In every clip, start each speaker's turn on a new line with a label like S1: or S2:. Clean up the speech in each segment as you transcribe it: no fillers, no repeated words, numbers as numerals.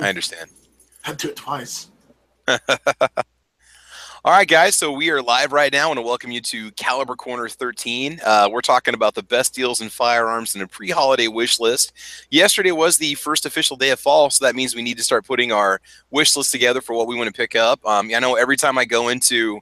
S1: I understand.
S2: Had to do it twice.
S1: All right, guys, so we are live right now. I want to welcome you to Caliber Corner 13. We're talking about the best deals in firearms and a pre-holiday wish list. Yesterday was the first official day of fall, so that means we need to start putting our wish list together for what we want to pick up. I know every time I go into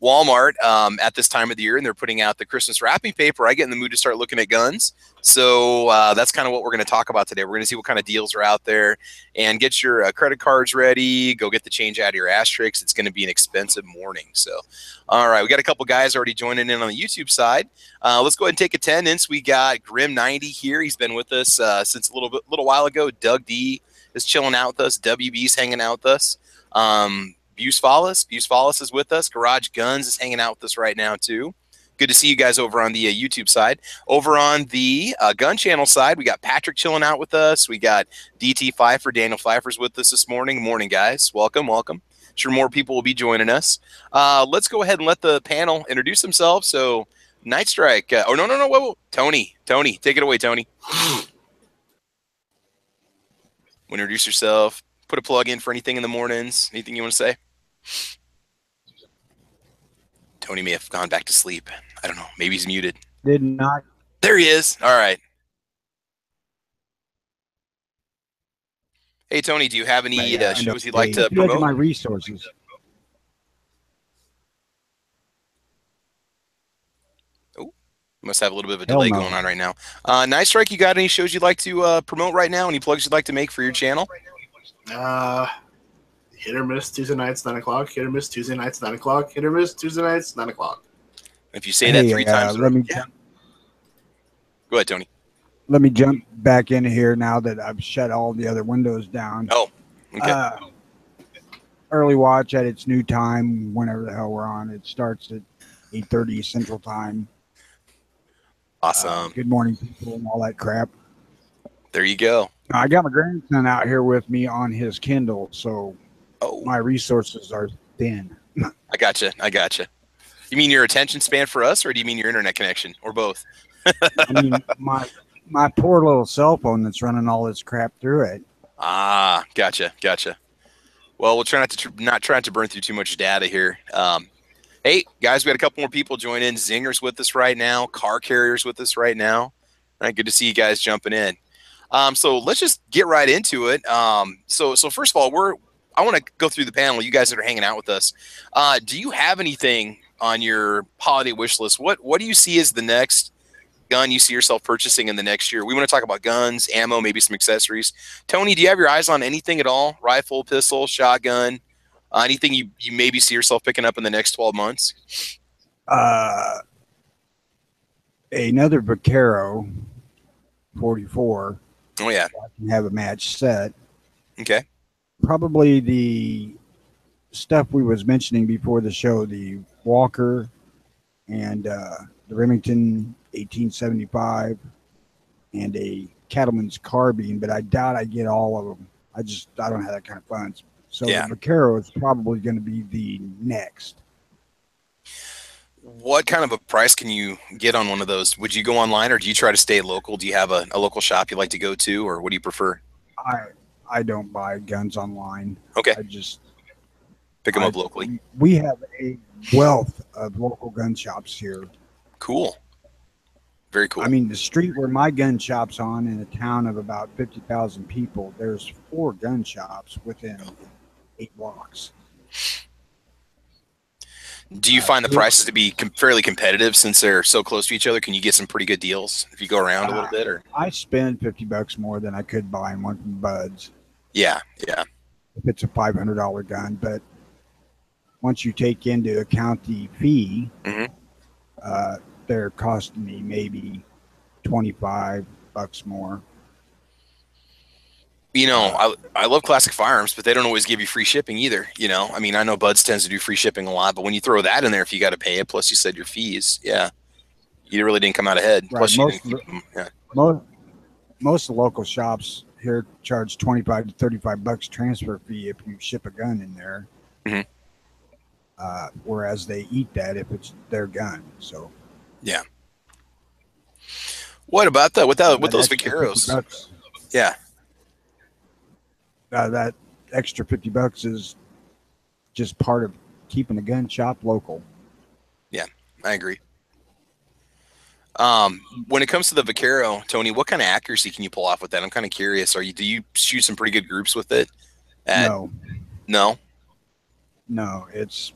S1: Walmart at this time of the year and they're putting out the Christmas wrapping paper, I get in the mood to start looking at guns. So that's kind of what we're going to talk about today. We're going to see what kind of deals are out there and get your credit cards ready. Go get the change out of your asterisks. It's going to be an expensive morning. So, all right, we got a couple guys already joining in on the YouTube side. Let's go ahead and take attendance. We got Grim90 here. He's been with us since a little while ago. Doug D is chilling out with us. WB's hanging out with us. Buse Fallis is with us. Garage Guns is hanging out with us right now, too. Good to see you guys over on the YouTube side. Over on the gun channel side, we got Patrick chilling out with us. We got DT Pfeiffer, Daniel Pfeiffer's with us this morning. Morning, guys. Welcome, welcome. Sure more people will be joining us. Let's go ahead and let the panel introduce themselves. So, Night Strike. No. Whoa. Tony, take it away, Tony. Introduce yourself. Put a plug in for anything in the mornings. Anything you want to say? Tony may have gone back to sleep. I don't know. Maybe he's muted.
S3: Did not.
S1: There he is. All right. Hey, Tony, do you have any shows you'd like to promote?
S3: My resources.
S1: Oh, must have a little bit of a delay going on right now. Night Strike, you got any shows you'd like to promote right now? Any plugs you'd like to make for your channel?
S2: Hit or miss Tuesday nights, 9 o'clock. Hit or miss Tuesday nights, 9 o'clock. Hit or miss Tuesday nights, 9 o'clock.
S1: If you say that three times,
S3: go
S1: ahead, Tony.
S3: Let me jump back in here now that I've shut all the other windows down.
S1: Oh, okay.
S3: Early watch at its new time, whenever the hell we're on. It starts at 8:30 Central Time.
S1: Awesome.
S3: Good morning, people, and all that crap.
S1: There you go.
S3: I got my grandson out here with me on his Kindle, so my resources are thin.
S1: I gotcha. You mean your attention span for us, or do you mean your internet connection, or both?
S3: I mean, my poor little cell phone that's running all this crap through it.
S1: Ah, gotcha. Well, we'll try not try to burn through too much data here. Hey, guys, we got a couple more people join in. Zinger's with us right now. Car Carrier's with us right now. All right, good to see you guys jumping in. So let's just get right into it. So first of all, I want to go through the panel. You guys that are hanging out with us, do you have anything on your holiday wish list? What do you see as the next gun you see yourself purchasing in the next year? We want to talk about guns, ammo, maybe some accessories. Tony, do you have your eyes on anything at all? Rifle, pistol, shotgun, anything you maybe see yourself picking up in the next 12 months?
S3: Another Vaquero 44.
S1: Oh yeah,
S3: I can have a match set.
S1: Okay.
S3: Probably the stuff we was mentioning before the show, the Walker and the Remington 1875 and a Cattleman's carbine, but I doubt I get all of them. I don't have that kind of funds. So the Vaquero is probably going to be the next.
S1: What kind of a price can you get on one of those? Would you go online, or do you try to stay local? Do you have a local shop you like to go to, or what do you prefer?
S3: I don't buy guns online.
S1: Okay.
S3: I just
S1: pick them up locally.
S3: We have a wealth of local gun shops here.
S1: Cool. Very cool.
S3: I mean, the street where my gun shop's on, in a town of about 50,000 people, there's 4 gun shops within 8 blocks.
S1: Do you find the prices to be fairly competitive since they're so close to each other? Can you get some pretty good deals if you go around a little bit? Or
S3: I spend $50 more than I could buy in one from Bud's.
S1: Yeah.
S3: If it's a $500 gun, but once you take into account the fee, they're costing me maybe $25 more.
S1: You know, I love Classic Firearms, but they don't always give you free shipping either. You know, I mean, I know Bud's tends to do free shipping a lot, but when you throw that in there, if you got to pay it, plus you said your fees, you really didn't come out ahead.
S3: Right.
S1: Plus,
S3: most of the local shops here charge $25 to $35 transfer fee if you ship a gun in there. Whereas they eat that if it's their gun. So
S1: yeah. What about that? With those Vaqueros? Yeah.
S3: That extra $50 is just part of keeping a gun shop local.
S1: Yeah, I agree. When it comes to the Vaquero, Tony, what kind of accuracy can you pull off with that? I'm kind of curious. Do you shoot some pretty good groups with it?
S3: No,
S1: No?
S3: no, it's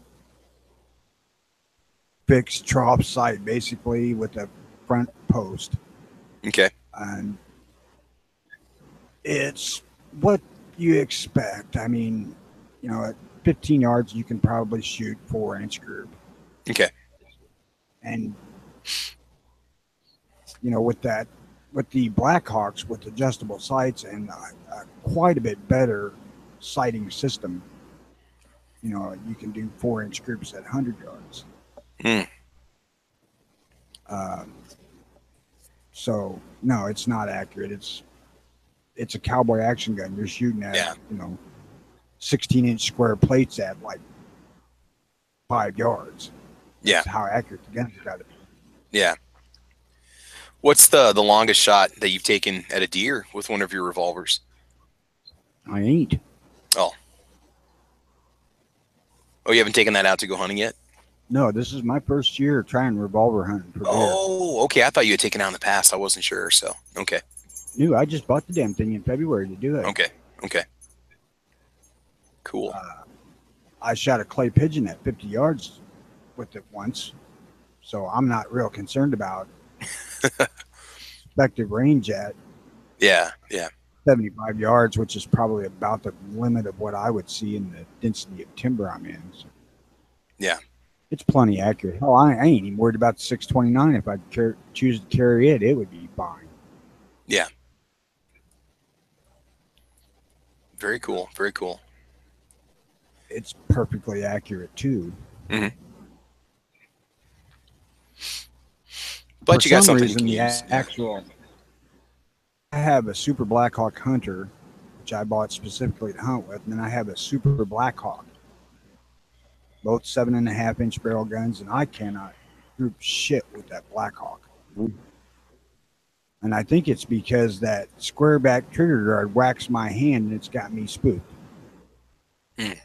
S3: fixed trough sight basically with a front post,
S1: Okay.
S3: and it's what you expect. I mean, at 15 yards you can probably shoot 4-inch group,
S1: Okay.
S3: and with the Blackhawks with adjustable sights and quite a bit better sighting system, you can do 4-inch groups at 100 yards.
S1: Mm.
S3: So no, it's not accurate. It's a cowboy action gun. You're shooting at 16-inch square plates at like 5 yards. That's how accurate the gun's got to be.
S1: Yeah. What's the longest shot that you've taken at a deer with one of your revolvers?
S3: I ain't.
S1: Oh, you haven't taken that out to go hunting yet?
S3: No, this is my first year trying revolver hunting for deer.
S1: Oh, okay. I thought you had taken out in the past. I wasn't sure. So, okay.
S3: No, I just bought the damn thing in February to do it.
S1: Okay. Cool.
S3: I shot a clay pigeon at 50 yards with it once, so I'm not real concerned about effective range at 75 yards, which is probably about the limit of what I would see in the density of timber I'm in. So
S1: yeah.
S3: It's plenty accurate. Hell, I ain't even worried about the 629. If I choose to carry it, it would be fine.
S1: Yeah. Very cool. Very cool.
S3: It's perfectly accurate, too.
S1: Mm-hmm. But
S3: For
S1: you got
S3: some
S1: something
S3: reason,
S1: you can use.
S3: actual... I have a Super Blackhawk Hunter, which I bought specifically to hunt with, and then I have a Super Blackhawk. Both 7.5-inch barrel guns, and I cannot group shit with that Blackhawk. And I think it's because that square back trigger guard whacks my hand and it's got me spooked.
S1: Mm.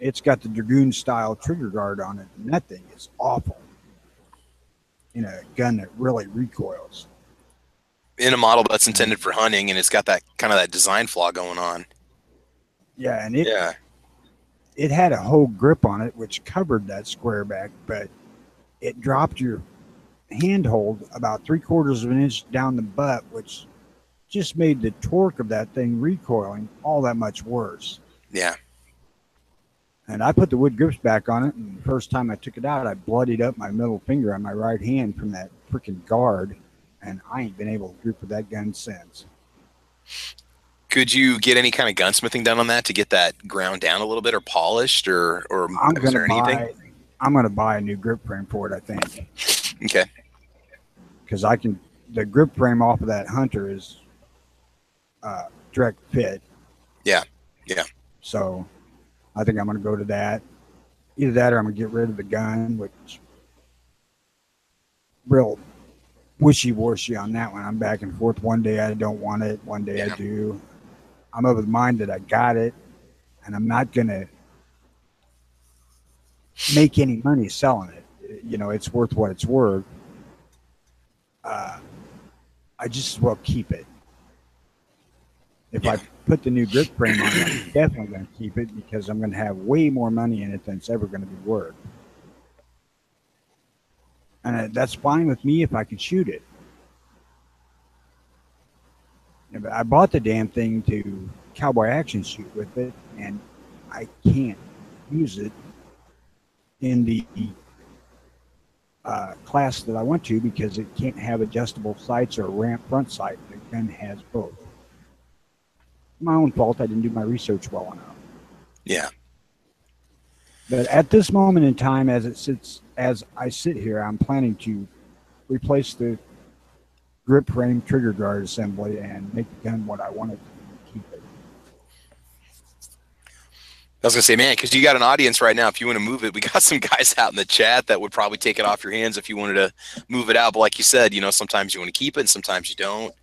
S3: It's got the Dragoon style trigger guard on it, and that thing is awful in a gun that really recoils.
S1: In a model that's intended for hunting, and it's got that kind of that design flaw going on.
S3: Yeah, and it had a whole grip on it, which covered that square back, but it dropped your handhold about 3/4 of an inch down the butt, which just made the torque of that thing recoiling all that much worse.
S1: Yeah.
S3: And I put the wood grips back on it, and the first time I took it out, I bloodied up my middle finger on my right hand from that freaking guard, and I ain't been able to grip with that gun since.
S1: Could you get any kind of gunsmithing done on that to get that ground down a little bit, or polished, or is there anything?
S3: I'm gonna buy a new grip frame for it, I think.
S1: Okay.
S3: Because the grip frame off of that Hunter is direct fit.
S1: Yeah.
S3: So I think I'm gonna go to that. Either that, or I'm gonna get rid of the gun, which real wishy-washy on that one. I'm back and forth. One day I don't want it, one day I do. I'm of the mind that I got it, and I'm not gonna make any money selling it. It's worth what it's worth. I just as well keep it. If I put the new grip frame on, I'm definitely going to keep it because I'm going to have way more money in it than it's ever going to be worth. And that's fine with me if I can shoot it. But I bought the damn thing to cowboy action shoot with it, and I can't use it in the class that I went to because it can't have adjustable sights or a ramp front sight. The gun has both. My own fault. I didn't do my research well enough.
S1: Yeah.
S3: But at this moment in time, as I sit here, I'm planning to replace the grip frame trigger guard assembly and make the gun what I wanted to keep it.
S1: I was gonna say, man, because you got an audience right now. If you want to move it, we got some guys out in the chat that would probably take it off your hands if you wanted to move it out. But like you said, sometimes you want to keep it, and sometimes you don't.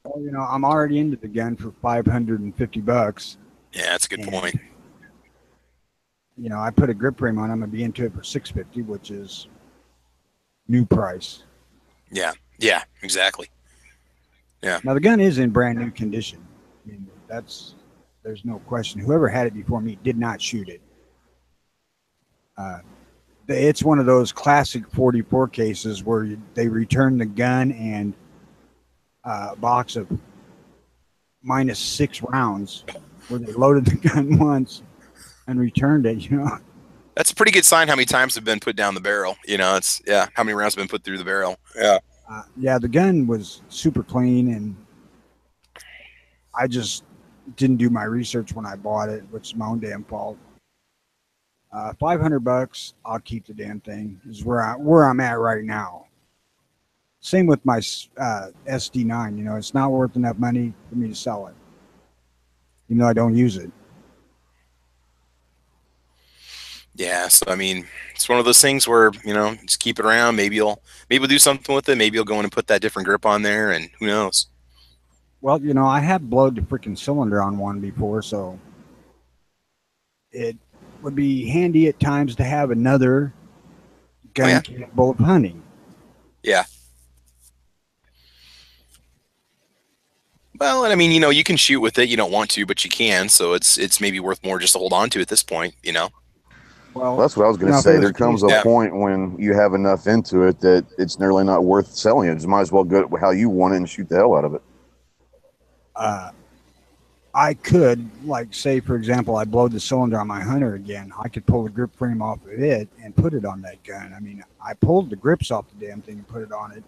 S3: Well, I'm already into the gun for $550,
S1: Yeah, that's a good
S3: and
S1: point.
S3: I put a grip frame on. I'm gonna be into it for $650, which is new price.
S1: Yeah, yeah, exactly. Yeah,
S3: Now the gun is in brand new condition. I mean, there's no question. Whoever had it before me did not shoot it. Uh, it's one of those classic 44 cases where they return the gun and a box of -6 rounds, where they loaded the gun once and returned it.
S1: that's a pretty good sign. How many times have been put down the barrel? It's how many rounds have been put through the barrel? Yeah,
S3: Yeah, the gun was super clean, and I just didn't do my research when I bought it, which is my own damn fault. $500, I'll keep the damn thing. Is where I'm at right now. Same with my SD9. It's not worth enough money for me to sell it, even though I don't use it.
S1: yeah. So I mean, it's one of those things where just keep it around. Maybe you'll do something with it. Maybe you'll go in and put that different grip on there, and who knows?
S3: Well, I have blowed the freaking cylinder on one before, so it would be handy at times to have another
S1: Oh
S3: gun
S1: yeah,
S3: capable of hunting.
S1: yeah. Well, and I mean, you can shoot with it. You don't want to, but you can. So it's maybe worth more just to hold on to at this point.
S3: Well,
S4: Well, that's what I was going to
S3: if it
S4: say.
S3: was
S4: There comes a
S1: Yeah.
S4: point when you have enough into it that it's nearly not worth selling it. You might as well go how you want it and shoot the hell out of it.
S3: I could, like, say, for example, I blowed the cylinder on my Hunter again. I could pull the grip frame off of it and put it on that gun. I mean, I pulled the grips off the damn thing and put it on it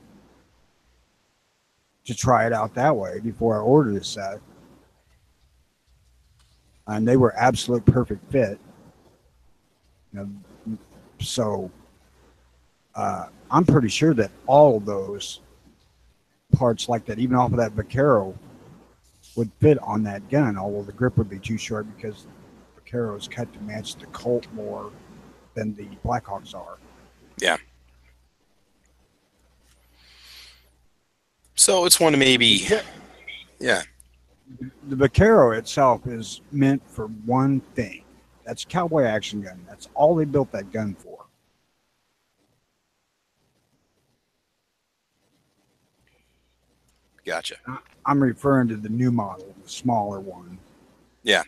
S3: to try it out that way before I ordered the set. And they were absolute perfect fit. So I'm pretty sure that all of those parts like that, even off of that Vaquero, would fit on that gun, although the grip would be too short because Vaquero is cut to match the Colt more than the Blackhawks are.
S1: Yeah. So it's one to maybe, yeah.
S3: The Vaquero itself is meant for one thing. That's cowboy action gun. That's all they built that gun for.
S1: Gotcha.
S3: I'm referring to the new model, the smaller one.
S1: Yeah.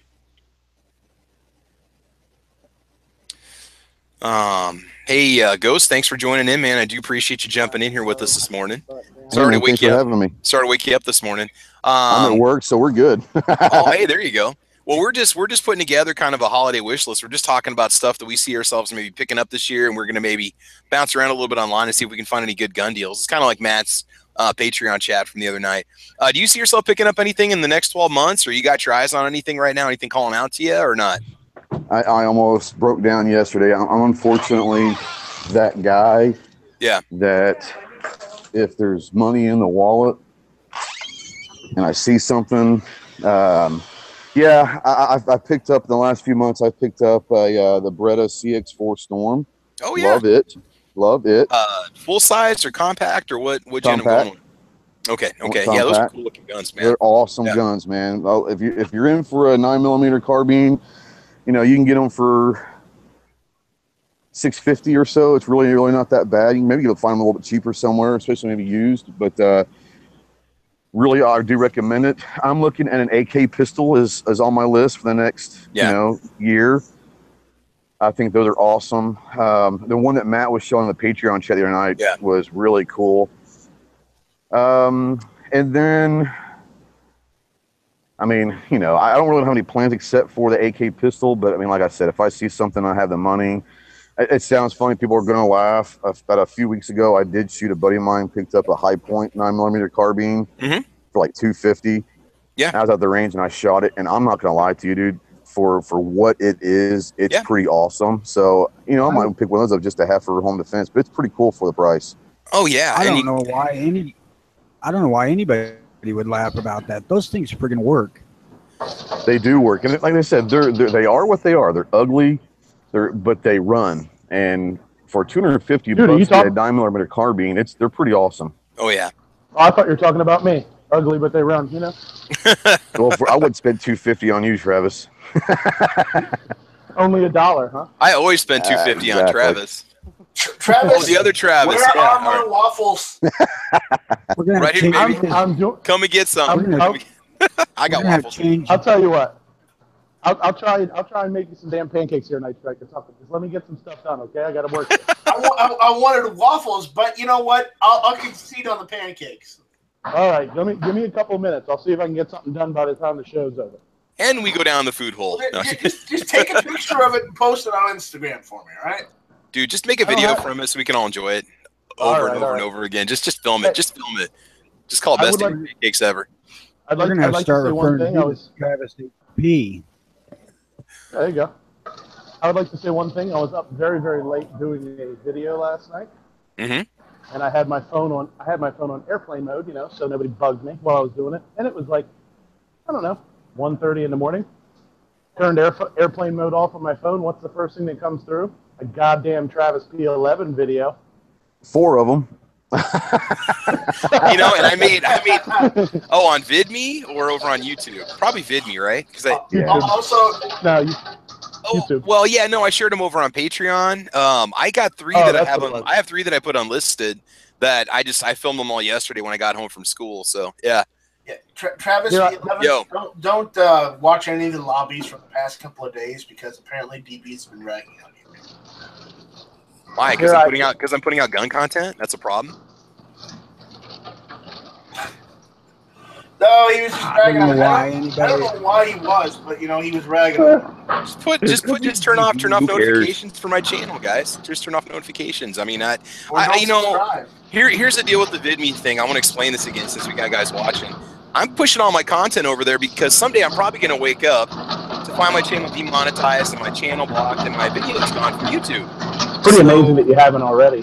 S1: Hey, Ghost, thanks for joining in, man. I do appreciate you jumping in here with us this morning. Sorry to wake
S4: Thanks
S1: you
S4: for
S1: up.
S4: having me.
S1: Sorry to wake you up this morning.
S4: I'm at work, so we're good.
S1: Oh, hey, there you go. Well, we're just putting together kind of a holiday wish list. We're just talking about stuff that we see ourselves maybe picking up this year, and we're going to maybe bounce around a little bit online and see if we can find any good gun deals. It's kind of like Matt's Patreon chat from the other night. Do you see yourself picking up anything in the next 12 months, or you got your eyes on anything right now? Anything calling out to you or not?
S4: I almost broke down yesterday. I'm unfortunately that guy.
S1: Yeah.
S4: That if there's money in the wallet and I see something, yeah, I picked up in the last few months. I picked up the Beretta CX4 Storm.
S1: Oh yeah.
S4: Love it.
S1: Full size or compact or what? What you end up going with? Okay. Yeah, those are cool looking guns, man.
S4: They're awesome guns, man. Well, if you're in for a 9mm carbine, you can get them for $650 or so. It's really not that bad. Maybe you'll find them a little bit cheaper somewhere, especially maybe used. But really, I do recommend it. I'm looking at an AK pistol is on my list for the next year. I think those are awesome. The one that Matt was showing on the Patreon chat the other night was really cool. And then, I mean, I don't really have any plans except for the AK pistol. But I mean, like I said, if I see something, I have the money. It sounds funny. People are going to laugh. About a few weeks ago, I did shoot a buddy of mine, picked up a high point 9mm carbine for like $250.
S1: Yeah.
S4: I was at the range and I shot it. And I'm not going to lie to you, dude. For what it is, it's pretty awesome. So, I might pick one of those up just to have for home defense, but it's pretty cool for the price.
S1: Oh yeah.
S3: I don't know why anybody would laugh about that. Those things friggin' work.
S4: They do work, and like I said, they are what they are. They're ugly, but they run. And for $250 bucks, a 9mm carbine, they're pretty awesome.
S1: Oh yeah.
S5: Oh, I thought you were talking about me. ugly, but they run. You know.
S4: Well, I would spend $250 on you, Travis.
S5: Only $1, huh?
S1: I always spend $250 on
S4: Exactly.
S1: Travis.
S2: Travis,
S1: Oh, the other Travis.
S2: where
S1: Yeah,
S2: are
S1: all
S2: my
S1: right.
S2: waffles?
S3: We're gonna
S1: Right
S3: have
S1: here,
S3: change
S1: baby.
S5: I'm doing.
S1: Come and get some.
S5: I'm-
S1: I got
S3: we're gonna have
S1: waffles.
S3: change.
S5: I'll tell you what. I'll try and make you some damn pancakes here tonight, Strike, or something. Just let me get some stuff done, okay? I got to work.
S2: I wanted waffles, but you know what? I'll concede on the pancakes.
S5: All right, give me a couple of minutes. I'll see if I can get something done by the time the show's over.
S1: And we go down the food hole. No.
S2: Just take a picture of it and post it on Instagram for me, all right?
S1: Dude, just make a video from us so we can all enjoy it over and over and over again. Just film it. Just film it. Just call it best pancakes ever.
S5: I'd
S3: We're
S5: like,
S3: gonna
S5: I'd like to
S3: start
S5: say one
S3: referring
S5: thing.
S3: to Travis P.
S5: There you go. I would like to say one thing. I was up very, very late doing a video last night, and I had my phone on. I had my phone on airplane mode, you know, so nobody bugged me while I was doing it. And it was like, I don't know, 1:30 in the morning. Turned airplane mode off on my phone. What's the first thing that comes through? A goddamn Travis P11 video.
S4: 4 of them.
S1: You know, and I made on VidMe or over on YouTube? Probably VidMe, right? Because
S2: Also,
S5: No,
S1: YouTube. Well, yeah, no, I shared them over on Patreon. I got 3 that I have on. I have 3 that I put unlisted that I filmed them all yesterday when I got home from school. So yeah.
S2: Yeah, Travis, don't watch any of the lobbies from the past couple of days because apparently DB's been ragging on you.
S1: Why? Because I'm putting out gun content. That's a problem.
S2: No, he was just ragging on. I don't
S3: I
S2: know why he was, but you know he was ragging on.
S1: Just turn off notifications for my channel, guys. Just turn off notifications. I mean, here's the deal with the VidMe thing. I want to explain this again since we got guys watching. I'm pushing all my content over there because someday I'm probably going to wake up to find my channel demonetized and my channel blocked and my videos gone from YouTube.
S5: Pretty amazing that you haven't already.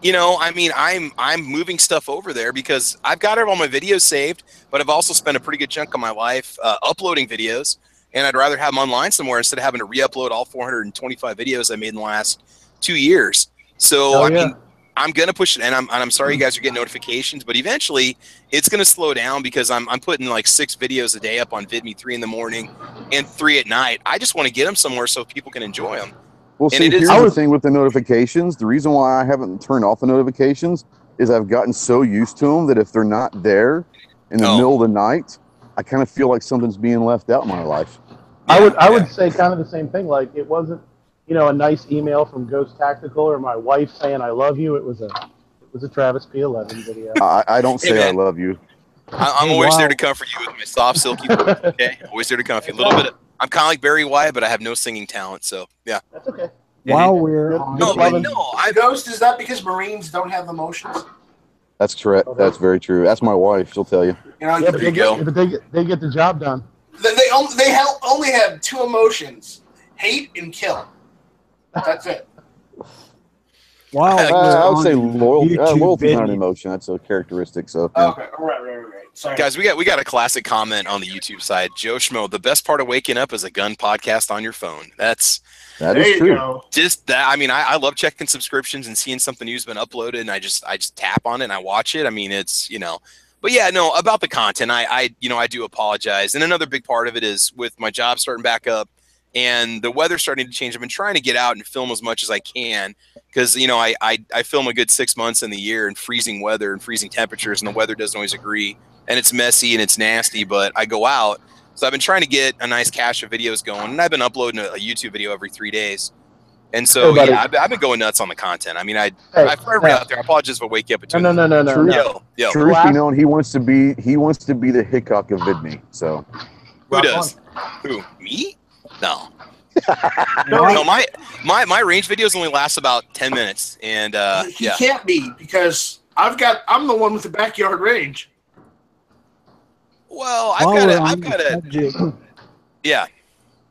S1: You know, I mean, I'm moving stuff over there because I've got all my videos saved, but I've also spent a pretty good chunk of my life uploading videos, and I'd rather have them online somewhere instead of having to re-upload all 425 videos I made in the last 2 years. So I mean, I'm gonna push it, and I'm sorry you guys are getting notifications, but eventually it's gonna slow down because I'm putting like 6 videos a day up on VidMe, 3 in the morning and 3 at night. I just want to get them somewhere so people can enjoy them.
S4: Well, see, here's the thing with the notifications. The reason why I haven't turned off the notifications is I've gotten so used to them that if they're not there in the middle of the night, I kind of feel like something's being left out in my life.
S5: Yeah, I would say kind of the same thing. Like it wasn't, you know, a nice email from Ghost Tactical or my wife saying I love you. It was a Travis P11 video.
S4: I don't say I love you.
S1: I'm always there to comfort you with my soft, silky voice. Okay, always there to comfort you. A little bit. I'm kind of like Barry White, but I have no singing talent. So yeah.
S5: That's okay.
S3: While we're on
S2: Ghost, is that because Marines don't have emotions?
S4: That's correct. That's very true. That's my wife. She'll tell you.
S2: You know,
S5: yeah, but they get the job done.
S2: They only have 2 emotions: hate and kill. That's it.
S3: Wow.
S4: I would say loyalty is not an emotion. That's a characteristic. So.
S2: Okay. Right. Sorry.
S1: Guys, we got a classic comment on the YouTube side. Joe Schmo, the best part of waking up is a gun podcast on your phone. That
S4: is true.
S1: Just that. I mean, I love checking subscriptions and seeing something new's been uploaded, and I just tap on it and I watch it. I mean, it's, you know, but yeah, no, about the content, I do apologize. And another big part of it is with my job starting back up and the weather starting to change. I've been trying to get out and film as much as I can because, you know, I film a good 6 months in the year in freezing weather and freezing temperatures, and the weather doesn't always agree, and it's messy and it's nasty, but I go out. So I've been trying to get a nice cache of videos going, and I've been uploading a YouTube video every 3 days. And so, yeah, I've been going nuts on the content. I mean, for everybody out there, I apologize for waking up at 2.
S5: No.
S4: Truth be known, he wants to be the Hickok of VidMe. So
S1: who does? Who? Me? No. No, my range videos only last about 10 minutes, and
S2: he can't be because I'm the one with the backyard range.
S1: Well, I've got yeah.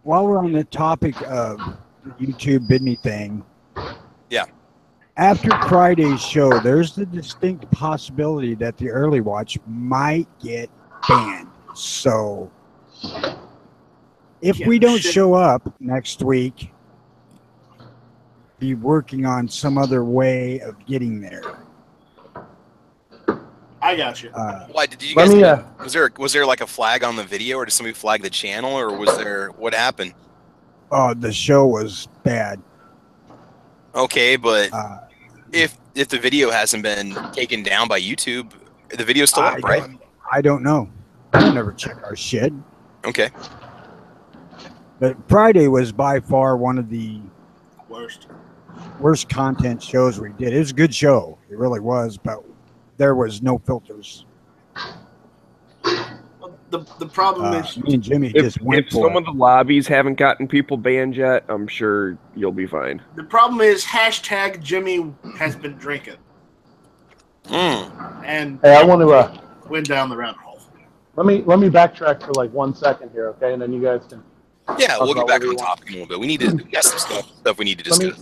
S3: While we're on the topic of the YouTube VidMe thing,
S1: yeah.
S3: After Friday's show, there's the distinct possibility that the early watch might get banned. So if we don't show up next week, be working on some other way of getting there.
S2: I got you.
S1: Why did you guys? Was there like a flag on the video, or did somebody flag the channel, or was there what happened?
S3: Oh, the show was bad.
S1: Okay, but if the video hasn't been taken down by YouTube, the video's still up, right?
S3: I don't know. I don't ever check our shit.
S1: Okay.
S3: But Friday was by far one of the worst content shows we did. It was a good show. It really was, but there was no filters.
S2: The problem is
S3: me and Jimmy just went
S6: if some of the lobbies haven't gotten people banned yet, I'm sure you'll be fine.
S2: The problem is hashtag Jimmy has been drinking. And
S5: hey, I want to
S2: went down the rabbit hole.
S5: Let me backtrack for like 1 second here, okay? And then you guys can.
S1: Yeah, we'll get back on topic a little bit. We got some stuff we need to discuss.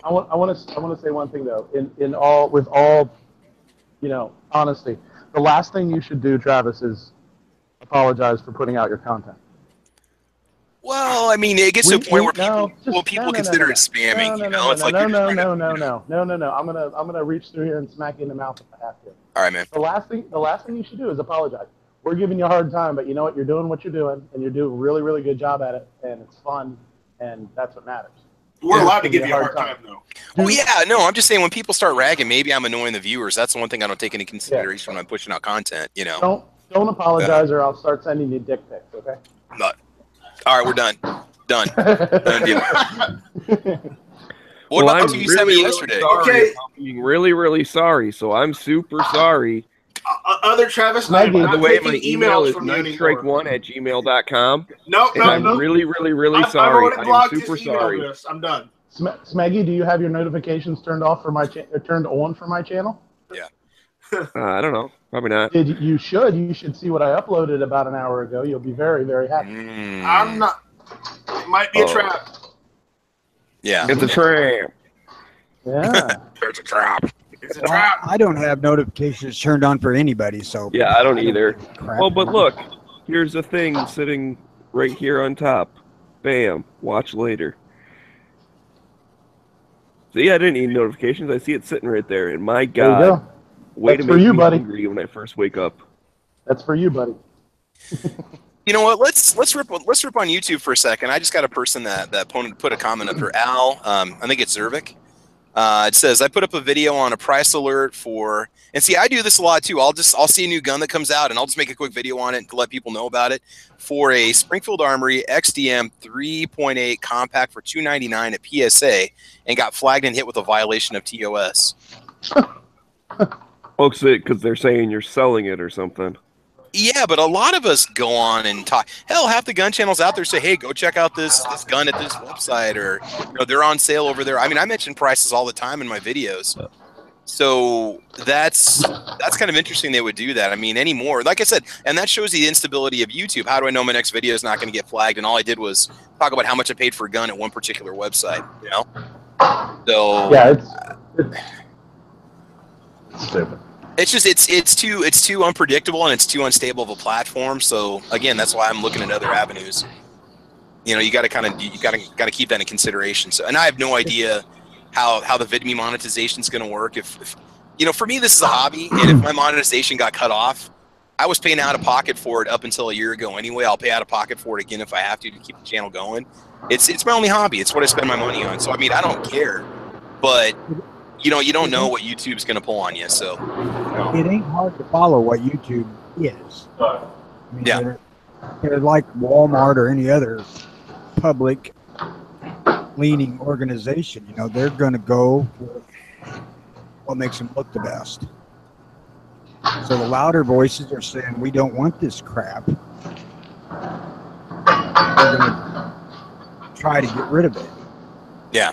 S5: I want to say one thing though. With all, honesty, the last thing you should do, Travis, is apologize for putting out your content.
S1: Well, I mean, it gets to a point where people consider it spamming.
S5: No. I'm gonna reach through here and smack you in the mouth if I have to.
S1: All right, man.
S5: The last thing you should do is apologize. We're giving you a hard time, but you know what? You're doing what you're doing, and you're doing a really, really good job at it, and it's fun, and that's what matters.
S2: We're allowed to give you a hard time, though.
S1: Oh, yeah, no, I'm just saying when people start ragging, maybe I'm annoying the viewers. That's the one thing I don't take into consideration when I'm pushing out content,
S5: Don't apologize, or I'll start sending you dick pics, okay?
S1: No. All right, we're done. Done deal. What about the two you sent me yesterday?
S6: Okay. I'm being really, really sorry, so I'm super sorry.
S2: Other Travis,
S6: by the way, my email is knifestrike1@gmail.com. I'm really, really, really sorry. I'm super sorry.
S2: I'm done.
S5: Smeggy, do you have your notifications turned on for my channel?
S1: Yeah.
S6: I don't know. Probably not.
S5: You should. You should see what I uploaded about an hour ago. You'll be very, very happy.
S2: I'm not. It might be a trap.
S1: Yeah.
S6: It's a trap.
S5: Yeah.
S1: It's a trap.
S2: It's a trap.
S3: I don't have notifications turned on for anybody, so.
S6: Yeah, I don't either. Well, but look, here's a thing sitting right here on top. Bam. Watch later. See, I didn't need notifications. I see it sitting right there. And my God.
S5: There you go.
S6: Way to make me hungry when I first wake up.
S5: That's for you, buddy.
S1: You know what? Let's rip on YouTube for a second. I just got a person that put a comment up for Al. I think it's Zervik. It says, I put up a video on a price alert for, and see, I do this a lot too. I'll see a new gun that comes out and I'll just make a quick video on it to let people know about it, for a Springfield Armory XDM 3.8 compact for $299 at PSA, and got flagged and hit with a violation of TOS.
S6: Folks, because they're saying you're selling it or something.
S1: Yeah, but a lot of us go on and talk. Hell, half the gun channels out there say, hey, go check out this gun at this website, or they're on sale over there. I mean, I mention prices all the time in my videos. So that's kind of interesting they would do that. I mean, anymore. Like I said, and that shows the instability of YouTube. How do I know my next video is not going to get flagged? And all I did was talk about how much I paid for a gun at one particular website, So
S5: yeah, it's stupid.
S1: It's just it's too unpredictable and it's too unstable of a platform. So again, that's why I'm looking at other avenues. You got to keep that in consideration. So, and I have no idea how the VidMe monetization is going to work. If for me, this is a hobby, and if my monetization got cut off, I was paying out of pocket for it up until a year ago anyway. I'll pay out of pocket for it again if I have to keep the channel going. It's my only hobby. It's what I spend my money on. So I mean, I don't care, but you don't know what YouTube's going to pull on you. So
S3: it ain't hard to follow what YouTube is. I mean,
S1: yeah,
S3: they're like Walmart or any other public leaning organization. They're going to go for what makes them look the best. So the louder voices are saying, we don't want this crap. They're going to try to get rid of it.
S1: Yeah.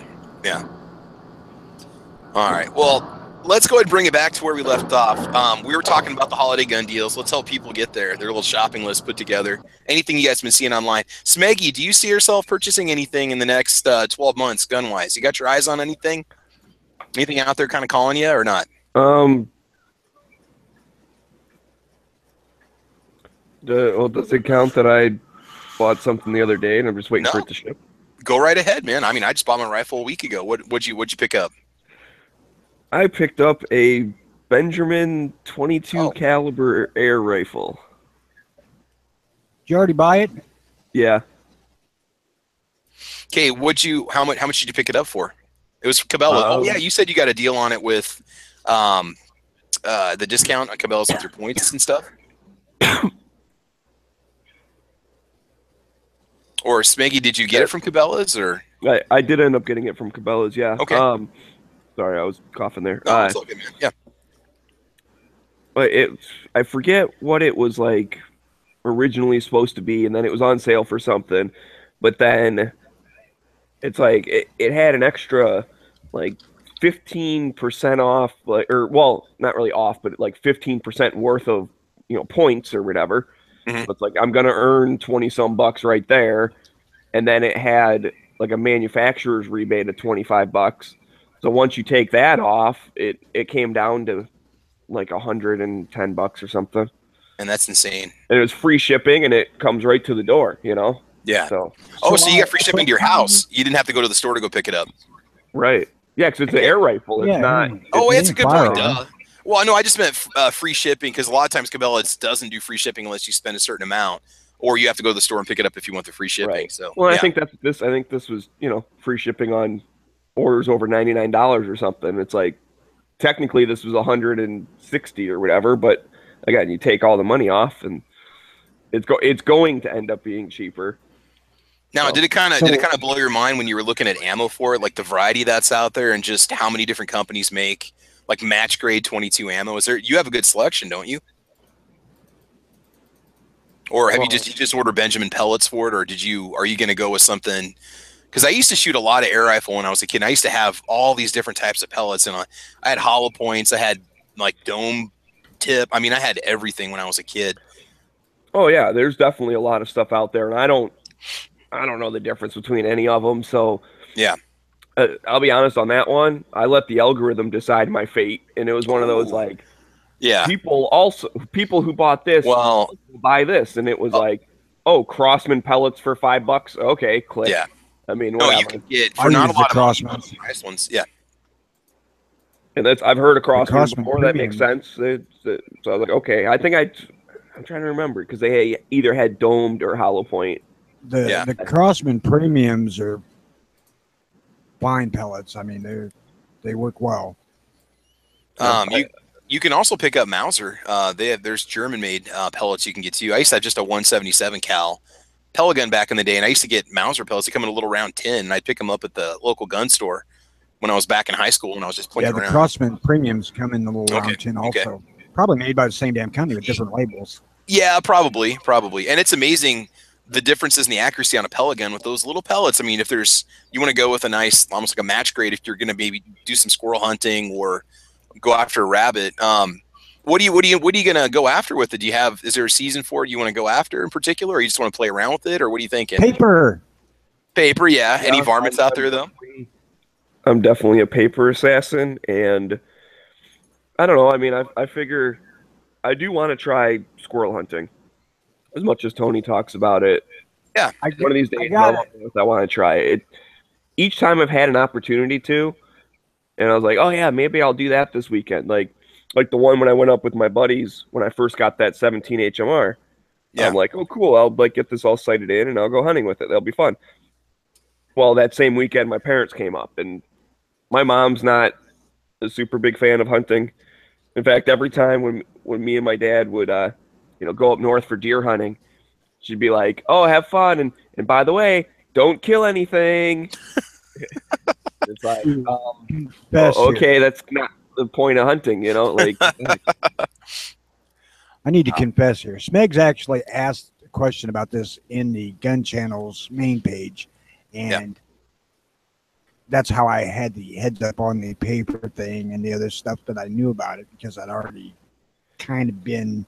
S1: All right. Well, let's go ahead and bring it back to where we left off. We were talking about the holiday gun deals. Let's help people get there. Their little shopping list put together. Anything you guys been seeing online? Smeggy, do you see yourself purchasing anything in the next 12 months, gun-wise? You got your eyes on anything? Anything out there kind of calling you or not?
S6: Does it count that I bought something the other day and I'm just waiting for it to ship?
S1: Go right ahead, man. I mean, I just bought my rifle a week ago. What'd you pick up?
S6: I picked up a Benjamin 22 caliber air rifle.
S3: Did you already buy it?
S6: Yeah.
S1: Okay, how much did you pick it up for? It was Cabela. Yeah, you said you got a deal on it with the discount on Cabela's with your points and stuff. Or Smeggy, did you get it from Cabela's or?
S6: I did end up getting it from Cabela's, yeah.
S1: Okay.
S6: Sorry, I was coughing there.
S1: Oh, it's all good, man. Yeah.
S6: But I forget what it was like originally supposed to be, and then it was on sale for something. But then it's like it had an extra like 15% off, not really off, but like 15% worth of points or whatever. Mm-hmm. So it's like I'm gonna earn 20 some bucks right there, and then it had like a manufacturer's rebate of $25. So once you take that off, it came down to like $110 or something.
S1: And that's insane.
S6: And it was free shipping, and it comes right to the door.
S1: Yeah.
S6: So
S1: you got free shipping to your house. You didn't have to go to the store to go pick it up.
S6: Right. Yeah, because it's an air rifle. It's not.
S1: It's a good point. Duh. Well, no, I just meant free shipping because a lot of times Cabela doesn't do free shipping unless you spend a certain amount, or you have to go to the store and pick it up if you want the free shipping.
S6: Right.
S1: So,
S6: I think this was free shipping on orders over $99 or something. It's like technically this was $160 or whatever, but again, you take all the money off, and it's going to end up being cheaper.
S1: Now, did it kind of blow your mind when you were looking at ammo for it, like the variety that's out there, and just how many different companies make like match grade 22 ammo? You have a good selection, don't you? Or have you just order Benjamin pellets for it, or are you going to go with something? Because I used to shoot a lot of air rifle when I was a kid. And I used to have all these different types of pellets, and I had hollow points. I had like dome tip. I mean, I had everything when I was a kid.
S6: Oh yeah, there's definitely a lot of stuff out there, and I don't know the difference between any of them. So
S1: yeah,
S6: I'll be honest on that one. I let the algorithm decide my fate, and it was one of those like, people who bought this buy this, and it was like, Crossman pellets for $5. Okay, click.
S1: Yeah,
S6: I mean,
S1: you can get for not a lot of Crossman nice ones. Yeah,
S6: and I've heard of Crossman before. That makes sense. So I was like, okay, I think I'm trying to remember because they either had domed or hollow point.
S3: The Crossman premiums are fine pellets. I mean, they work well.
S1: You can also pick up Mauser. There's German-made pellets you can get too. I used to have just a 177 cal pellet gun back in the day, and I used to get Mauser pellets. They come in a little round tin, and I'd pick them up at the local gun store when I was back in high school when I was just playing around.
S3: Yeah, the Crossman premiums come in the little round tin also. Okay. Probably made by the same damn company with different labels.
S1: Yeah, probably. And it's amazing the differences in the accuracy on a pellet gun with those little pellets. I mean, if you want to go with a nice, almost like a match grade, if you're going to maybe do some squirrel hunting or go after a rabbit, what are you going to go after with it? Is there a season for it you want to go after in particular, or you just want to play around with it, or what are you thinking?
S3: Paper,
S1: yeah. Any varmints out there though?
S6: I'm definitely a paper assassin, and I don't know. I mean, I figure I do want to try squirrel hunting as much as Tony talks about it.
S1: Yeah.
S6: One of these days, I want to try it. Each time I've had an opportunity to, and I was like, oh yeah, maybe I'll do that this weekend. Like the one when I went up with my buddies when I first got that 17 HMR. Yeah. I'm like, oh cool, I'll get this all sighted in and I'll go hunting with it. That'll be fun. Well, that same weekend, my parents came up, and my mom's not a super big fan of hunting. In fact, every time when me and my dad would go up north for deer hunting, she'd be like, "Oh, have fun, and by the way, don't kill anything." It's like, okay, that's not the point of hunting, Like,
S3: I need to confess here. Smegs actually asked a question about this in the Gun Channel's main page, and that's how I had the heads up on the paper thing and the other stuff that I knew about it, because I'd already kind of been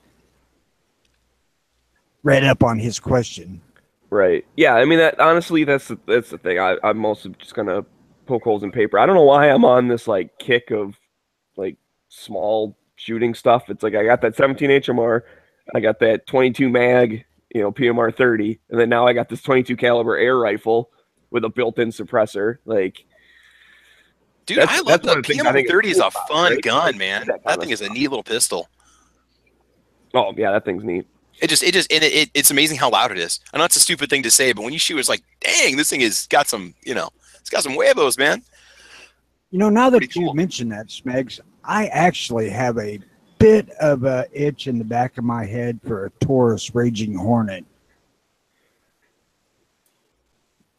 S3: read up on his question.
S6: Right. Yeah. I mean, honestly, that's the thing. I'm also just gonna poke holes in paper. I don't know why I'm on this like kick of like small shooting stuff. It's like I got that 17 HMR, I got that 22 mag, PMR 30, and then now I got this 22 caliber air rifle with a built-in suppressor. Like,
S1: Dude, I love the PM130 is a fun gun, man. That thing is a neat little pistol.
S6: Oh yeah, that thing's neat.
S1: It's amazing how loud it is. I know it's a stupid thing to say, but when you shoot, it's like, dang, this thing has got some, it's got some huevos, man.
S3: Now that you mentioned that, Smegs, I actually have a bit of a itch in the back of my head for a Taurus Raging Hornet.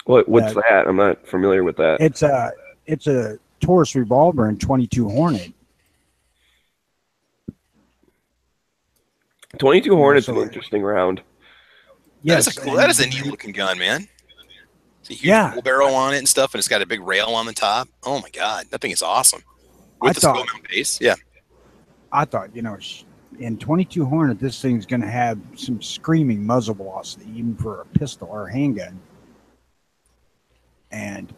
S6: What's that? I'm not familiar with that.
S3: It's a Taurus revolver and 22 Hornet.
S6: 22 Hornet's an interesting round.
S1: Yes, that is a neat looking gun, man. It's a huge full barrel on it and stuff, and it's got a big rail on the top. Oh my god, that thing is awesome. With the skull mount base, yeah.
S3: I thought, in 22 Hornet, this thing's going to have some screaming muzzle velocity, even for a pistol or a handgun. And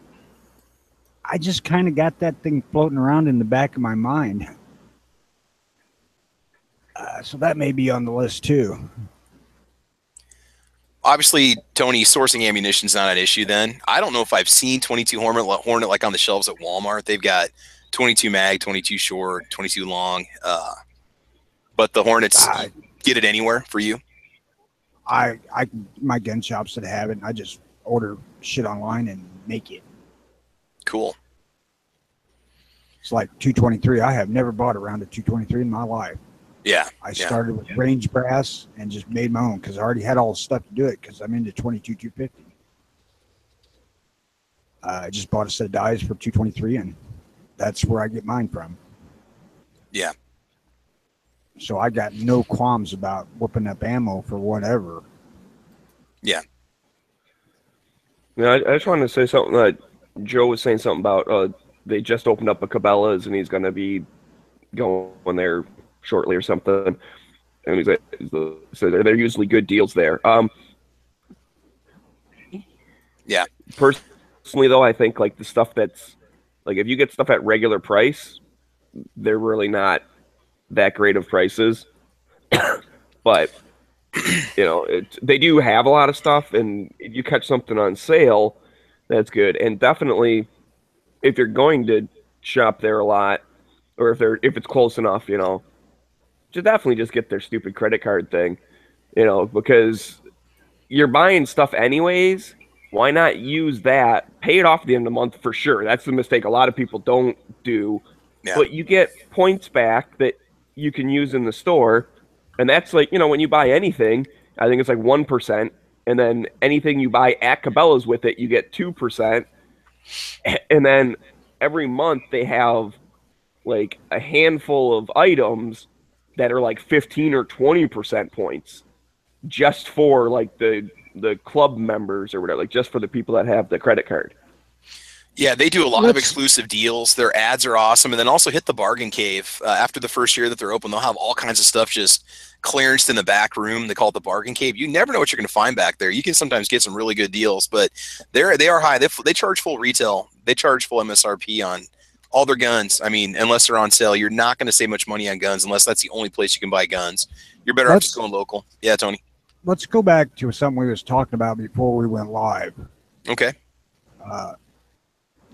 S3: I just kind of got that thing floating around in the back of my mind. So that may be on the list too.
S1: Obviously, Tony, sourcing ammunition is not an issue then. I don't know if I've seen 22 Hornet like on the shelves at Walmart. They've got 22 mag, 22 short, 22 long. But the Hornets, get it anywhere for you?
S3: My gun shops that have it, I just order shit online and make it.
S1: Cool.
S3: It's like 223. I have never bought a round of 223 in my life.
S1: Yeah.
S3: I started with range brass and just made my own because I already had all the stuff to do it because I'm into 22 250. I just bought a set of dies for 223 and that's where I get mine from.
S1: Yeah.
S3: So I got no qualms about whooping up ammo for whatever.
S1: Yeah.
S6: I just wanted to say something that Joe was saying something about they just opened up a Cabela's and he's going to be going there shortly or something. And he's like, so they're usually good deals there.
S1: Yeah.
S6: Personally, though, I think like the stuff that's like if you get stuff at regular price, they're really not that great of prices. But they do have a lot of stuff, and if you catch something on sale, that's good. And definitely, if you're going to shop there a lot, or if it's close enough, just definitely just get their stupid credit card thing, because you're buying stuff anyways. Why not use that? Pay it off at the end of the month for sure. That's the mistake a lot of people don't do. Yeah. But you get points back that you can use in the store. And that's like, when you buy anything, I think it's like 1%. And then anything you buy at Cabela's with it, you get 2%. And then every month they have like a handful of items that are like 15 or 20% points just for like the club members or whatever, like just for the people that have the credit card.
S1: Yeah, they do a lot of exclusive deals. Their ads are awesome. And then also hit the Bargain Cave. After the first year that they're open, they'll have all kinds of stuff just clearanced in the back room. They call it the Bargain Cave. You never know what you're going to find back there. You can sometimes get some really good deals, but they are high. They charge full retail. They charge full MSRP on all their guns. I mean, unless they're on sale, you're not going to save much money on guns unless that's the only place you can buy guns. You're better off just going local. Yeah, Tony.
S3: Let's go back to something we was talking about before we went live.
S1: Okay.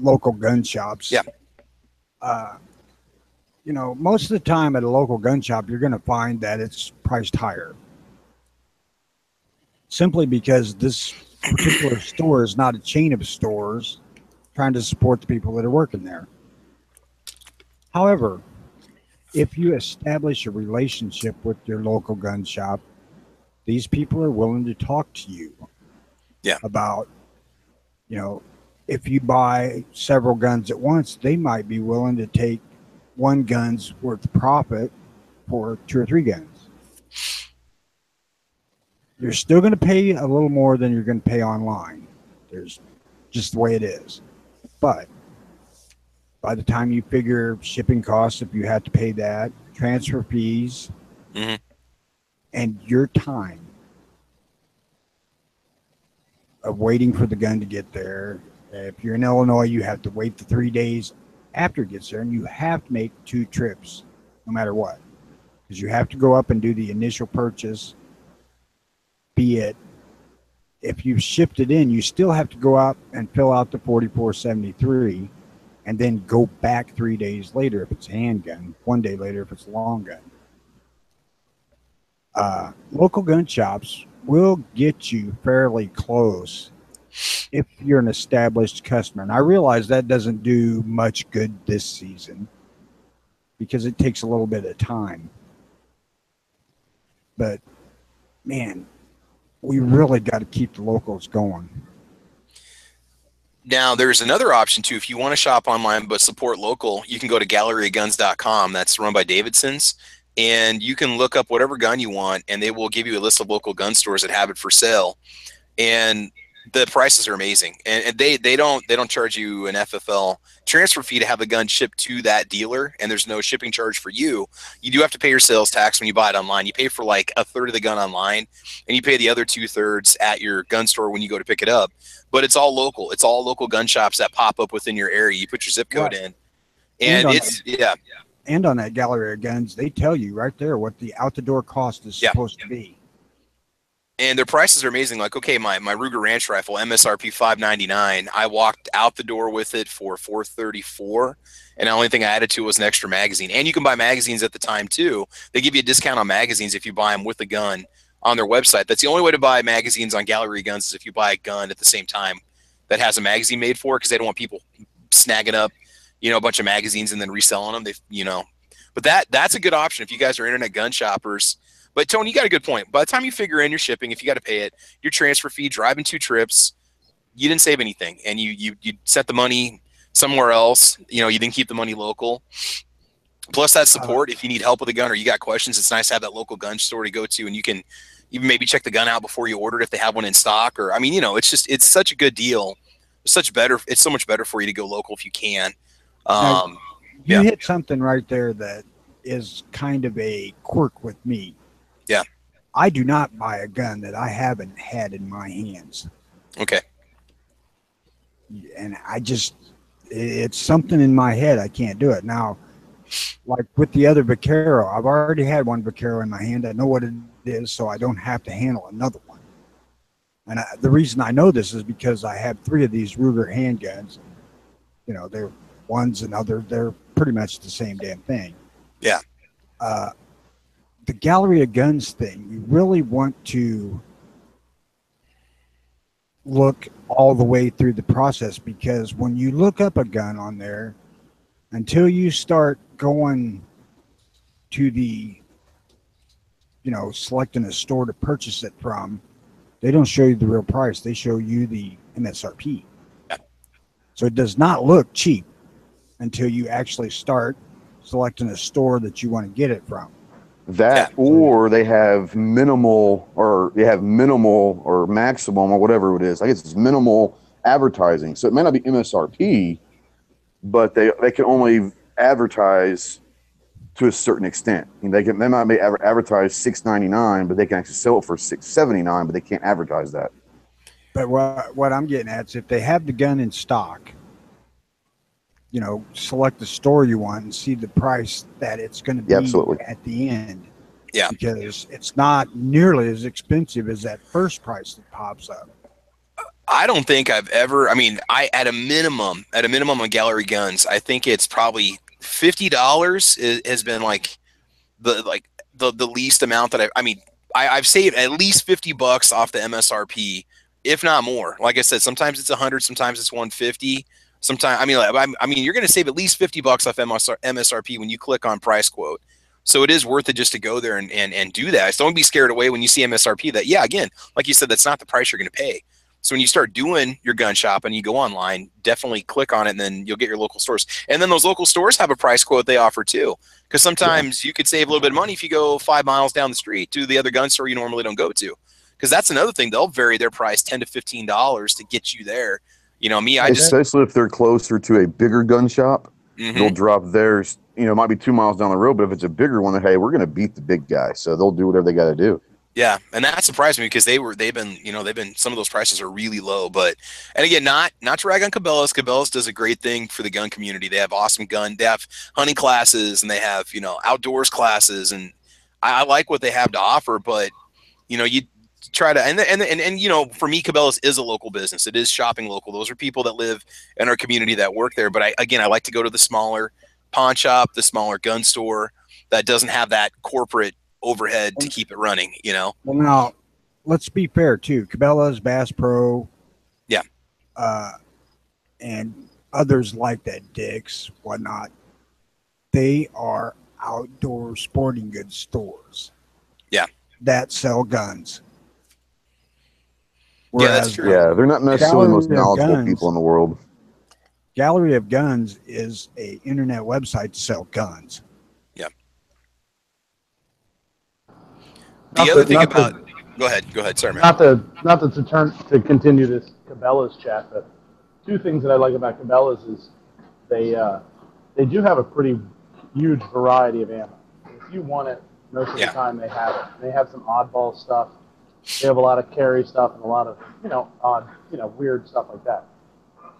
S3: Local gun shops.
S1: Yeah.
S3: Most of the time at a local gun shop, you're going to find that it's priced higher. Simply because this particular store is not a chain of stores trying to support the people that are working there. However, if you establish a relationship with your local gun shop, these people are willing to talk to you about, if you buy several guns at once, they might be willing to take one gun's worth of profit for 2 or 3 guns. You're still going to pay a little more than you're going to pay online. There's just the way it is. But by the time you figure shipping costs, if you have to pay that, transfer fees, and your time of waiting for the gun to get there. If you're in Illinois, you have to wait the 3 days after it gets there, and you have to make 2 trips no matter what, because you have to go up and do the initial purchase. Be it if you've shipped it in, you still have to go out and fill out the 4473 and then go back 3 days later if it's a handgun, 1 day later if it's a long gun. Local gun shops will get you fairly close if you're an established customer. And I realize that doesn't do much good this season because it takes a little bit of time. But, man, we really got to keep the locals going.
S1: Now, there's another option, too. If you want to shop online but support local, you can go to galleryofguns.com. That's run by Davidson's. And you can look up whatever gun you want, and they will give you a list of local gun stores that have it for sale. And the prices are amazing. And they don't charge you an FFL transfer fee to have the gun shipped to that dealer, and there's no shipping charge for you. You do have to pay your sales tax when you buy it online. You pay for like a third of the gun online, and you pay the other 2/3 at your gun store when you go to pick it up. But it's all local. It's all local gun shops that pop up within your area. You put your zip code in, and it's
S3: And on that Gallery of Guns, they tell you right there what the out-the-door cost is supposed to be.
S1: And their prices are amazing. Like, okay, my Ruger Ranch rifle, MSRP $599. I walked out the door with it for $434, and the only thing I added to was an extra magazine. And you can buy magazines at the time too. They give you a discount on magazines if you buy them with the gun on their website. That's the only way to buy magazines on Gallery Guns is if you buy a gun at the same time that has a magazine made for it, because they don't want people snagging up, a bunch of magazines and then reselling them. But that's a good option if you guys are internet gun shoppers. But Tony, you got a good point. By the time you figure in your shipping, if you got to pay it, your transfer fee, driving 2 trips, you didn't save anything, and you set the money somewhere else. You didn't keep the money local. Plus that support, if you need help with a gun or you got questions, it's nice to have that local gun store to go to, and you can even maybe check the gun out before you order it if they have one in stock. Or it's such a good deal. It's so much better for you to go local if you can.
S3: You hit something right there that is kind of a quirk with me.
S1: Yeah.
S3: I do not buy a gun that I haven't had in my hands.
S1: Okay.
S3: And it's something in my head. I can't do it. Now, like with the other Vaquero, I've already had one Vaquero in my hand. I know what it is, so I don't have to handle another one. And the reason I know this is because I have 3 of these Ruger handguns. They're ones and others. They're pretty much the same damn thing.
S1: Yeah.
S3: The Gallery of Guns thing, you really want to look all the way through the process, because when you look up a gun on there, until you start going to the, selecting a store to purchase it from, they don't show you the real price. They show you the MSRP. So it does not look cheap until you actually start selecting a store that you want to get it from.
S4: Or they have minimal or maximum or whatever it is. I guess it's minimal advertising. So it may not be MSRP, but they can only advertise to a certain extent. They might be advertise $6.99, but they can actually sell it for $6.79, but they can't advertise that.
S3: But what I'm getting at is if they have the gun in stock, select the store you want and see the price that it's going to be at the end.
S1: Yeah.
S3: Because it's not nearly as expensive as that first price that pops up.
S1: I don't think I've ever, at a minimum on Gallery Guns, I think it's probably $50 has been like the least amount that I've saved at least $50 off the MSRP, if not more. Like I said, sometimes it's 100, sometimes it's 150. Sometimes, you're going to save at least $50 off MSRP when you click on price quote. So it is worth it just to go there and do that. So don't be scared away when you see MSRP that, again, like you said, that's not the price you're going to pay. So when you start doing your gun shopping, you go online, definitely click on it, and then you'll get your local stores. And then those local stores have a price quote they offer too. Because sometimes you could save a little bit of money if you go 5 miles down the street to the other gun store you normally don't go to. Because that's another thing. They'll vary their price $10 to $15 to get you there.
S4: Especially if they're closer to a bigger gun shop, they'll drop theirs. It might be 2 miles down the road, but if it's a bigger one, hey, we're going to beat the big guy, so they'll do whatever they got to do.
S1: Yeah, and that surprised me because they've been some of those prices are really low. But and again, not to rag on Cabela's. Cabela's does a great thing for the gun community. They have awesome they have hunting classes, and they have outdoors classes, and I like what they have to offer. But you try to and you know, for me, Cabela's is a local business. It is shopping local. Those are people that live in our community that work there. But I like to go to the smaller pawn shop, the smaller gun store that doesn't have that corporate overhead to keep it running, you know.
S3: Well, now let's be fair too. Cabela's, Bass Pro,
S1: yeah,
S3: and others like that, Dick's, whatnot. They are outdoor sporting goods stores.
S1: Yeah,
S3: that sell guns.
S1: Whereas, yeah, that's true.
S4: Yeah, they're not necessarily the most knowledgeable people in the world.
S3: Gallery of Guns is a internet website to sell guns.
S1: Yeah. The other thing about go ahead. Sorry, man.
S5: Not to continue this Cabela's chat, but two things that I like about Cabela's is they do have a pretty huge variety of ammo. If you want it, most of the time they have it. They have some oddball stuff. They have a lot of carry stuff and a lot of, odd, weird stuff like that.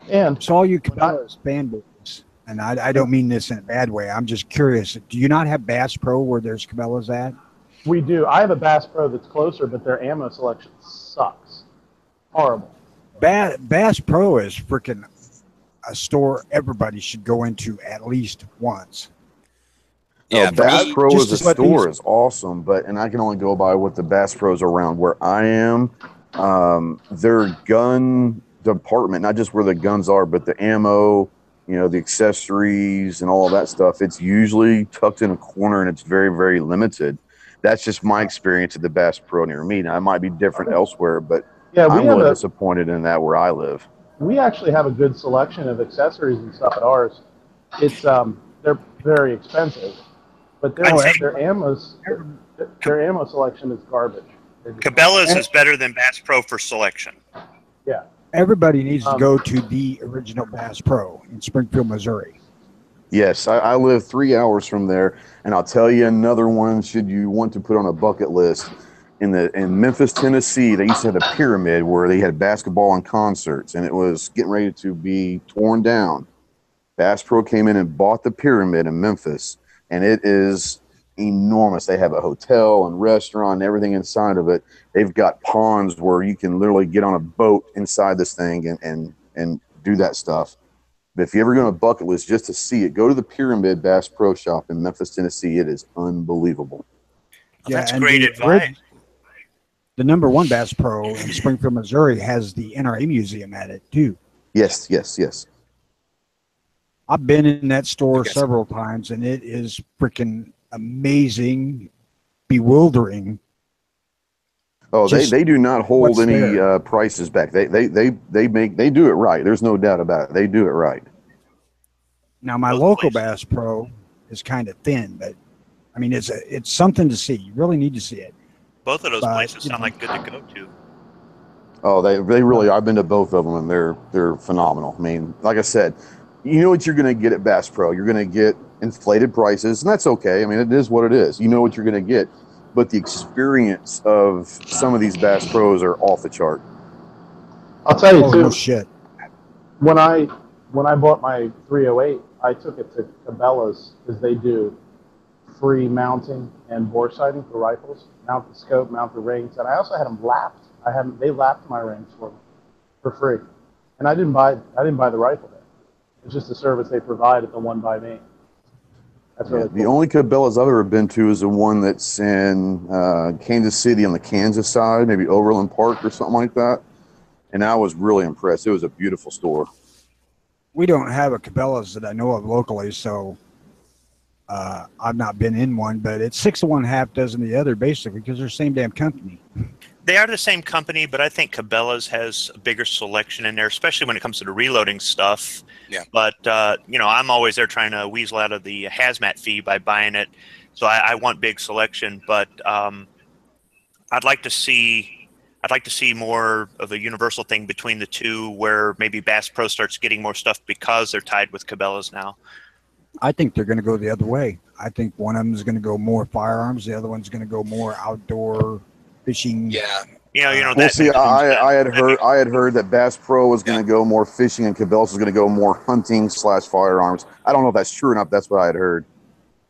S5: And
S3: so all you Cabela's fanboys, and I don't mean this in a bad way. I'm just curious. Do you not have Bass Pro where there's Cabela's at?
S5: We do. I have a Bass Pro that's closer, but their ammo selection sucks. Horrible.
S3: Bass Pro is freaking a store everybody should go into at least once.
S4: Yeah, Bass Pro as a store is awesome, and I can only go by what the Bass Pros around where I am. Their gun department, not just where the guns are, but the ammo, the accessories and all of that stuff, it's usually tucked in a corner and it's very, very limited. That's just my experience at the Bass Pro near me. Now, it might be different elsewhere, but I'm really disappointed in that where I live.
S5: We actually have a good selection of accessories and stuff at ours. It's they're very expensive. But their ammo selection is garbage.
S7: Cabela's is better than Bass Pro for selection.
S5: Yeah.
S3: Everybody needs to go to the original Bass Pro in Springfield, Missouri.
S4: Yes, I live 3 hours from there, and I'll tell you another one should you want to put on a bucket list. In Memphis, Tennessee, they used to have a pyramid where they had basketball and concerts, and it was getting ready to be torn down. Bass Pro came in and bought the pyramid in Memphis. And it is enormous. They have a hotel and restaurant and everything inside of it. They've got ponds where you can literally get on a boat inside this thing and do that stuff. But if you ever go on a bucket list just to see it, go to the Pyramid Bass Pro Shop in Memphis, Tennessee. It is unbelievable.
S7: Well, that's great advice.
S3: The #1 Bass Pro in Springfield, Missouri has the NRA Museum at it, too.
S4: Yes.
S3: I've been in that store several times, and it is freaking amazing, bewildering.
S4: Oh, they do not hold any prices back. They do it right. There's no doubt about it. They do it right.
S3: Now, my local Bass Pro is kind of thin, but I mean, it's something to see. You really need to see it.
S7: Both of those places sound like good to go to.
S4: Oh, they really. I've been to both of them, and they're phenomenal. I mean, like I said. You know what you're going to get at Bass Pro. You're going to get inflated prices, and that's okay. I mean, it is what it is. You know what you're going to get. But the experience of some of these Bass Pros are off the chart.
S5: I'll tell you, too.
S3: No shit.
S5: When I bought my 308, I took it to Cabela's because they do free mounting and bore sighting for rifles. Mount the scope, mount the rings. And I also had them lapped. They lapped my rings for me for free. And I didn't buy the rifle there. It's just a service they provide at the one by me. That's really cool.
S4: The only Cabela's I've ever been to is the one that's in Kansas City on the Kansas side, maybe Overland Park or something like that. And I was really impressed. It was a beautiful store.
S3: We don't have a Cabela's that I know of locally, so I've not been in one. But it's 6 of one, half dozen of the other, basically, because they're the same damn company.
S7: They are the same company, but I think Cabela's has a bigger selection in there, especially when it comes to the reloading stuff.
S1: Yeah.
S7: But I'm always there trying to weasel out of the hazmat fee by buying it, so I want big selection. But I'd like to see more of a universal thing between the two, where maybe Bass Pro starts getting more stuff because they're tied with Cabela's now.
S3: I think they're going to go the other way. I think one of them is going to go more firearms, the other one's going to go more outdoor. Fishing.
S1: Yeah.
S4: Well, see, I had heard that Bass Pro was going to go more fishing and Cabela's was going to go more hunting / firearms. I don't know if that's true or not. That's what I had heard.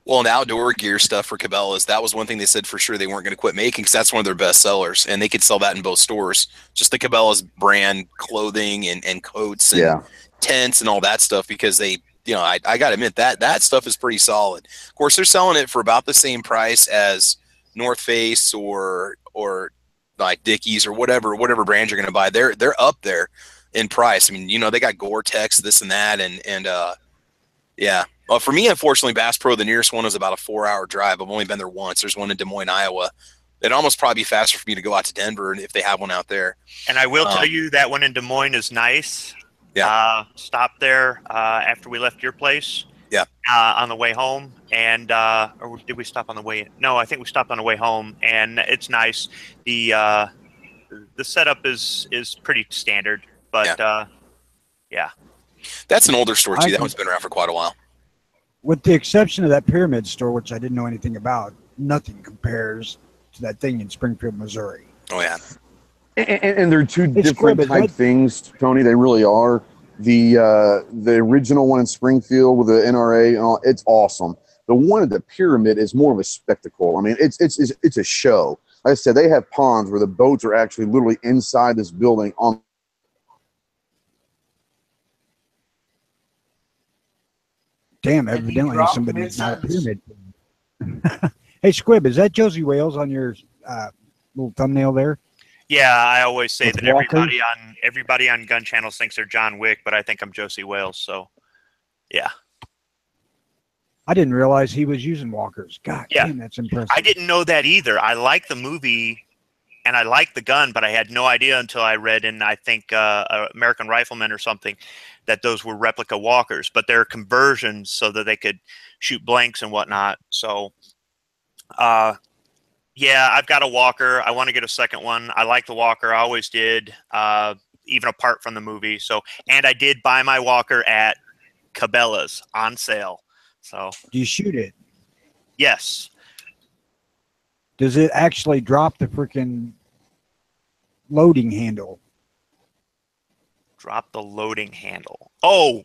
S1: Well, and outdoor gear stuff for Cabela's, that was one thing they said for sure they weren't going to quit making because that's one of their best sellers, and they could sell that in both stores. Just the Cabela's brand clothing and coats and tents and all that stuff because they, I got to admit that stuff is pretty solid. Of course, they're selling it for about the same price as North Face or like Dickies or whatever brand you're going to buy. They're up there in price. I mean, they got Gore-Tex, this and that, and yeah. Well, for me, unfortunately, Bass Pro, the nearest one is about a 4-hour drive. I've only been there once. There's one in Des Moines, Iowa. It'd almost probably be faster for me to go out to Denver if they have one out there.
S7: And I will tell you that one in Des Moines is nice.
S1: Yeah.
S7: Stopped there after we left your place.
S1: Yeah.
S7: On the way home, and or did we stop on the way? No, I think we stopped on the way home, and it's nice. The setup is pretty standard, but yeah.
S1: That's an older store too. That one's been around for quite a while.
S3: With the exception of that Pyramid store, which I didn't know anything about, nothing compares to that thing in Springfield, Missouri.
S1: Oh, yeah.
S4: And they're two different type things, Tony. They really are. The original one in Springfield with the NRA, and all, it's awesome. The one at the Pyramid is more of a spectacle. I mean, it's a show. Like I said, they have ponds where the boats are actually literally inside this building on.
S3: Damn, evidently somebody's not a Pyramid. Hey, Squib, is that Josie Wales on your little thumbnail there?
S7: Yeah, I always say that everybody on gun channels thinks they're John Wick, but I think I'm Josie Wales. So, yeah.
S3: I didn't realize he was using walkers. God damn, that's impressive.
S7: I didn't know that either. I like the movie and I like the gun, but I had no idea until I read in, I think, American Rifleman or something, that those were replica walkers, but they're conversions so that they could shoot blanks and whatnot. So, yeah, I've got a walker. I want to get a second one. I like the walker. I always did, even apart from the movie. So, and I did buy my walker at Cabela's on sale. So,
S3: do you shoot it?
S7: Yes.
S3: Does it actually drop the freaking loading handle?
S7: Drop the loading handle. Oh,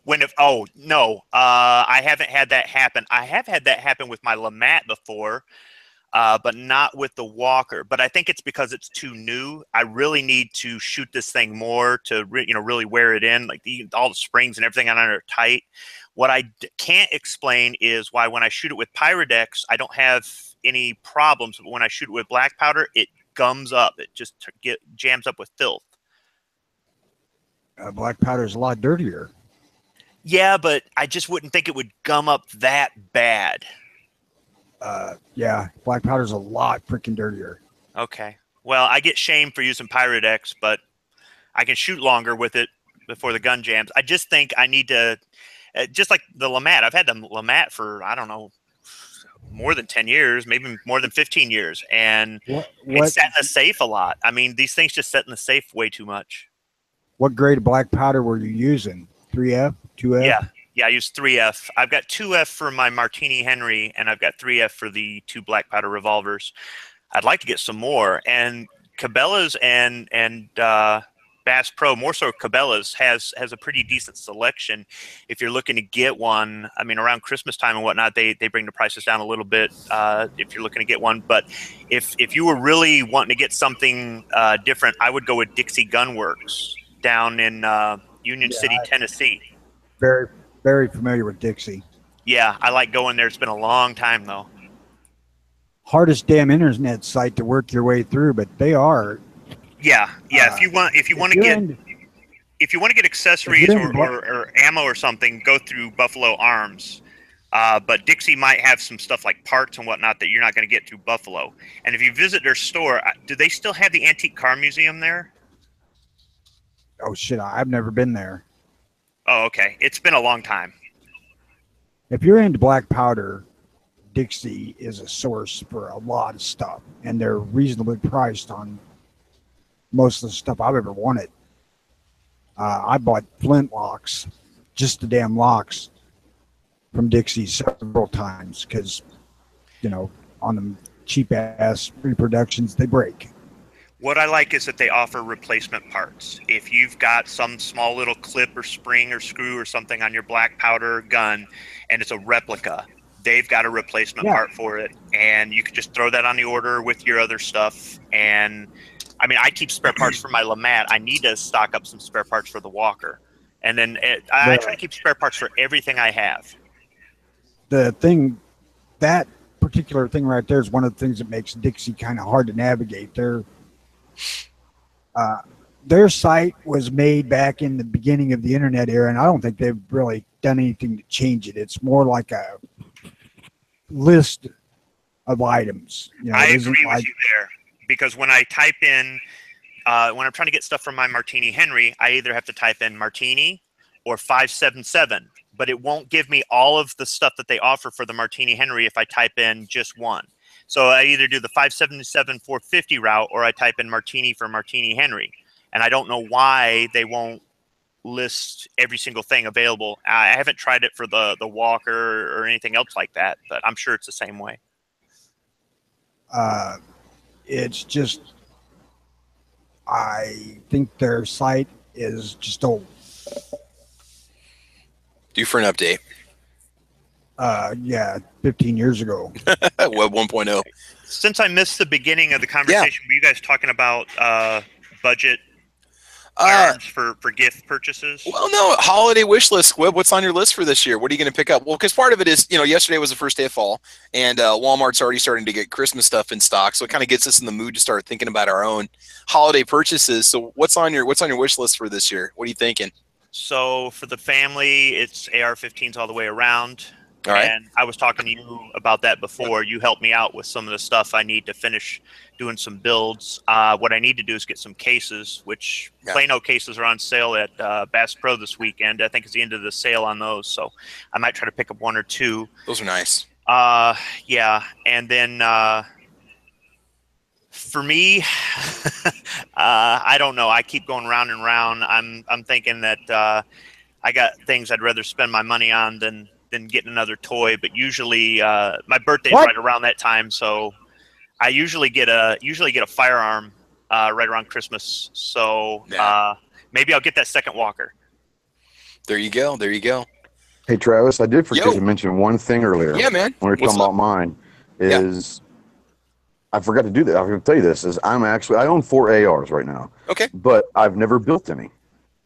S7: no. I haven't had that happen. I have had that happen with my LeMat before, but not with the walker. But I think it's because it's too new. I really need to shoot this thing more to really wear it in. Like all the springs and everything on it are tight. What I can't explain is why when I shoot it with Pyrodex, I don't have any problems. But when I shoot it with black powder, it gums up. It just jams up with filth.
S3: Black powder is a lot dirtier.
S7: Yeah, but I just wouldn't think it would gum up that bad.
S3: Yeah, black powder is a lot freaking dirtier.
S7: Okay. Well, I get shamed for using Pyrodex, but I can shoot longer with it before the gun jams. I just think I need to, just like the LeMat. I've had the LeMat for, I don't know, more than 10 years, maybe more than 15 years. And it's sat in the safe a lot. I mean, these things just sit in the safe way too much.
S3: What grade of black powder were you using? 3F? 2F?
S7: Yeah, I use 3F. I've got 2F for my Martini Henry, and I've got 3F for the 2 black powder revolvers. I'd like to get some more. And Cabela's and Bass Pro, more so Cabela's, has a pretty decent selection. If you're looking to get one, I mean, around Christmas time and whatnot, they bring the prices down a little bit if you're looking to get one. But if you were really wanting to get something different, I would go with Dixie Gun Works down in Union City, Tennessee.
S3: Very, very familiar with Dixie.
S7: Yeah, I like going there. It's been a long time though.
S3: Hardest damn internet site to work your way through, but they are.
S7: Yeah. If you want to get accessories or ammo or something, go through Buffalo Arms. But Dixie might have some stuff like parts and whatnot that you're not going to get through Buffalo. And if you visit their store, do they still have the Antique Car Museum there?
S3: Oh shit! I've never been there.
S7: Oh, okay. It's been a long time.
S3: If you're into black powder, Dixie is a source for a lot of stuff, and they're reasonably priced on most of the stuff I've ever wanted. I bought flint locks, just the damn locks, from Dixie several times because, on them cheap ass reproductions, they break.
S7: What I like is that they offer replacement parts. If you've got some small little clip or spring or screw or something on your black powder gun and it's a replica, they've got a replacement part for it, and you could just throw that on the order with your other stuff. And I mean, I keep spare parts for my LeMat. I need to stock up some spare parts for the Walker, and then I try to keep spare parts for everything I have.
S3: The thing, that particular thing right there is one of the things that makes Dixie kind of hard to navigate. Their site was made back in the beginning of the internet era, and I don't think they've really done anything to change it. It's more like a list of items. You know,
S7: I agree with you there, because when I type in, when I'm trying to get stuff from my Martini Henry, I either have to type in Martini or 577, but it won't give me all of the stuff that they offer for the Martini Henry if I type in just one. So I either do the 577 450 route, or I type in Martini for Martini Henry. And I don't know why they won't list every single thing available. I haven't tried it for the Walker or anything else like that, but I'm sure it's the same way.
S3: It's just, I think their site is just old.
S1: Due for an update.
S3: Yeah, 15 years ago.
S1: Web 1.0.
S7: Since I missed the beginning of the conversation, were you guys talking about budget firearms for gift purchases?
S1: Well, no, holiday wish list, Squib. What's on your list for this year? What are you going to pick up? Well, because part of it is, yesterday was the first day of fall, and Walmart's already starting to get Christmas stuff in stock, so it kind of gets us in the mood to start thinking about our own holiday purchases. So what's on your wish list for this year? What are you thinking?
S7: So for the family, it's AR-15s all the way around.
S1: All right.
S7: And I was talking to you about that before. You helped me out with some of the stuff I need to finish doing some builds. What I need to do is get some cases, which Plano cases are on sale at Bass Pro this weekend. I think it's the end of the sale on those. So I might try to pick up one or two.
S1: Those are nice.
S7: Yeah. And then for me, I don't know. I keep going round and round. I'm thinking that I got things I'd rather spend my money on than getting another toy. But usually my birthday's right around that time, so I usually get a firearm right around Christmas. So maybe I'll get that second Walker.
S1: There you go. There you go.
S4: Hey Travis, I did forget to mention one thing earlier.
S1: Yeah, man.
S4: When we were talking about mine, I forgot to do that. I'm going to tell you this: is I own 4 ARs right now.
S1: Okay.
S4: But I've never built any.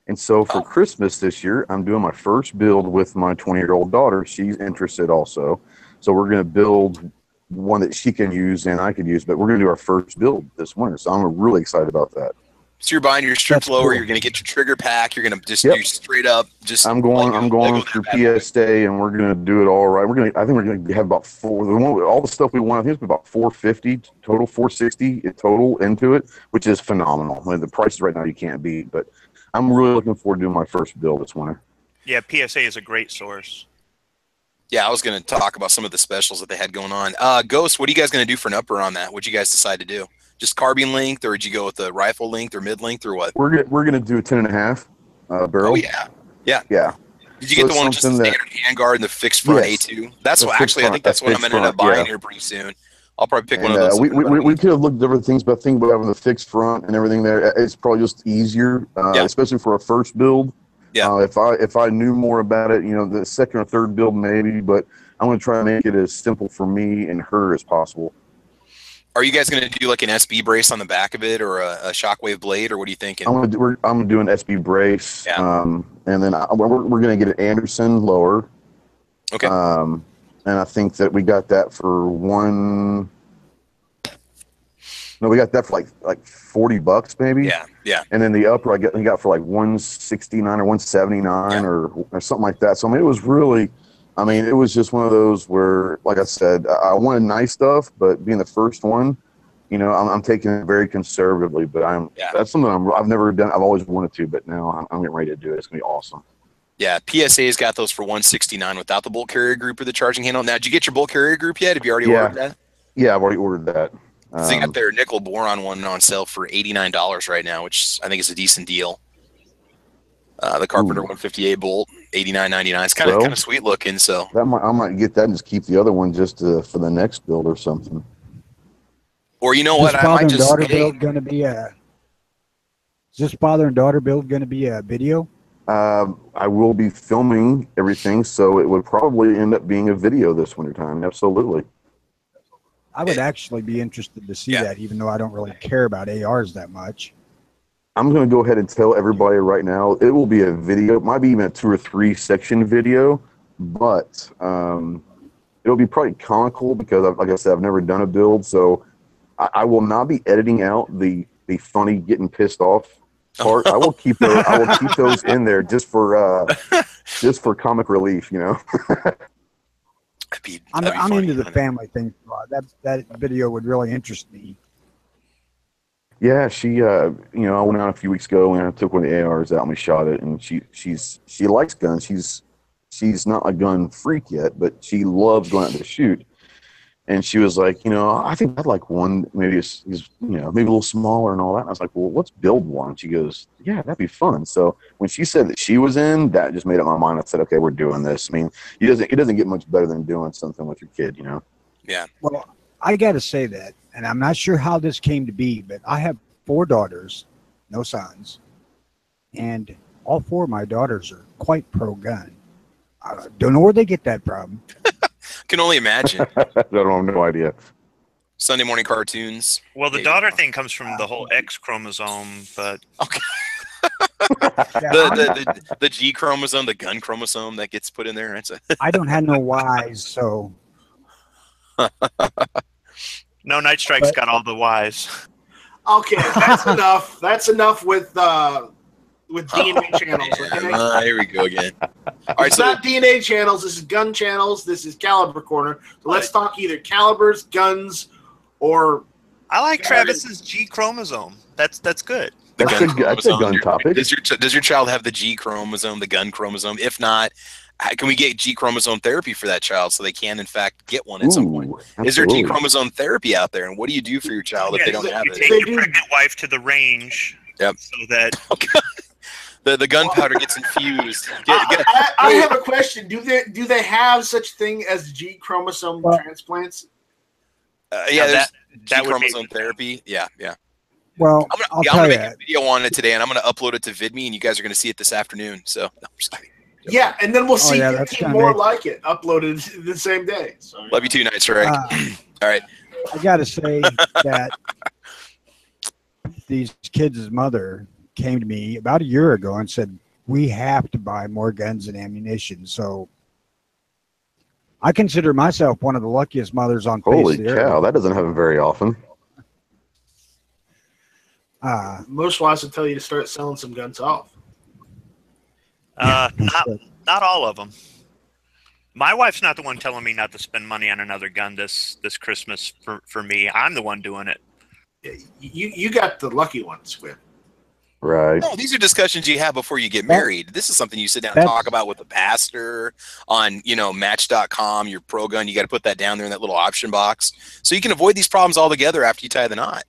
S4: And so for Christmas this year, I'm doing my first build with my 20-year-old daughter. She's interested also. So we're going to build one that she can use and I can use, but we're going to do our first build this winter. So I'm really excited about that.
S1: So you're buying your strip lower, you're going to get your trigger pack, you're going to just do straight up.
S4: I'm going through PSA, and we're going to do it all right. I think we're going to have about all the stuff we want. I think it's about 450 total, 460 in total into it, which is phenomenal. I mean, the prices right now you can't beat, but I'm really looking forward to doing my first build this winter.
S7: Yeah, PSA is a great source.
S1: Yeah, I was going to talk about some of the specials that they had going on. Ghost, what are you guys going to do for an upper on that? What'd you guys decide to do? Just carbine length, or did you go with the rifle length or mid length, or what?
S4: We're gonna do a 10.5 barrel.
S1: Oh yeah. Did you get the one with just the standard handguard and the fixed front A2? That's what I think that's what I'm going to end up buying here pretty soon. I'll probably pick one of those.
S4: We could have looked at different things, but I think having the fixed front and everything there, it's probably just easier, especially for a first build.
S1: Yeah.
S4: If I knew more about it, the second or third build maybe, but I'm going to try to make it as simple for me and her as possible.
S1: Are you guys going to do like an SB brace on the back of it, or a shockwave blade, or what are you thinking?
S4: I'm going to do an SB brace, and then we're going to get an Anderson lower.
S1: Okay.
S4: And I think that we got that for we got that for like $40 maybe.
S1: Yeah.
S4: And then the upper I got for like 169 or 179 or something like that. So I mean, it was really. It was just one of those where, like I said, I wanted nice stuff, but being the first one, I'm taking it very conservatively. But that's something I've never done. I've always wanted to, but now I'm getting ready to do it. It's gonna be awesome.
S1: Yeah, PSA's got those for 169 without the bolt carrier group or the charging handle. Now, did you get your bolt carrier group yet? Have you already ordered that?
S4: Yeah, I've already ordered that.
S1: So they got their nickel boron one on sale for $89 right now, which I think is a decent deal. The Carpenter 158 bolt, $89.99. It's kind of sweet looking. So
S4: I might get that and just keep the other one just for the next build or something.
S1: Or you know what? I might just
S3: build going to be a. Is this father and daughter build going to be a video?
S4: I will be filming everything, so it would probably end up being a video this wintertime. Absolutely.
S3: I would actually be interested to see that, even though I don't really care about ARs that much.
S4: I'm going to go ahead and tell everybody right now, it will be a video. It might be even a 2 or 3 section video, but it'll be probably comical because, like I said, I've never done a build, so I will not be editing out the funny getting pissed off part. I will keep those. I will keep those in there just for comic relief, you know.
S3: I'm into the family thing. That video would really interest me.
S4: Yeah, she I went out a few weeks ago and I took one of the ARs out and we shot it, and she likes guns. She's not a gun freak yet, but she loves going out to shoot. And she was like, I think I'd like one, maybe maybe a little smaller and all that. And I was like, well, let's build one. She goes, yeah, that'd be fun. So when she said that she was in, that just made up my mind. I said, okay, we're doing this. I mean, it doesn't get much better than doing something with your kid,
S1: Yeah.
S3: Well, I got to say that, and I'm not sure how this came to be, but I have 4 daughters, no sons, and all 4 of my daughters are quite pro-gun. I don't know where they get that from.
S1: Can only imagine.
S4: I have no idea.
S1: Sunday morning cartoons.
S7: Well, the daughter thing comes from the whole X chromosome, but
S1: okay. The G chromosome, the gun chromosome that gets put in there.
S3: I don't have no Y's, so.
S7: No, Night Strike's got all the Y's.
S2: Okay, that's enough. That's enough with DNA channels. Okay?
S1: Here we go again. All right,
S2: it's not DNA channels. This is gun channels. This is Caliber Corner. So let's talk either calibers, guns, or.
S7: I like Travis's G chromosome. That's good.
S4: That's a gun topic.
S1: Does your child have the G chromosome, the gun chromosome? If not, can we get G chromosome therapy for that child so they can, in fact, get one at some point? Absolutely. Is there G chromosome therapy out there? And what do you do for your child if they don't have it?
S7: You take your pregnant wife to the range.
S1: Yep.
S7: So that
S1: the gunpowder gets infused.
S2: I have a question. Do they have such thing as G chromosome transplants?
S1: Yeah, there's G chromosome therapy. Yeah.
S3: Well,
S1: I'm gonna make a video on it today, and I'm gonna upload it to VidMe, and you guys are gonna see it this afternoon. So, no, I'm just kidding.
S2: Yeah, and then we'll see 15 more like it uploaded the same day. So,
S1: love you too, Night Strike. All right.
S3: I got to say that these kids' mother came to me about a year ago and said, we have to buy more guns and ammunition. So I consider myself one of the luckiest mothers on face
S4: Holy
S3: of the
S4: cow,
S3: earth.
S4: that doesn't happen very often.
S2: Most wives would tell you to start selling some guns off.
S7: Not all of them. My wife's not the one telling me not to spend money on another gun this Christmas for me. I'm the one doing it.
S2: You got the lucky one, Squid.
S4: Right.
S1: No, these are discussions you have before you get married. This is something you sit down and talk about with a pastor on, Match.com, your pro gun. You got to put that down there in that little option box so you can avoid these problems altogether after you tie the knot.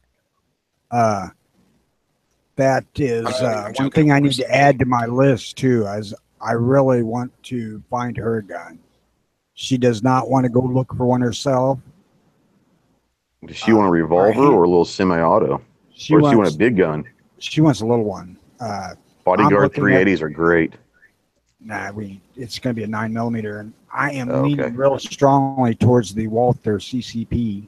S3: That is one thing I need to add to my list too, as I really want to find her a gun. She does not want to go look for one herself.
S4: Does she want a revolver or a little semi-auto? Or does she want a big gun?
S3: She wants a little one.
S4: Bodyguard 380s are great.
S3: Nah, it's going to be a 9mm, and I am leaning real strongly towards the Walther CCP.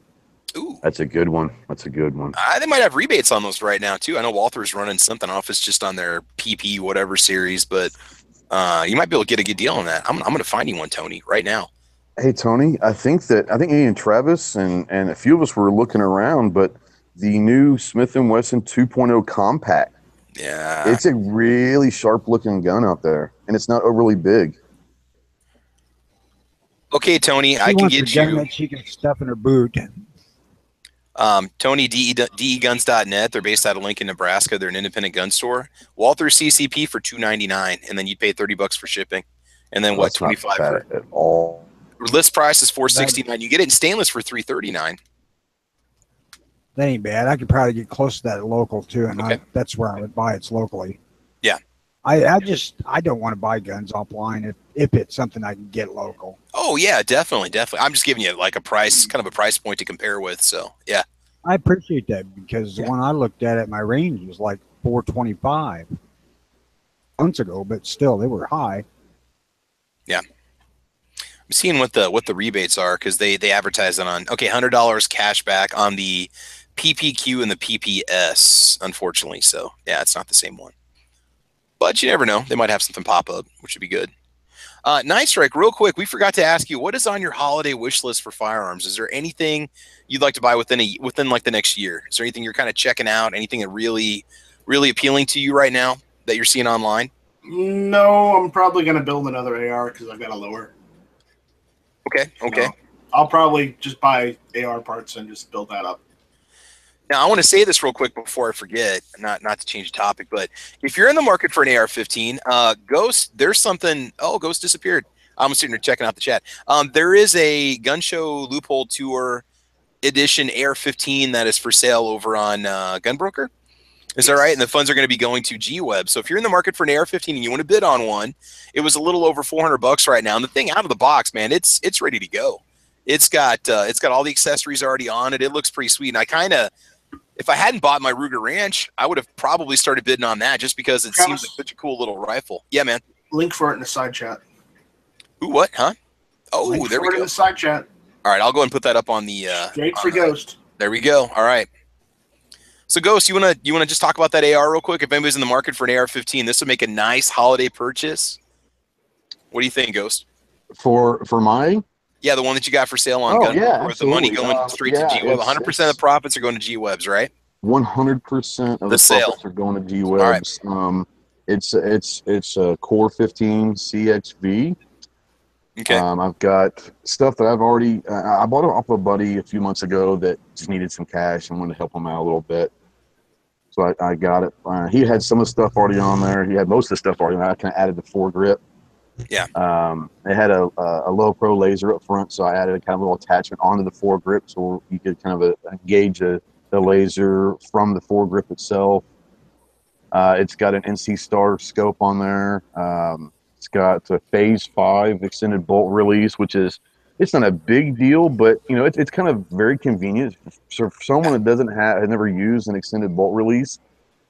S1: Ooh,
S4: that's a good one.
S1: They might have rebates on those right now too. I know Walther's running something off. It's just on their PP whatever series, but you might be able to get a good deal on that. I'm going to find you one, Tony, right now.
S4: Hey Tony, I think me and Travis and a few of us were looking around, but the new Smith & Wesson 2.0 compact.
S1: Yeah,
S4: it's a really sharp looking gun out there, and it's not overly big.
S1: Okay, Tony, I can get you.
S3: That she can stuff in her boot.
S1: Tony, DEguns.net. They're based out of Lincoln, Nebraska. They're an independent gun store. Walther CCP for $299, and then you'd pay $30 for shipping, and then what? $25 for
S4: at all.
S1: List price is $469. You get it in stainless for $339.
S3: That ain't bad. I could probably get close to that local too, and that's where I would buy it locally.
S1: Yeah.
S3: I don't want to buy guns offline if it's something I can get local.
S1: Oh yeah, definitely. I'm just giving you like a price, kind of a price point to compare with. So yeah.
S3: I appreciate that because the one I looked at my range was like $425. months ago, but still they were high.
S1: Yeah. I'm seeing what the rebates are because they advertise it on $100 cash back on the PPQ and the PPS, unfortunately. So yeah, it's not the same one. But you never know. They might have something pop up, which would be good. Night Strike, real quick, we forgot to ask you, what is on your holiday wish list for firearms? Is there anything you'd like to buy within like the next year? Is there anything you're kind of checking out? Anything that really appealing to you right now that you're seeing online?
S2: No, I'm probably going to build another AR because I've got a lower.
S1: Okay.
S2: So I'll probably just buy AR parts and just build that up.
S1: Now, I want to say this real quick before I forget, not to change the topic, but if you're in the market for an AR-15, Ghost, there's something. Oh, Ghost disappeared. I'm sitting here checking out the chat. There is a Gun Show Loophole Tour Edition AR-15 that is for sale over on Gunbroker. Is that right? And the funds are going to be going to G-Web. So if you're in the market for an AR-15 and you want to bid on one, it was a little over $400 right now. And the thing out of the box, man, it's ready to go. It's got all the accessories already on it. It looks pretty sweet. And if I hadn't bought my Ruger Ranch, I would have probably started bidding on that just because it seems like such a cool little rifle. Yeah, man.
S2: Link for it in the side chat.
S1: Ooh, what? Huh? Oh,
S2: Link
S1: there we
S2: for
S1: go.
S2: it in the side chat.
S1: All right, I'll go ahead and put that up on the
S2: Straight for Ghost.
S1: There we go. All right. So, Ghost, you wanna just talk about that AR real quick? If anybody's in the market for an AR-15, this would make a nice holiday purchase. What do you think, Ghost?
S4: For my?
S1: Yeah, the one that you got for sale on Gun.
S4: Yeah,
S1: with the money going straight to G-Web. 100% of the profits are going to G-Webs, right?
S4: 100% of the profits are going to G-Webs.
S1: Right.
S4: It's a Core 15 CXV.
S1: Okay.
S4: I've got stuff that I've already. I bought it off a buddy a few months ago that just needed some cash and wanted to help him out a little bit. So I got it. He had some of the stuff already on there. He had most of the stuff already on there. I kind of added the foregrip.
S1: Yeah.
S4: It had a low pro laser up front, so I added a kind of little attachment onto the foregrip so you could kind of engage the laser from the foregrip itself. It's got an NC Star scope on there. It's got a Phase 5 extended bolt release, which is, it's not a big deal, but it's kind of very convenient. So for someone that has never used an extended bolt release,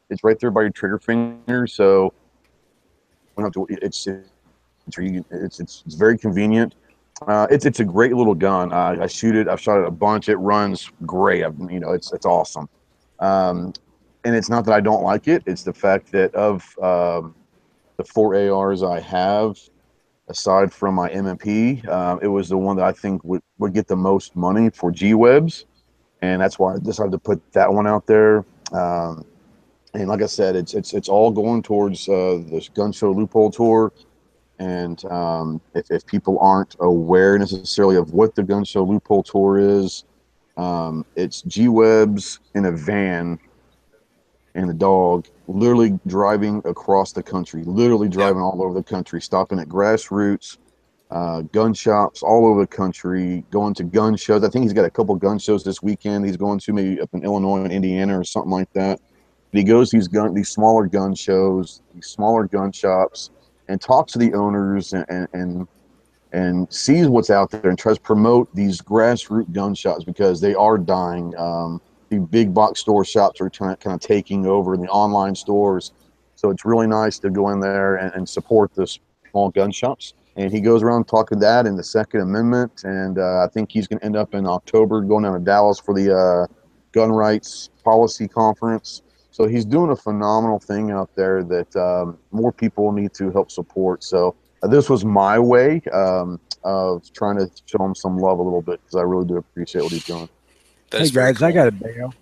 S4: it's right there by your trigger finger. So we don't have to, it's very convenient. It's a great little gun. I shoot it. I've shot it a bunch. It runs great. It's awesome. And it's not that I don't like it. It's the fact that of the 4 ARs I have, aside from my M&P, it was the one that I think would get the most money for G-Webs, and that's why I decided to put that one out there. And like I said, it's all going towards this Gun Show Loophole Tour. And if people aren't aware necessarily of what the Gun Show Loophole Tour is, it's G-Webs in a van and a dog literally driving across the country, all over the country, stopping at grassroots, gun shops all over the country, going to gun shows. I think he's got a couple gun shows this weekend. He's going to maybe up in Illinois and Indiana or something like that. And he goes to these smaller gun shows, these smaller gun shops, and talks to the owners and sees what's out there and tries to promote these grassroots gun shops because they are dying. The big box store shops are kind of taking over in the online stores. So it's really nice to go in there and support the small gun shops. And he goes around talking that in the Second Amendment. And I think he's going to end up in October going down to Dallas for the gun rights policy conference. So he's doing a phenomenal thing out there that more people need to help support. So this was my way of trying to show him some love a little bit because I really do appreciate what he's doing.
S3: Hey guys, cool. I got a bail.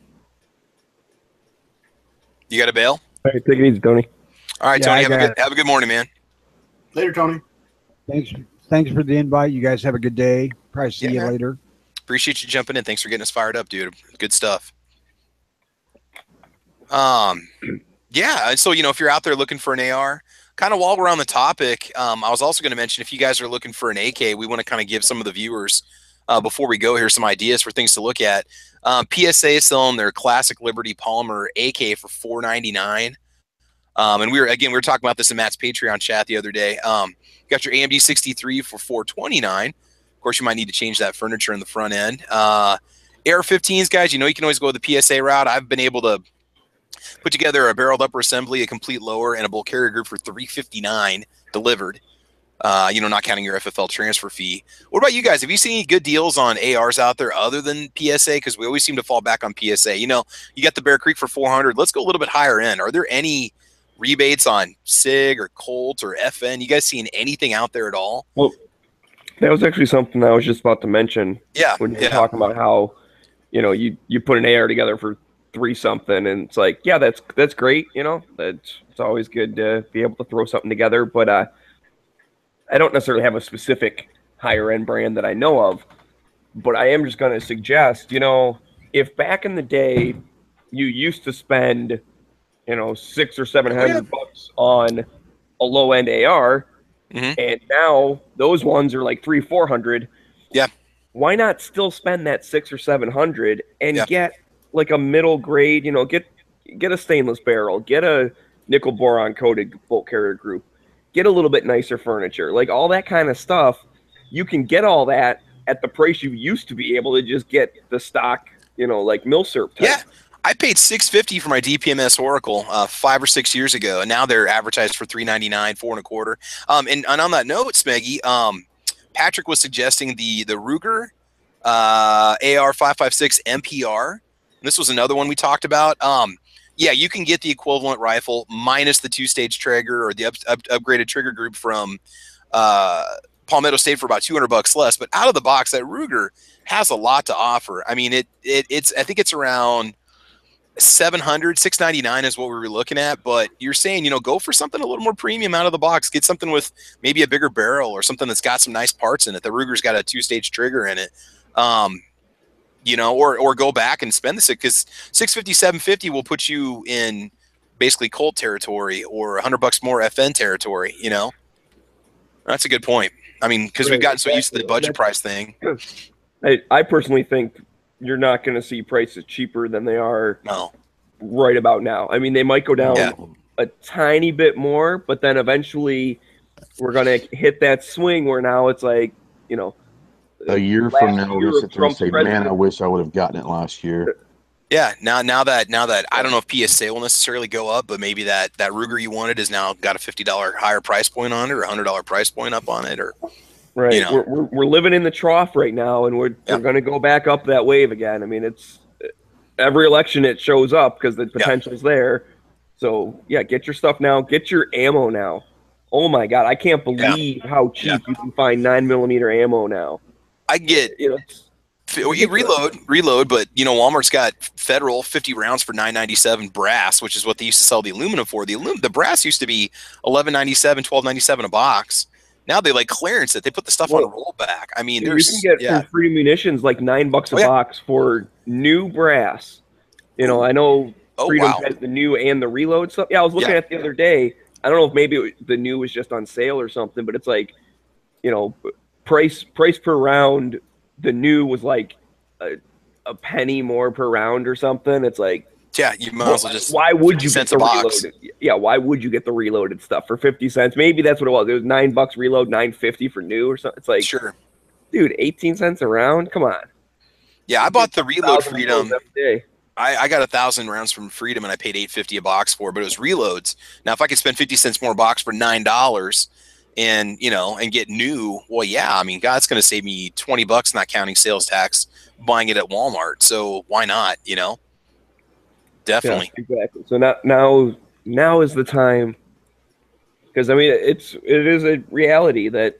S1: You got a bail?
S6: All right, take it easy, Tony.
S1: All right, Tony. Have a good morning, man.
S2: Later, Tony.
S3: Thanks for the invite. You guys have a good day. Probably see you later.
S1: Appreciate you jumping in. Thanks for getting us fired up, dude. Good stuff. Yeah. So if you're out there looking for an AR, kind of while we're on the topic, I was also going to mention if you guys are looking for an AK, we want to kind of give some of the viewers. Before we go here, some ideas for things to look at. PSA is selling their classic Liberty Polymer AK for $499. And we were talking about this in Matt's Patreon chat the other day. You got your AMD 63 for $429. Of course, you might need to change that furniture in the front end. AR-15s, guys, you can always go the PSA route. I've been able to Put together a barreled upper assembly, a complete lower, and a bolt carrier group for $359 delivered. Not counting your FFL transfer fee. What about you guys? Have you seen any good deals on ARs out there other than PSA? Because we always seem to fall back on PSA. You got the Bear Creek for $400. Let's go a little bit higher end. Are there any rebates on SIG or Colt or FN? You guys seeing anything out there at all?
S6: Well, that was actually something I was just about to mention.
S1: Yeah.
S6: When you were talking about how, you put an AR together for $3 something, and it's like, yeah, that's great. It's always good to be able to throw something together, but I don't necessarily have a specific higher end brand that I know of, but I am just going to suggest, if back in the day you used to spend, $600 or $700 on a low end AR, and now those ones are like $300-400.
S1: Yeah.
S6: Why not still spend that $600 or $700 and get like a middle grade, get a stainless barrel, get a nickel boron coated bolt carrier group, get a little bit nicer furniture, like all that kind of stuff. You can get all that at the price you used to be able to just get the stock, like milsurp type.
S1: Yeah. I paid $650 for my DPMS Oracle 5 or 6 years ago, and now they're advertised for $399, $425. And on that note, Smeggy, Patrick was suggesting the Ruger AR-556 MPR. This was another one we talked about. Yeah, you can get the equivalent rifle minus the 2-stage trigger or the upgraded trigger group from Palmetto State for about $200 less. But out of the box, that Ruger has a lot to offer. I mean, it's I think it's around $699 is what we were looking at. But you're saying, go for something a little more premium out of the box. Get something with maybe a bigger barrel or something that's got some nice parts in it. The Ruger's got a 2-stage trigger in it. Or go back and spend this, because $650, $750 will put you in basically Colt territory or $100 more FN territory. That's a good point. I mean, because we've gotten so used to the budget price thing.
S6: I personally think you're not going to see prices cheaper than they are right about now. I mean, they might go down a tiny bit more, but then eventually we're going to hit that swing where now it's like,
S4: a year from now, we're going to sit there and say, man, I wish I would have gotten it last year.
S1: Yeah, now that I don't know if PSA will necessarily go up, but maybe that Ruger you wanted is now got a $50 higher price point on it, or $100 price point up on it, or
S6: right. We're living in the trough right now, and we're going to go back up that wave again. I mean, it's every election it shows up because the potential's there. So get your stuff now, get your ammo now. Oh my God, I can't believe how cheap you can find 9mm ammo now.
S1: I get you reload, but Walmart's got Federal 50 rounds for $9.97 brass, which is what they used to sell the aluminum for. The brass used to be $11.97, $12.97 a box. Now they clearance it. They put the stuff on a rollback. I mean,
S6: you can get from Free Munitions like $9 a box for new brass. I know Freedom has the new and the reload stuff. Yeah, I was looking at it the other day. I don't know if maybe the new was just on sale or something, but it's like, price per round. The new was like a penny more per round or something. It's like,
S1: you might as well just.
S6: Why would you get the reloaded? Yeah, why would you get the reloaded stuff for 50 cents? Maybe that's what it was. It was $9 reload, $9.50 for new or something. It's like,
S1: sure,
S6: dude, 18 cents a round. Come on.
S1: Yeah, I bought the reload Freedom. I got 1,000 rounds from Freedom, and I paid $8.50 a box for it, but it was reloads. Now, if I could spend 50 cents more a box for $9 and get new, well, I mean, God, it's going to save me $20, not counting sales tax, buying it at Walmart. So why not? Definitely.
S6: Yeah, exactly. So now is the time, because I mean, it is a reality that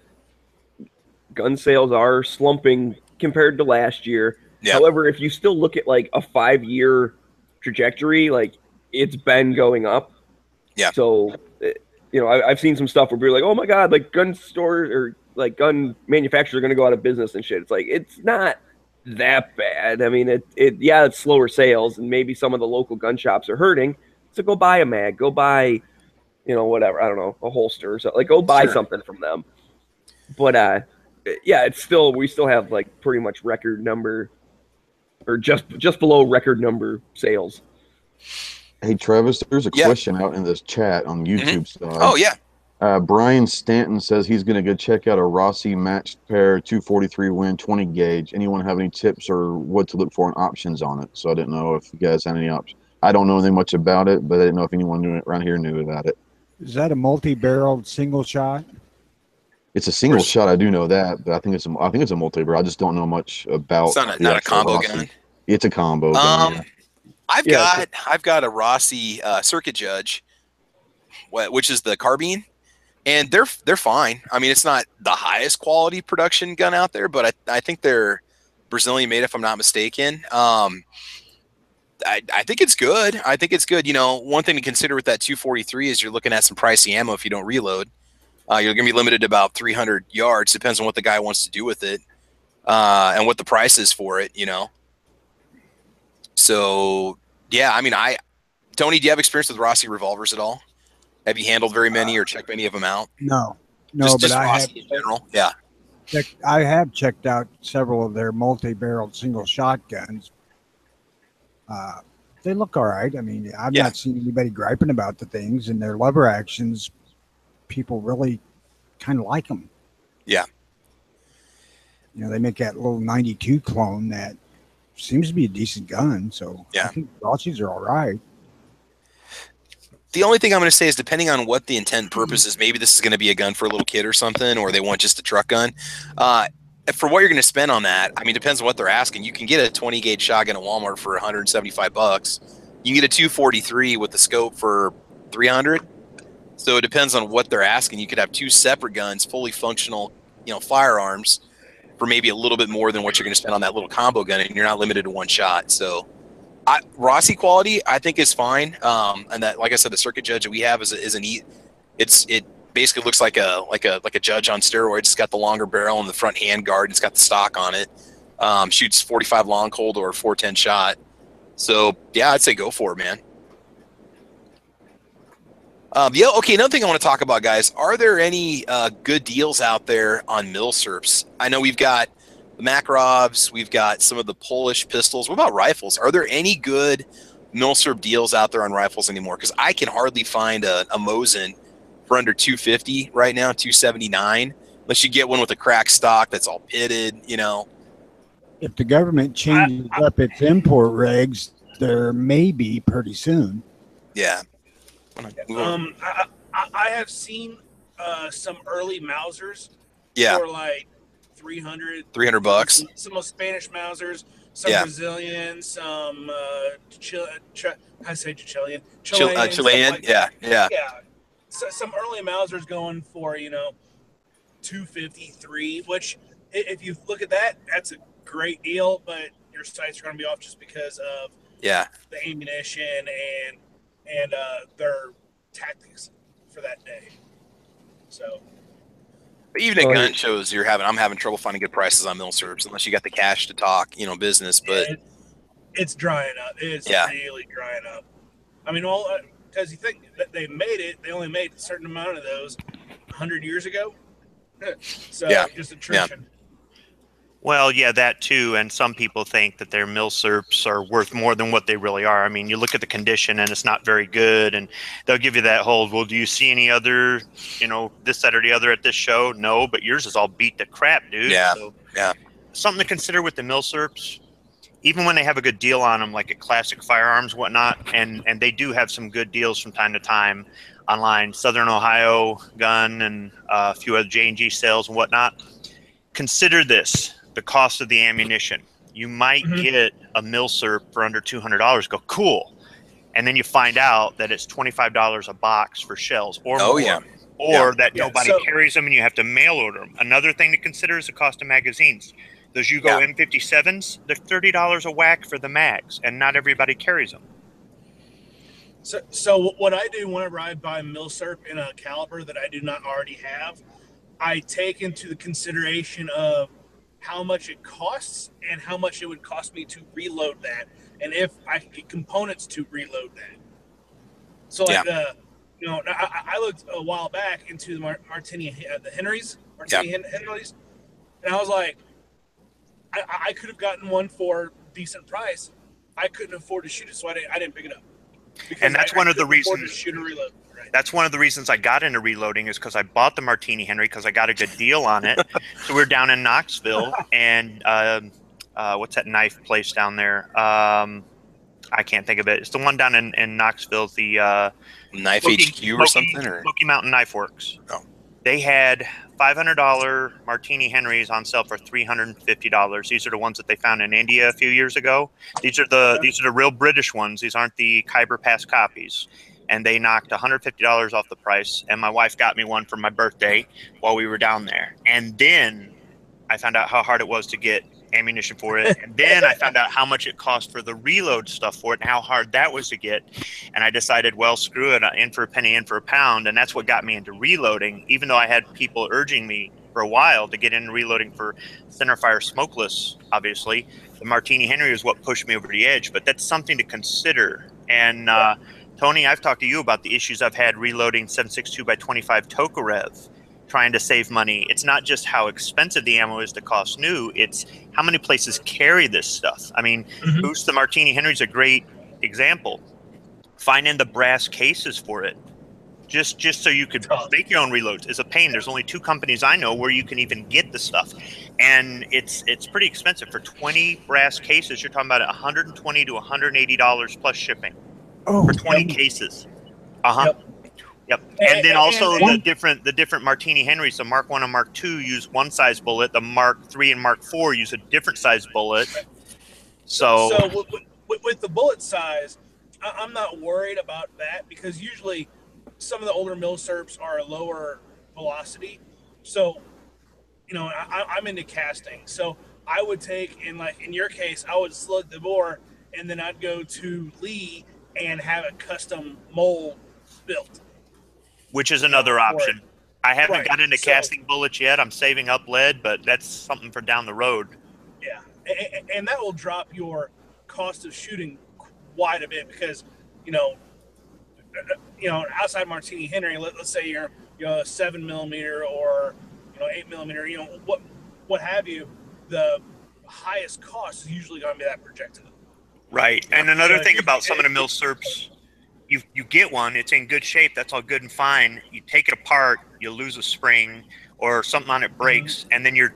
S6: gun sales are slumping compared to last year. Yeah. However, if you still look at like a 5-year trajectory, like it's been going up.
S1: Yeah.
S6: So, I've seen some stuff where people are like, oh my God, like gun stores or like gun manufacturers are going to go out of business and shit. It's like, it's not that bad. I mean, it's slower sales and maybe some of the local gun shops are hurting. So go buy a mag, go buy, whatever. I don't know, a holster or something. Like go buy something from them. But, we still have like pretty much record number or just below record number sales.
S4: Hey, Travis, there's a question out in this chat on YouTube.
S1: Oh, yeah.
S4: Brian Stanton says he's going to go check out a Rossi matched pair 243 Win 20 gauge. Anyone have any tips or what to look for and options on it? So I didn't know if you guys had any I don't know anything much about it, but I didn't know if anyone around here knew about it.
S3: Is that a multi-barreled single shot?
S4: It's a single shot. I do know that, but I think it's a multi-barrel. I just don't know much about.
S1: It's not a combo
S4: Rossi
S1: gun.
S4: It's a combo gun. Yeah.
S1: I've got a Rossi Circuit Judge, which is the carbine, and they're fine. I mean, it's not the highest quality production gun out there, but I think they're Brazilian made, if I'm not mistaken. I think it's good. I think it's good. You know, one thing to consider with that 243 is you're looking at some pricey ammo if you don't reload. You're going to be limited to about 300 yards. Depends on what the guy wants to do with it and what the price is for it, you know. So, yeah, I mean, Tony, do you have experience with Rossi revolvers at all? Have you handled very many or checked any of them out?
S3: No,
S1: just
S3: I
S1: Rossi
S3: have
S1: in general. Yeah.
S3: I have checked out several of their multi-barreled single shotguns. They look all right. I mean, I've not seen anybody griping about the things, and their lever actions, people really kind of like them.
S1: Yeah.
S3: You know, they make that little 92 clone that seems to be a decent gun. So I think Rossis are all right.
S1: The only thing I'm going to say is depending on what the intent and purpose is, maybe this is going to be a gun for a little kid or something, or they want just a truck gun. For what you're going to spend on that, I mean, depends on what they're asking. You can get a 20 gauge shotgun at Walmart for $175. You can get a 243 with the scope for $300. So it depends on what they're asking. You could have two separate guns, fully functional, you know, firearms for maybe a little bit more than what you're going to spend on that little combo gun, and you're not limited to one shot. So Rossi quality, I think, is fine. And that, like I said, the Circuit Judge that we have is a neat. It basically looks like a Judge on steroids. It's got the longer barrel and the front hand guard. It's got the stock on it. Shoots 45 long cold or 410 shot. So yeah, I'd say go for it, man. Okay, another thing I want to talk about, guys. Are there any good deals out there on milsurps? I know we've got the Makarovs, we've got some of the Polish pistols. What about rifles? Are there any good milsurp deals out there on rifles anymore? Because I can hardly find a Mosin for under 250 right now, 279, unless you get one with a cracked stock that's all pitted, you know.
S3: If the government changes up its import regs, there may be pretty soon.
S1: Yeah.
S2: I have seen some early Mausers for like $300 some Spanish Mausers, some Brazilian, some Chilean,
S1: yeah.
S2: So some early Mausers going for, you know, 253, which if you look at that, that's a great deal, but your sights are going to be off just because of the ammunition and their tactics for that day. So,
S1: but even at gun shows, I'm having trouble finding good prices on milsurps unless you got the cash to talk, you know, business. But
S2: it's drying up. It's really drying up. I mean, because you think that they only made a certain amount of those 100 years ago. So just attrition.
S7: Yeah. Well, yeah, that too. And some people think that their milsurps are worth more than what they really are. I mean, you look at the condition and it's not very good. And they'll give you that whole, well, do you see any other, you know, this, that, or the other at this show? No, but yours is all beat to crap, dude.
S1: Yeah.
S7: So, something to consider with the milsurps, even when they have a good deal on them, like at Classic Firearms, whatnot, and they do have some good deals from time to time online. Southern Ohio Gun and a few other J&G sales and whatnot. Consider this. The cost of the ammunition. You might get a milsurp for under $200. Go, cool. And then you find out that it's $25 a box for shells or more. Or that nobody carries them and you have to mail order them. Another thing to consider is the cost of magazines. Those Yugo M57s, they're $30 a whack for the mags, and not everybody carries them.
S2: So what I do whenever I buy milsurp in a caliber that I do not already have, I take into the consideration of how much it costs and how much it would cost me to reload that, and if I could get components to reload that. So like you know, I looked a while back into the Martini Henrys, Henrys, and I was like, I could have gotten one for a decent price. I couldn't afford to shoot it, so I didn't pick it up.
S7: And that's one of the reasons. That's one of the reasons I got into reloading is because I bought the Martini Henry because I got a good deal on it. So we're down in Knoxville, and what's that knife place down there? I can't think of it. It's the one down in Knoxville, the
S1: Knife HQ or something, or
S7: Smoky Mountain Knife Works.
S1: Oh.
S7: They had $500 Martini Henrys on sale for $350. These are the ones that they found in India a few years ago. These are the real British ones. These aren't the Khyber Pass copies. And they knocked $150 off the price. And my wife got me one for my birthday while we were down there. And then I found out how hard it was to get ammunition for it. And then I found out how much it cost for the reload stuff for it and how hard that was to get. And I decided, well, screw it, in for a penny, in for a pound. And that's what got me into reloading, even though I had people urging me for a while to get into reloading for centerfire smokeless, obviously. The Martini Henry is what pushed me over the edge, but that's something to consider. And Tony, I've talked to you about the issues I've had reloading 7.62 by 25 Tokarev, trying to save money. It's not just how expensive the ammo is to cost new, it's how many places carry this stuff. I mean, Boost the Martini Henry's a great example. Finding the brass cases for it, just so you could make your own reloads, is a pain. There's only 2 companies I know where you can even get the stuff, and it's pretty expensive. For 20 brass cases, you're talking about $120 to $180 plus shipping for 20 cases. Yep. And then also the different Martini Henrys, the Mark 1 and Mark 2 use one size bullet. The Mark 3 and Mark 4 use a different size bullet. So
S2: with the bullet size, I'm not worried about that because usually some of the older milsurps are lower velocity. So, I'm into casting. So I would take, in your case, I would slug the bore and then I'd go to Lee and have a custom mold built.
S7: Which is another option. I haven't got into casting bullets yet. I'm saving up lead, but that's something for down the road.
S2: Yeah, and that will drop your cost of shooting quite a bit because, outside Martini Henry, let's say you're a 7mm or 8mm, what have you, the highest cost is usually going to be that projectile.
S7: Right, and another thing about some of the milsurps. You get one, it's in good shape, that's all good and fine. You take it apart, you lose a spring or something on it breaks, and then you're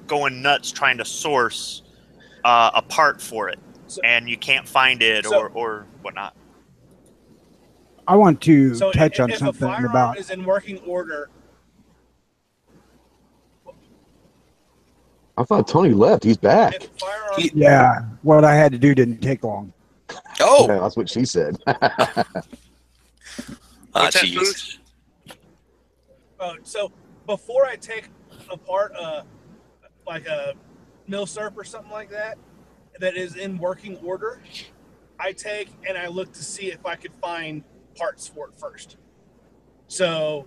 S7: going nuts trying to source a part for it, and you can't find it or whatnot.
S3: I want to touch on something
S2: if a firearm
S3: about.
S2: Is in working order.
S4: I thought Tony left. He's back.
S3: Yeah, what I had to do didn't take long.
S1: Oh,
S4: yeah, that's what she said.
S1: Jeez.
S2: So before I take apart like a milsurp or something like that is in working order, I take and I look to see if I could find parts for it first. So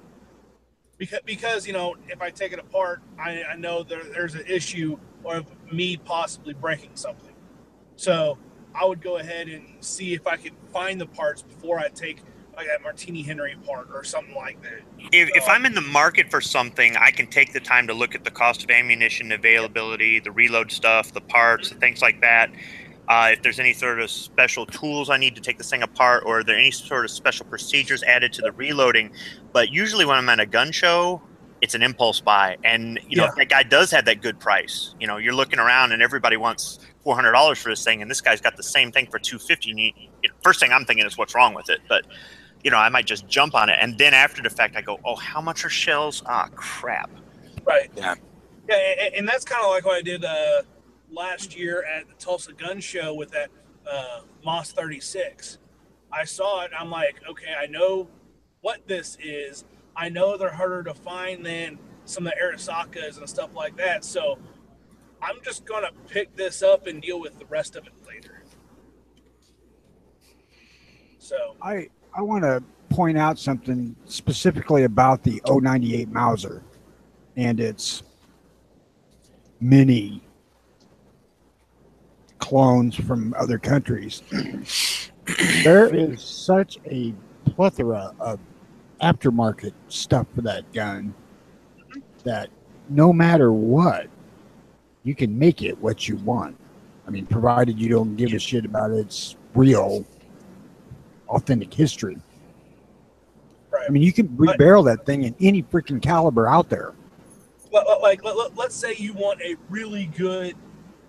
S2: because if I take it apart, I know there's an issue of me possibly breaking something. So I would go ahead and see if I could find the parts before I take like that Martini Henry part or something like that.
S7: If I'm in the market for something, I can take the time to look at the cost of ammunition, availability, the reload stuff, the parts, the things like that. If there's any sort of special tools I need to take this thing apart, or are there any sort of special procedures added to the reloading. But usually when I'm at a gun show, it's an impulse buy. And, if that guy does have that good price, you're looking around and everybody wants $400 for this thing, and this guy's got the same thing for $250. First thing I'm thinking is what's wrong with it. But, I might just jump on it. And then after the fact, I go, oh, how much are shells? Ah, crap.
S2: Right.
S1: Yeah.
S2: Yeah, and that's kind of like what I did last year at the Tulsa Gun Show with that Moss 36. I saw it, and I'm like, okay, I know what this is. I know they're harder to find than some of the Arisakas and stuff like that. So I'm just going to pick this up and deal with the rest of it later. So
S3: I want to point out something specifically about the 098 Mauser and its many clones from other countries. There is such a plethora of aftermarket stuff for that gun that no matter what, you can make it what you want. I mean, provided you don't give a shit about its real, authentic history.
S2: right.
S3: I mean, you can rebarrel that thing in any freaking caliber out there.
S2: Let's say you want a really good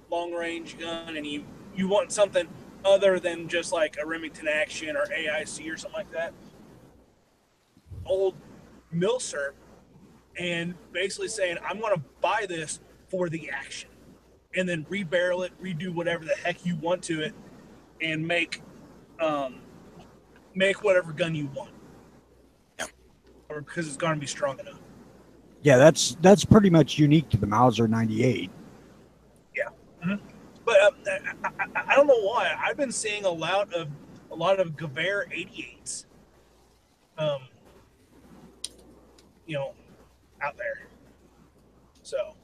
S2: long-range gun and you want something other than just like a Remington Action or AIC or something like that, old milsurp, and basically saying, I'm going to buy this for the action, and then rebarrel it, redo whatever the heck you want to it, and make whatever gun you want.
S1: Yeah.
S2: Or because it's going to be strong enough.
S3: Yeah, that's pretty much unique to the Mauser 98.
S2: Yeah. Mm-hmm. But I don't know why. I've been seeing a lot of Gewehr 88s, out there. So,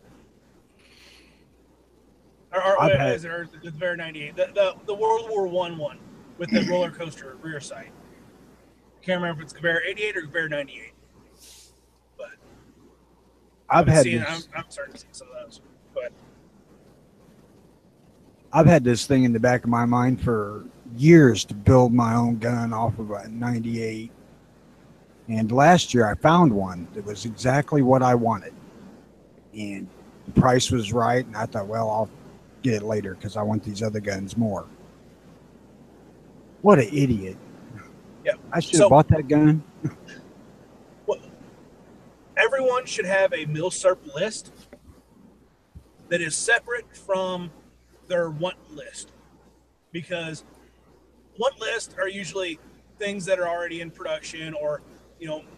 S2: is there the Gewehr 98, the World War I one with the roller coaster rear sight? Can't remember if it's Gewehr 88 or Gewehr 98. But I'm starting to see some of those. But
S3: I've had this thing in the back of my mind for years to build my own gun off of a 98. And last year I found one that was exactly what I wanted. And the price was right. And I thought, well, I'll get it later because I want these other guns more. What an idiot.
S2: Yeah.
S3: I should have bought that gun.
S2: Well, everyone should have a milsurp list that is separate from their want list, because want lists are usually things that are already in production, or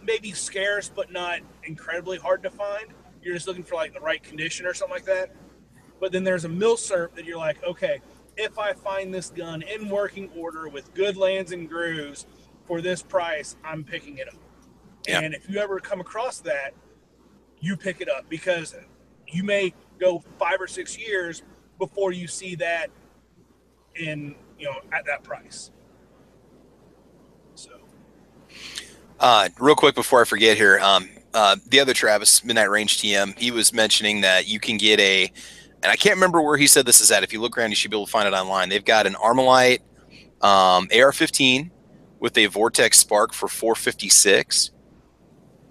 S2: maybe scarce but not incredibly hard to find. You're just looking for like the right condition or something like that. But then there's a milsurp that you're like, okay, if I find this gun in working order with good lands and grooves for this price, I'm picking it up. Yeah. And if you ever come across that, you pick it up, because you may go 5 or 6 years before you see that in, at that price. So,
S1: real quick before I forget here, the other Travis, Midnight Range TM, he was mentioning that you can get and I can't remember where he said this is at. If you look around, you should be able to find it online. They've got an Armalite AR-15 with a Vortex Spark for $456.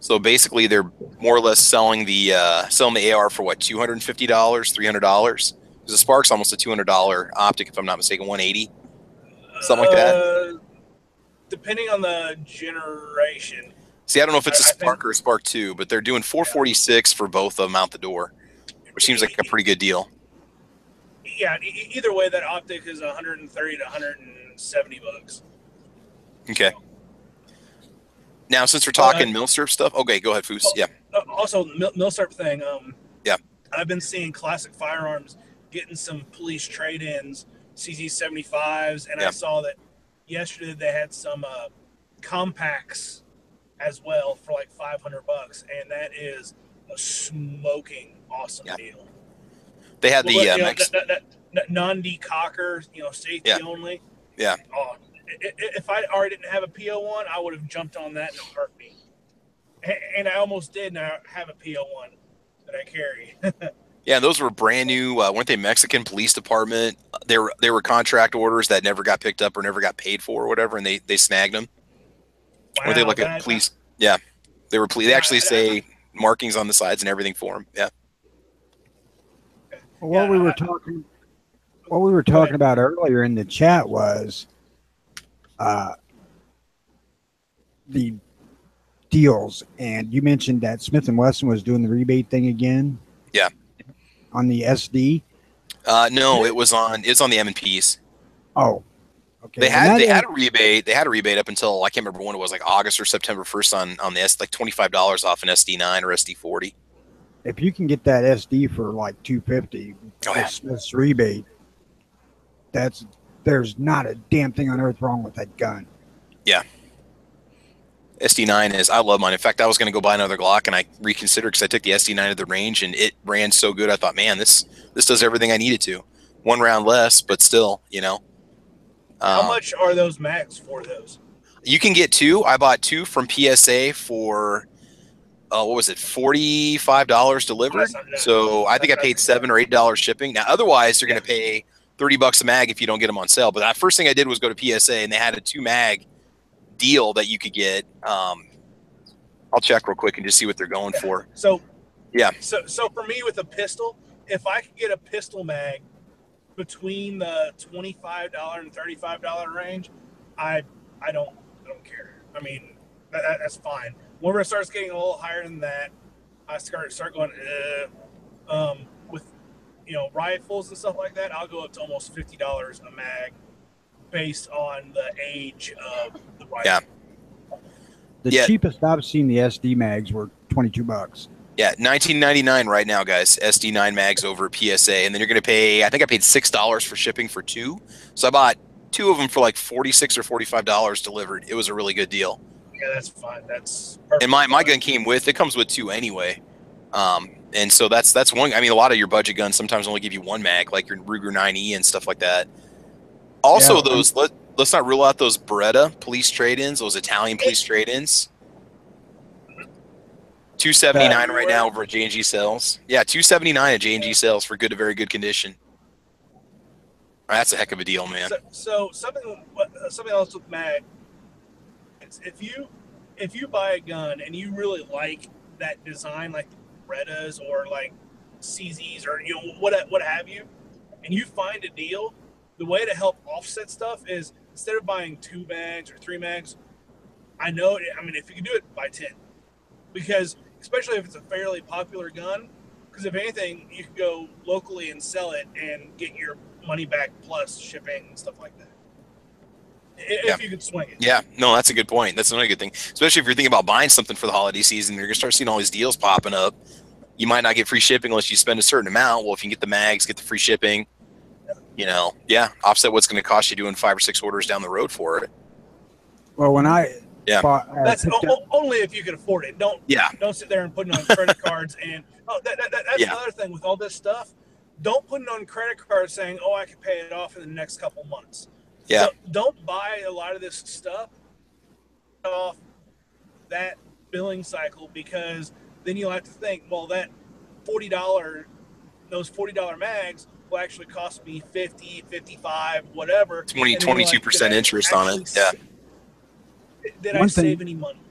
S1: So basically, they're more or less selling the AR for what, $250, $300. Because the Spark's almost a $200 optic, if I'm not mistaken, 180, something like that.
S2: Depending on the generation.
S1: See, I don't know if it's a Spark or a Spark 2, but they're doing $446 for both of them out the door, which seems like a pretty good deal.
S2: Yeah, either way, that optic is $130 to $170.
S1: Okay. Now, since we're talking milsurp stuff, okay, go ahead, Foos. Yeah.
S2: Also, milsurp thing.
S1: Yeah.
S2: I've been seeing Classic Firearms getting some police trade-ins, CZ75s, and I saw that yesterday they had some compacts as well for like $500, and that is a smoking awesome deal.
S1: They had
S2: non-decocker, safety only.
S1: Yeah.
S2: Oh, if I already didn't have a PO1, I would have jumped on that in a heartbeat. And I almost did now have a PO1 that I carry.
S1: Yeah, those were brand new. Weren't they Mexican police department? They were contract orders that never got picked up or never got paid for or whatever, and they snagged them.
S2: Wow,
S1: or they look at police. Yeah, they were police. They actually say markings on the sides and everything for them. Yeah.
S3: What we were talking about earlier in the chat was the deals, and you mentioned that Smith & Wesson was doing the rebate thing again.
S1: Yeah.
S3: On the SD.
S1: No, it's on the M&Ps.
S3: Oh, okay.
S1: They had a rebate. They had a rebate up until I can't remember when it was, like August or September 1st on the like $25 off an SD9 or SD40.
S3: If you can get that SD for like $250, Smith's rebate, there's not a damn thing on earth wrong with that gun.
S1: Yeah. SD9 I love mine. In fact, I was going to go buy another Glock, and I reconsidered because I took the SD9 to the range, and it ran so good. I thought, man, this does everything I needed to. One round less, but still,
S2: How much are those mags for those?
S1: You can get two. I bought two from PSA for, what was it, $45 delivered. So I think I paid $7 or $8 shipping. Now, otherwise, you're going to pay $30 a mag if you don't get them on sale. But the first thing I did was go to PSA, and they had a 2-mag deal that you could get. I'll check real quick and just see what they're going for.
S2: So yeah. So for me with a pistol, if I could get a pistol mag between the $25 and $35 range, I don't care. I mean, that's fine. Whenever it starts getting a little higher than that, I start going with rifles and stuff like that. I'll go up to almost $50 a mag based on the age of the rifle.
S1: Yeah.
S3: The cheapest I've seen the SD mags were $22.
S1: Yeah, $19.99 right now, guys. SD9 mags over at PSA, and then you're going to pay. I think I paid $6 for shipping for 2, so I bought 2 of them for like $46 or $45 delivered. It was a really good deal.
S2: Yeah, that's fine. That's perfect.
S1: And my gun came with. It comes with 2 anyway. And so that's one. I mean, a lot of your budget guns sometimes only give you 1 mag, like your Ruger 9E and stuff like that. Also, let's not rule out those Beretta police trade-ins, those Italian police trade-ins. $279 right now over at J&G sales. Yeah, $279 at J&G sales for good to very good condition. That's a heck of a deal, man.
S2: So something else with mag. If you buy a gun and you really like that design, like Berettas or like CZs or what have you, and you find a deal, the way to help offset stuff is instead of buying 2 mags or 3 mags, I mean, if you can do it, buy 10, because especially if it's a fairly popular gun, because if anything, you can go locally and sell it and get your money back plus shipping and stuff like that. If you could swing it.
S1: Yeah, no, that's a good point. That's another good thing. Especially if you're thinking about buying something for the holiday season, you're going to start seeing all these deals popping up. You might not get free shipping unless you spend a certain amount. Well, if you can get the mags, get the free shipping, offset what's going to cost you doing 5 or 6 orders down the road for it.
S3: Well, when I bought,
S2: that's only if you can afford it. Don't sit there and put it on credit cards. And that's another thing with all this stuff. Don't put it on credit cards saying, "Oh, I can pay it off in the next couple months."
S1: Yeah.
S2: Don't buy a lot of this stuff off that billing cycle, because then you'll have to think, well, that those $40 mags will actually cost me $50, $55, whatever.
S1: 22% interest on it. Yeah.
S2: Did I save any money?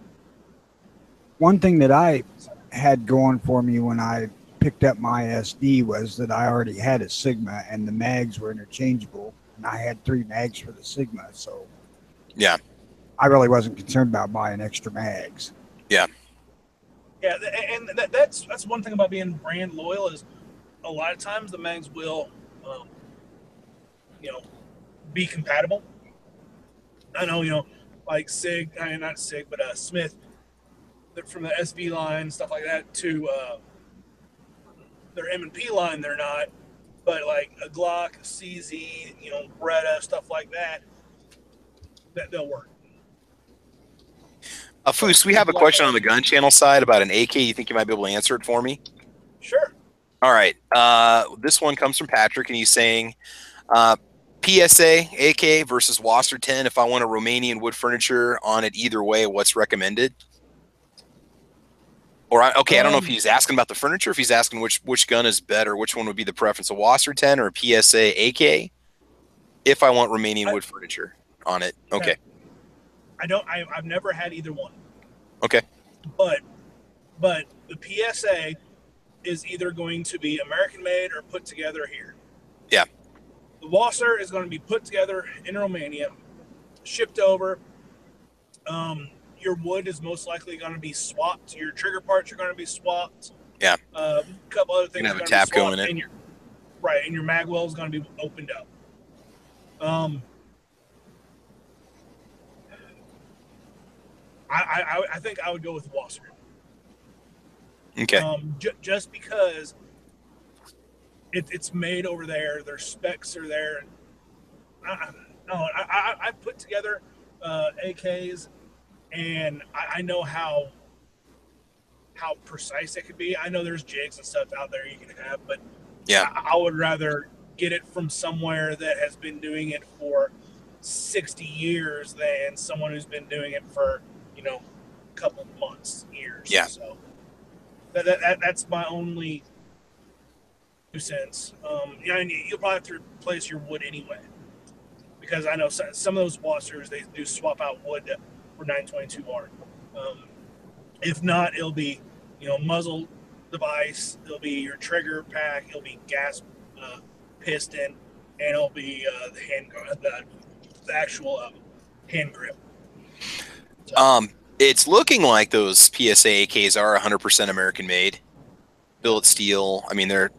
S3: One thing that I had going for me when I picked up my SD was that I already had a Sigma and the mags were interchangeable, and I had 3 mags for the Sigma, so
S1: yeah,
S3: I really wasn't concerned about buying extra mags.
S1: Yeah.
S2: Yeah, and that's one thing about being brand loyal is a lot of times the mags will, be compatible. I know, like not Sig, but Smith, from the SV line, stuff like that, to their M&P line, they're not. But like a Glock, a CZ, Beretta, stuff like that they'll work.
S1: Foos, we have a question on the gun channel side about an AK. You think you might be able to answer it for me?
S2: Sure.
S1: All right. This one comes from Patrick, and he's saying PSA AK versus Wasser 10. If I want a Romanian wood furniture on it either way, what's recommended? Or, I don't know if he's asking about the furniture, if he's asking which gun is better, which one would be the preference, a Wasser 10 or a PSA AK, if I want Romanian wood furniture on it. Okay.
S2: I've never had either one.
S1: Okay.
S2: But the PSA is either going to be American made or put together here.
S1: Yeah.
S2: The Wasser is going to be put together in Romania, shipped over. Your wood is most likely going to be swapped. Your trigger parts are going to be swapped.
S1: Yeah.
S2: A couple other things.
S1: You can have a tap going in it.
S2: And your mag well is going to be opened up. I think I would go with Wasser.
S1: Okay.
S2: Just because it's made over there, their specs are there. I put together AKs, and I know how precise it could be. I know there's jigs and stuff out there you can have, but
S1: yeah,
S2: I would rather get it from somewhere that has been doing it for 60 years than someone who's been doing it for a couple months, years.
S1: Yeah.
S2: So that's my only 2 cents. You'll probably have to replace your wood anyway, because I know some of those Wassers, they do swap out wood for 922R. If not, it'll be muzzle device. It'll be your trigger pack. It'll be gas piston. and it'll be the actual hand grip. So,
S1: it's looking like those PSA AKs are 100% American made, billet steel. I mean, they're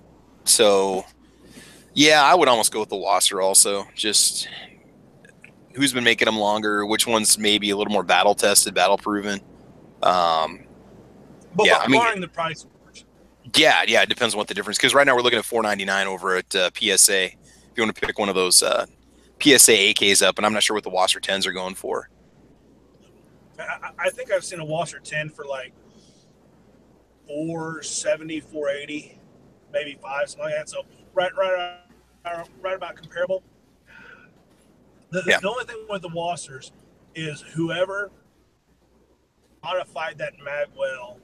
S1: so. Yeah, I would almost go with the Wasser also. Just who's been making them longer, which one's maybe a little more battle tested, battle proven.
S2: but
S1: yeah, I mean,
S2: barring the price.
S1: Yeah, it depends on what the difference. Because right now we're looking at $4.99 over at PSA. If you want to pick one of those PSA AKs up, and I'm not sure what the Wasser 10s are going for.
S2: I think I've seen a Wasser 10 for like $470, $480, maybe $5, something like that. So right about comparable. The only thing with the Wassers is whoever modified that mag well,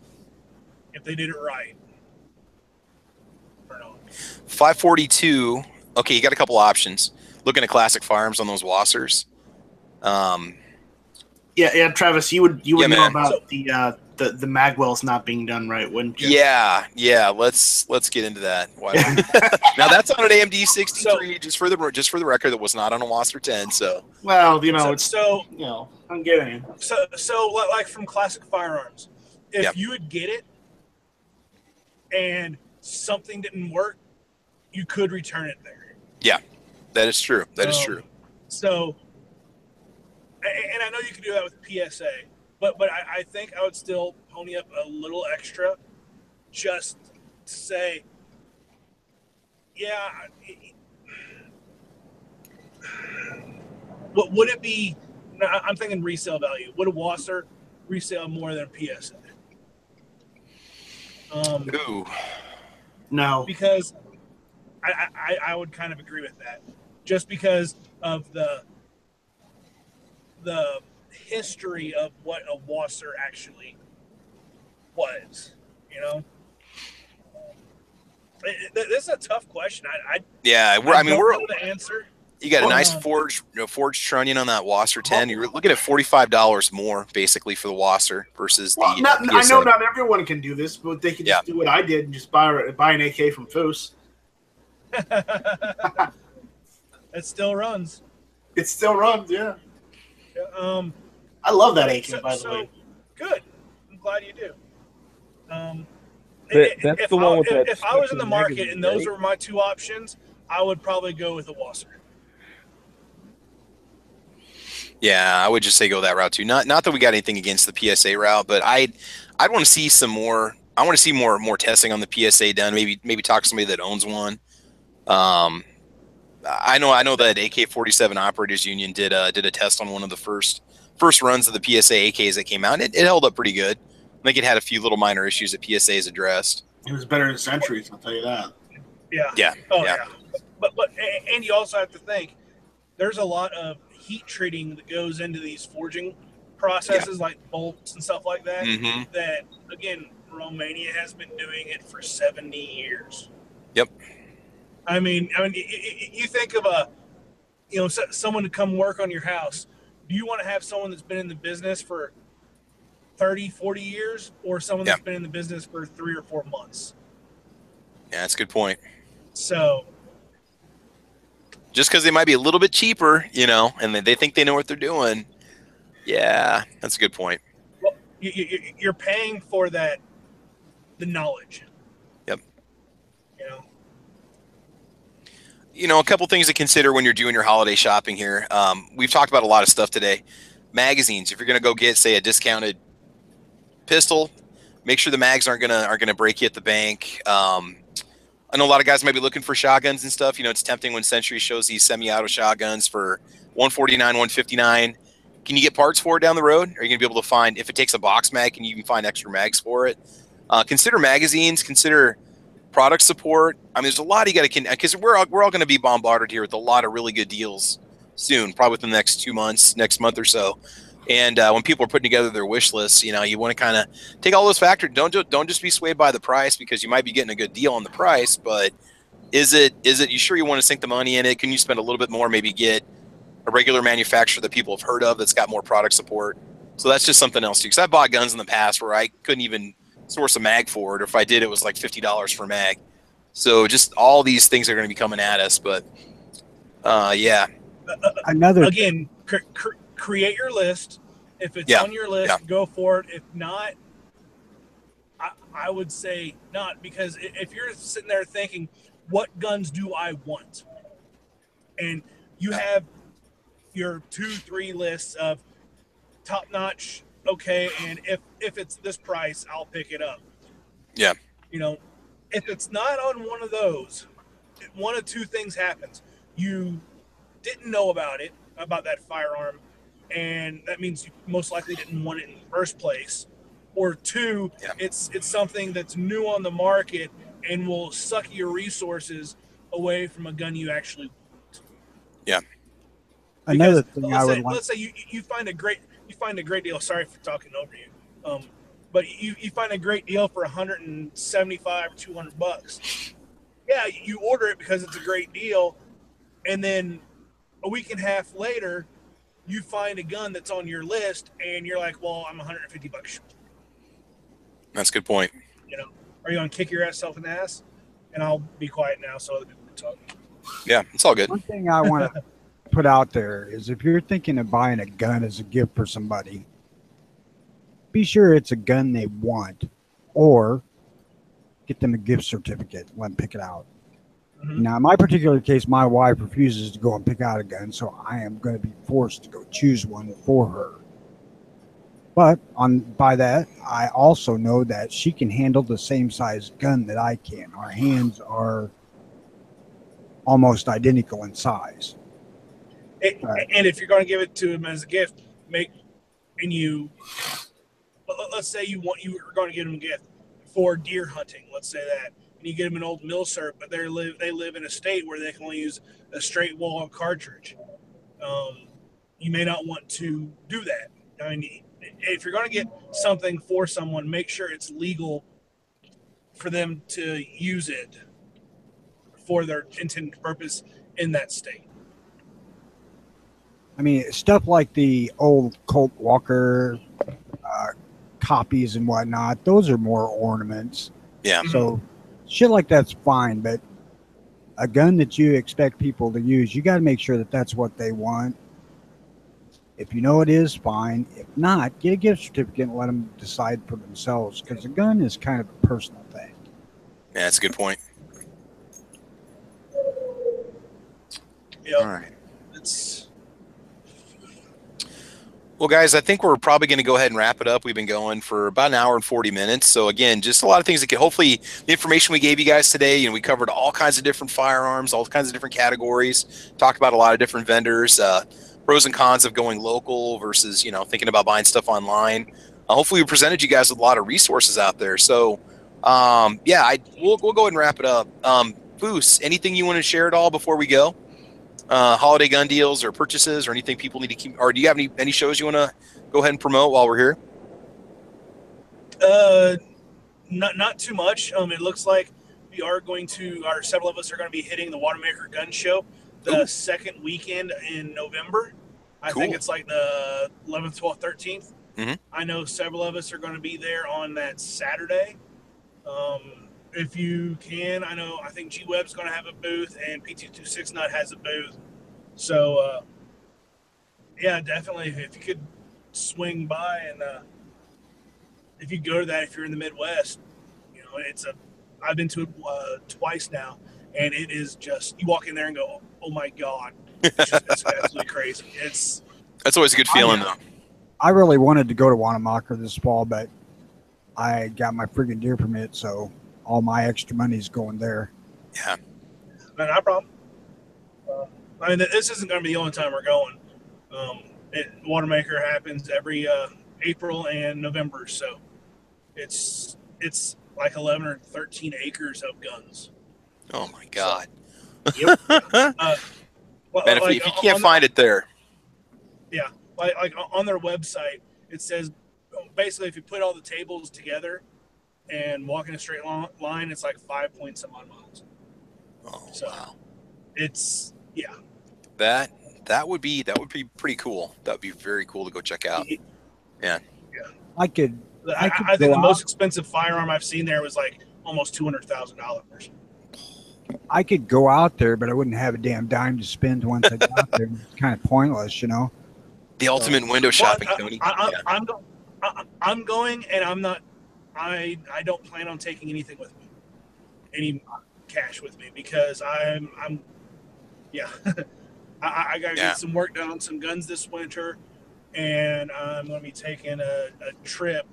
S2: if they did it right. Or not.
S1: 542. Okay, you got a couple options. Looking at classic firearms on those Wassers.
S8: Yeah, Travis, you would know
S1: man.
S8: about the magwells not being done right, wouldn't you?
S1: Yeah. Let's get into that. Now that's on an AMD 63. Just for the record, that was not on a Wasser 10. So
S8: well, I'm getting it.
S2: So like from classic firearms, if you would get it and something didn't work, you could return it there.
S1: Yeah, that is true. That is true.
S2: So, and I know you can do that with PSA, but I think I would still pony up a little extra, just to say, yeah. What would it be? I'm thinking resale value. Would a Wasser resale more than a PSA?
S1: Ooh.
S8: No.
S2: Because I would kind of agree with that. Just because of the history of what a Wasser actually was, This is a tough question.
S1: We're
S2: know the answer.
S1: You got a nice forged trunnion on that Wasser 10. You're looking at $45 more basically for the Wasser versus the PSA.
S8: I know not everyone can do this, but they can just do what I did and just buy an AK from Foos.
S2: It still runs.
S8: It still runs, yeah. I love that AK, by the way.
S2: Good. I'm glad you do.
S6: That's the one with that.
S2: If I was in the market and those were my two options, I would probably go with the Wasser.
S1: Yeah, I would just say go that route too. Not that we got anything against the PSA route, but I'd want to see some more. I want to see more testing on the PSA done. Maybe talk to somebody that owns one. I know that AK-47 Operators Union did a test on one of the first runs of the PSA AKs that came out. It held up pretty good. I think it had a few little minor issues that PSA has addressed.
S8: It was better than Centuries, I'll tell you that.
S2: Yeah. Oh yeah. But and you also have to think there's a lot of heat treating that goes into these forging processes, like bolts and stuff like that.
S1: Mm-hmm.
S2: That again, Romania has been doing it for 70 years.
S1: Yep.
S2: I mean, you think of someone to come work on your house. Do you want to have someone that's been in the business for 30, 40 years, or someone that's been in the business for 3 or 4 months?
S1: Yeah, that's a good point.
S2: So,
S1: just because they might be a little bit cheaper, and they think they know what they're doing. Yeah, that's a good point.
S2: Well, you're paying for the knowledge.
S1: Yep. A couple things to consider when you're doing your holiday shopping here. We've talked about a lot of stuff today. Magazines. If you're going to go get, say, a discounted pistol, make sure the mags aren't gonna break you at the bank. I know a lot of guys might be looking for shotguns and stuff. It's tempting when Century shows these semi-auto shotguns for $149, $159. Can you get parts for it down the road? Are you gonna be able to find, if it takes a box mag, can you even find extra mags for it? Consider magazines. Consider product support. I mean, there's a lot you got to, because we're all going to be bombarded here with a lot of really good deals soon, probably within the next 2 months, next month or so. And when people are putting together their wish lists, you want to kind of take all those factors. Don't just be swayed by the price, because you might be getting a good deal on the price, but is it you sure you want to sink the money in it? Can you spend a little bit more, maybe get a regular manufacturer that people have heard of that's got more product support? So that's just something else too. Because I bought guns in the past where I couldn't even source a mag for it, or if I did, it was like $50 for a mag. So just all these things are going to be coming at us, but Yeah.
S3: Another
S2: Again, create your list. If it's on your list, go for it. If not, I would say not, because if you're sitting there thinking, what guns do I want? And you have your 2-3 lists of top notch, okay, and if it's this price, I'll pick it up.
S1: Yeah.
S2: You know, if it's not on one of those, one of two things happens. You didn't know about that firearm, and that means you most likely didn't want it in the first place. Or two, it's something that's new on the market and will suck your resources away from a gun you actually want.
S1: Yeah.
S3: Another thing I would
S2: let's say you find a great deal. Sorry for talking over you, but you find a great deal for $175 or $200. Yeah, you order it because it's a great deal, and then a week and a half later, you find a gun that's on your list, and you're like, "Well, I'm $150 short."
S1: That's a good point.
S2: You know, are you gonna kick yourself in the ass? And I'll be quiet now so other people can talk.
S1: Yeah, it's all good.
S3: One thing I want to put out there is, if you're thinking of buying a gun as a gift for somebody, be sure it's a gun they want, or get them a gift certificate. Let them pick it out. Mm-hmm. Now, in my particular case, my wife refuses to go and pick out a gun, so I am going to be forced to go choose one for her. But by that, I also know that she can handle the same size gun that I can. Our hands are almost identical in size.
S2: And if you're going to give it to him as a gift, let's say you're going to give him a gift for deer hunting. Let's say that, and you get him an old milsurp, but they live in a state where they can only use a straight wall cartridge. You may not want to do that. I mean, if you're going to get something for someone, make sure it's legal for them to use it for their intended purpose in that state.
S3: I mean, stuff like the old Colt Walker copies and whatnot, those are more ornaments.
S1: Yeah.
S3: So shit like that's fine, but a gun that you expect people to use, you got to make sure that that's what they want. If you know it is, fine. If not, get a gift certificate and let them decide for themselves, because a gun is kind of a personal thing.
S1: Yeah, that's a good point.
S2: Yeah.
S1: All right. Well, guys, I think we're probably going to go ahead and wrap it up. We've been going for about an hour and 40 minutes. So, again, just a lot of things that can hopefully the information we gave you guys today, we covered all kinds of different firearms, all kinds of different categories, talked about a lot of different vendors, pros and cons of going local versus, thinking about buying stuff online. Hopefully we presented you guys with a lot of resources out there. So, we'll go ahead and wrap it up. Foos, anything you want to share at all before we go? Holiday gun deals or purchases or anything people need to keep, or do you have any shows you want to go ahead and promote while we're here?
S2: Not too much. It looks like we are several of us are going to be hitting the Watermaker Gun Show the second weekend in November. I think it's like the 11th, 12th, 13th. Mm-hmm. I know several of us are going to be there on that Saturday. If you can, I think G-Web's going to have a booth, and PT269 has a booth. So, definitely, if you could swing by, and if you go to that, if you're in the Midwest, I've been to it twice now, and it is just, you walk in there and go, oh my God, it's absolutely crazy.
S1: That's always a good feeling, though.
S3: I really wanted to go to Wanamaker this fall, but I got my friggin' deer permit, so all my extra money's going there.
S2: Yeah. No problem. This isn't going to be the only time we're going. Watermaker happens every April and November, so it's like 11 or 13 acres of guns.
S1: Oh my God.
S2: So, yep.
S1: Man, if you can't find it there.
S2: Yeah. Like on their website, it says basically if you put all the tables together and walk in a straight line, it's like 5 point some odd miles.
S1: Oh,
S2: so
S1: wow.
S2: It's, yeah.
S1: That would be pretty cool. That would be very cool to go check out. Yeah.
S3: I think
S2: the most expensive firearm I've seen there was like almost $200,000.
S3: I could go out there, but I wouldn't have a damn dime to spend once I got there. It's kind of pointless, you know.
S1: The ultimate window shopping, Tony.
S2: I'm going, and I'm not. I don't plan on taking anything with me, any cash with me, because I'm yeah. I got to get some work done on some guns this winter, and I'm going to be taking a trip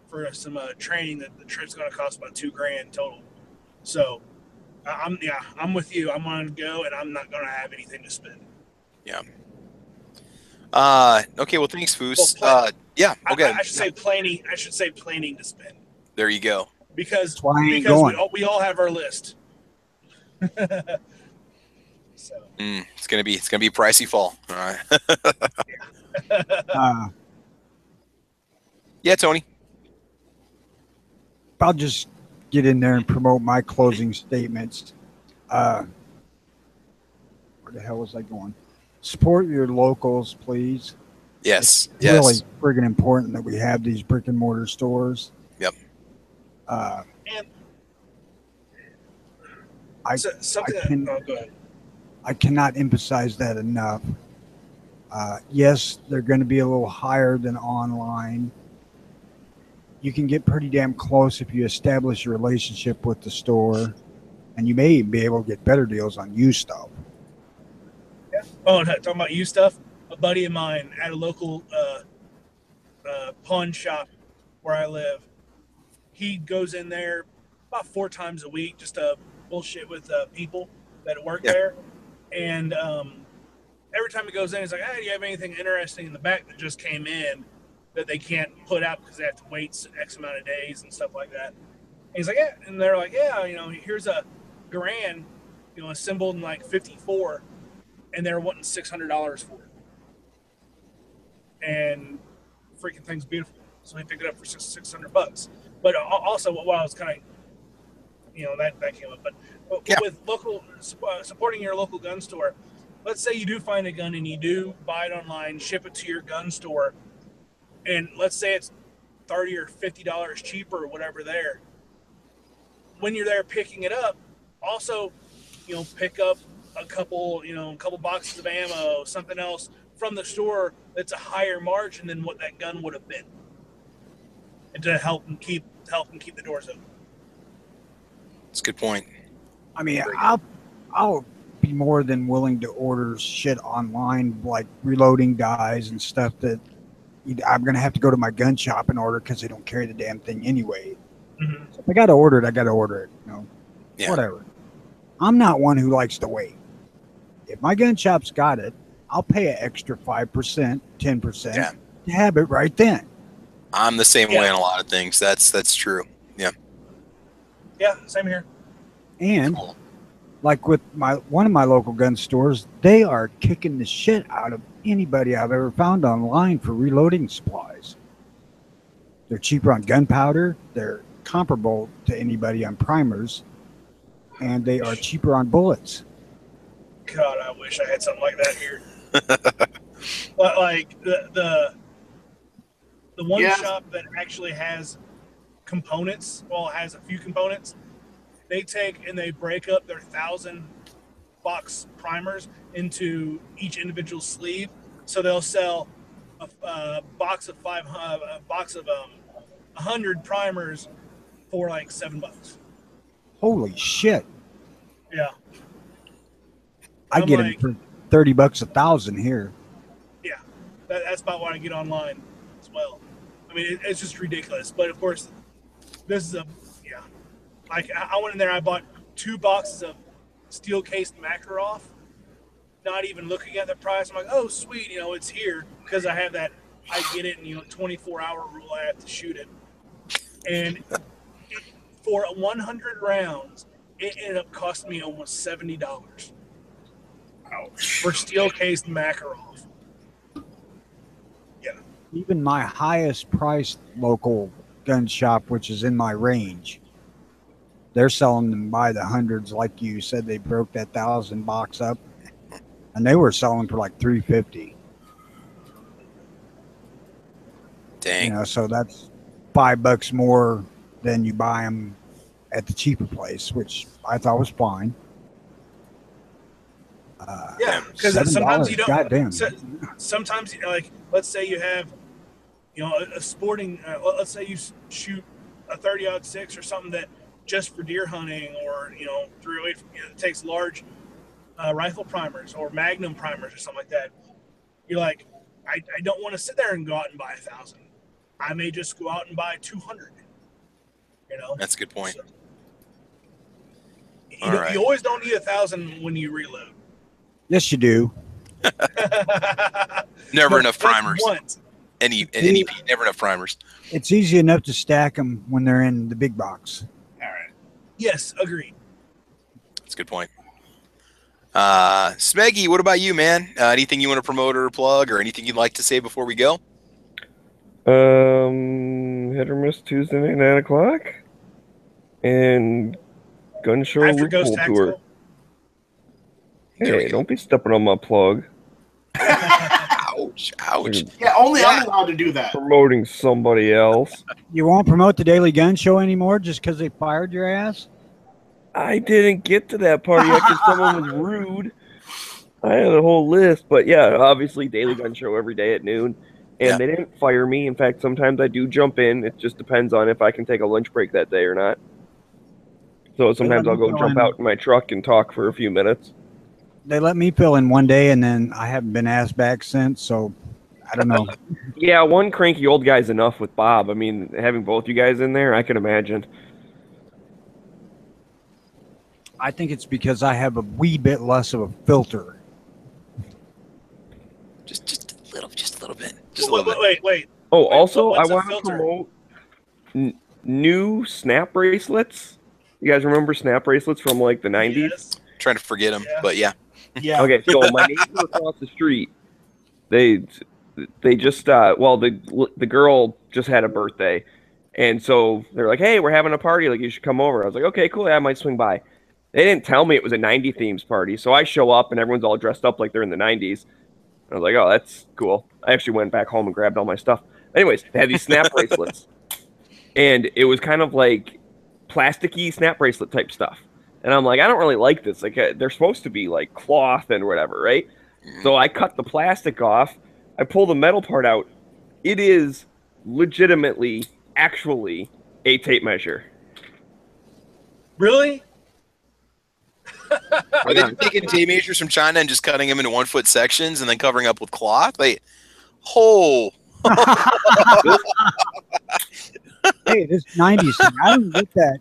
S2: for some training. That the trip's going to cost about $2,000 total. So I'm with you. I'm going to go, and I'm not going to have anything to spend.
S1: Yeah. Okay. Well, thanks, Foos.
S2: Yeah. Okay. I should say planning. I should say planning to spend.
S1: There you go.
S2: Because we all have our list. So.
S1: It's gonna be a pricey fall. All right. Yeah, Tony.
S3: I'll just get in there and promote my closing statements. Where the hell was I going? Support your locals, please.
S1: Yes.
S3: It's really friggin' important that we have these brick and mortar stores.
S1: Yep.
S3: I cannot emphasize that enough. Yes, they're going to be a little higher than online. You can get pretty damn close if you establish a relationship with the store, and you may even be able to get better deals on used stuff.
S2: Yeah. Oh, talking about used stuff, a buddy of mine at a local pawn shop where I live, he goes in there about 4 times a week just to bullshit with people that work there. And every time he goes in, he's like, "Hey, do you have anything interesting in the back that just came in that they can't put out because they have to wait X amount of days and stuff like that?" And he's like, "Yeah." And they're like, "Yeah, here's a Garand, assembled in like 54, and they're wanting $600 for it. And freaking thing's beautiful." So he picked it up for $600. But also, while I was kind of, that came up. But with local supporting your local gun store, let's say you do find a gun and you do buy it online, ship it to your gun store, and let's say it's $30 or $50 cheaper or whatever there. When you're there picking it up, also, pick up a couple boxes of ammo, something else from the store that's a higher margin than what that gun would have been, and to help them keep the doors open.
S1: That's a good point.
S3: I mean, I'll be more than willing to order shit online, like reloading dies and stuff that I'm going to have to go to my gun shop and order because they don't carry the damn thing anyway. Mm-hmm. So if I got to order it, I got to order it. Whatever. I'm not one who likes to wait. If my gun shop's got it, I'll pay an extra 5%, 10% to have it right then.
S1: I'm the same way on a lot of things. That's true. Yeah.
S2: Yeah, same here.
S3: And like with one of my local gun stores, they are kicking the shit out of anybody I've ever found online for reloading supplies. They're cheaper on gunpowder. They're comparable to anybody on primers, and they are cheaper on bullets.
S2: God, I wish I had something like that here. But like the one shop that actually has components, it has a few components. They take and they break up their 1,000 box primers into each individual sleeve. So they'll sell a box of 100 primers for like $7.
S3: Holy shit!
S2: Yeah,
S3: I get them for $30 1,000 here.
S2: Yeah, that's about what I get online as well. I mean, it's just ridiculous. But of course, this is like I went in there, I bought 2 boxes of steel-cased Makarov, not even looking at the price. I'm like, oh, sweet, it's here because I have that, I get it in, 24-hour rule, I have to shoot it. And for 100 rounds, it ended up costing me almost $70. Ouch. For steel-cased Makarov. Yeah.
S3: Even my highest priced local gun shop, which is in my range, they're selling them by the hundreds. Like you said, they broke that 1,000 box up, and they were selling for like $350.
S1: Dang.
S3: So that's $5 more than you buy them at the cheaper place, which I thought was fine.
S2: Yeah, because
S3: $7,
S2: sometimes you don't.
S3: goddamn.
S2: Sometimes, like, let's say you have, a sporting. Let's say you shoot a 30-06 or something that just for deer hunting, or 308. It takes large rifle primers or Magnum primers or something like that. You're like, I don't want to sit there and go out and buy 1,000. I may just go out and buy 200.
S1: That's a good point.
S2: So, you always don't need 1,000 when you reload.
S3: Yes, you do.
S1: Never enough primers.
S2: Once.
S1: Any NEP, never enough primers.
S3: It's easy enough to stack them when they're in the big box.
S2: All right. Yes, agreed.
S1: That's a good point. Smeggy, what about you, man? Anything you want to promote or plug, or anything you'd like to say before we go?
S6: Hit or miss Tuesday night, 9 o'clock, and gun show
S2: After Ghost
S6: loophole tour. Hey, don't be stepping on my plug.
S1: Ouch! Ouch!
S8: Yeah, only I'm allowed to do that.
S6: Promoting somebody else.
S3: You won't promote the Daily Gun Show anymore just because they fired your ass?
S6: I didn't get to that part yet because someone was rude. I had a whole list, but yeah, obviously Daily Gun Show every day at noon. And they didn't fire me. In fact, sometimes I do jump in. It just depends on if I can take a lunch break that day or not. So sometimes I'll go jump out in my truck and talk for a few minutes.
S3: They let me fill in one day, and then I haven't been asked back since, so I don't know.
S6: Yeah, one cranky old guy's enough with Bob. I mean, having both you guys in there, I can imagine.
S3: I think it's because I have a wee bit less of a filter.
S1: Just a little bit.
S2: Wait.
S6: Oh, also, I
S2: what's a
S6: want to
S2: filter?
S6: promote new snap bracelets. You guys remember snap bracelets from like the 90s?
S2: Yes.
S1: Trying to forget them, but yeah.
S8: Yeah.
S6: Okay, so my neighbor across the street, they just the girl just had a birthday, and so they're like, hey, we're having a party, like you should come over. I was like, okay, cool, yeah, I might swing by. They didn't tell me it was a 90 themes party, so I show up and everyone's all dressed up like they're in the 90s. I was like, oh, that's cool. I actually went back home and grabbed all my stuff. Anyways, they had these snap bracelets, and it was kind of like plasticky snap bracelet type stuff. And I'm like, I don't really like this. Like, they're supposed to be like cloth and whatever, right? So I cut the plastic off. I pull the metal part out. It is legitimately, actually, a tape measure.
S2: Really?
S1: Are they taking tape measures from China and just cutting them into 1-foot sections and then covering up with cloth? Hey,
S3: this 90s thing, I didn't get that.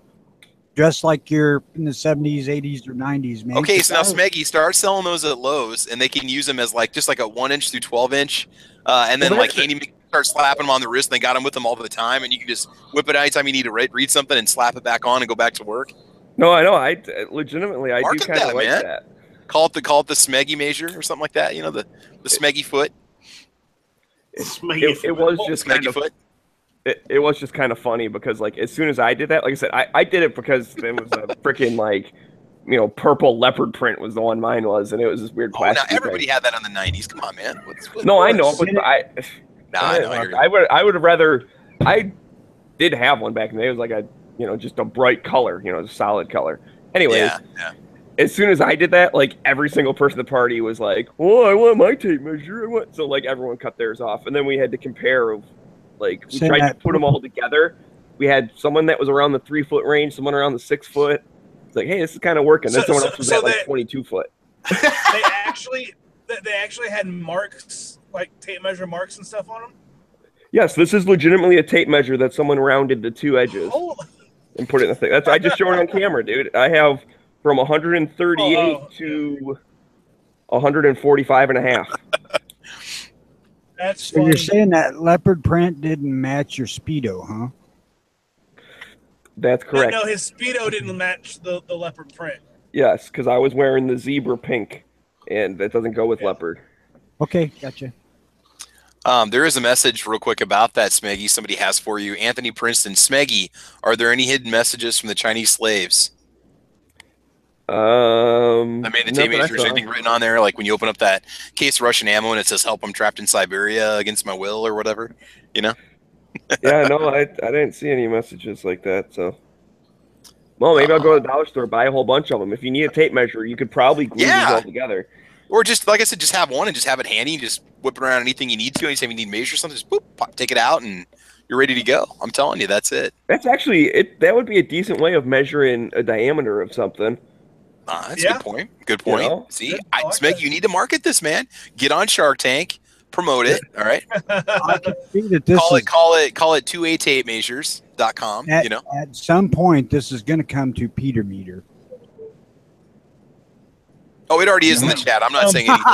S3: Dressed like you're in the 70s, 80s, or 90s, man.
S1: Okay, so now Smeggy, start selling those at Lowe's, and they can use them as like just like a 1-inch through 12-inch, and then like handy start slapping them on the wrist. And they got them with them all the time, and you can just whip it anytime you need to read something and slap it back on and go back to work.
S6: No, I know. I legitimately, I do
S1: Market
S6: kind of
S1: that,
S6: like
S1: man.
S6: that.
S1: Call it the Smeggy measure or something like that. You know, the Smeggy foot.
S6: It was just kind of.
S1: Foot.
S6: It was just kind of funny because, like, as soon as I did that, like I said, I did it because it was a freaking, like, purple leopard print was the one mine was, and it was this weird plastic.
S1: Now everybody had that in the 90s. Come on, man.
S6: No, I know, but I would have rather. I did have one back in the day. It was like a, just a bright color, a solid color. Anyways,
S1: yeah.
S6: As soon as I did that, like, every single person at the party was like, "Oh, I want my tape measure." So, like, everyone cut theirs off, and then we had to compare of. Like, we tried to put them all together. We had someone that was around the 3-foot range, someone around the 6 foot. It's like, hey, this is kind of working. Then someone else was at like 22 foot.
S2: They actually had marks, like tape measure marks and stuff on them.
S6: Yes, this is legitimately a tape measure that someone rounded the 2 edges and put it in the thing. I just showed it on camera, dude. I have from 138 to 145 and a half.
S2: That's
S3: so you're saying that leopard print didn't match your Speedo, huh?
S6: That's correct.
S2: No, his Speedo didn't match the leopard print.
S6: Yes, because I was wearing the zebra pink, and that doesn't go with leopard.
S3: Okay, gotcha.
S1: There is a message real quick about that, Smeggy, somebody has for you. Anthony Princeton, Smeggy, are there any hidden messages from the Chinese slaves? I mean, the tape measure, is anything written on there? Like when you open up that case of Russian ammo and it says, "Help, I'm trapped in Siberia against my will," or whatever,
S6: Yeah, no, I didn't see any messages like that. So, well, maybe I'll go to the dollar store, buy a whole bunch of them. If you need a tape measure, you could probably glue these all together.
S1: Or just, like I said, just have one and just have it handy. Just whip it around anything you need to. Anytime you need to measure something, just boop, pop, take it out, and you're ready to go. I'm telling you, that's it.
S6: That's actually that would be a decent way of measuring a diameter of something.
S1: That's a good point. Good point.
S6: You know?
S1: See, Smeg, you need to market this, man. Get on Shark Tank, promote it. All right.
S3: I can see that this
S1: call it 2A-tapemeasures.com.
S3: At some point, this is going to come to Peter Meter.
S1: Oh, it already is in the chat. I'm not saying anything.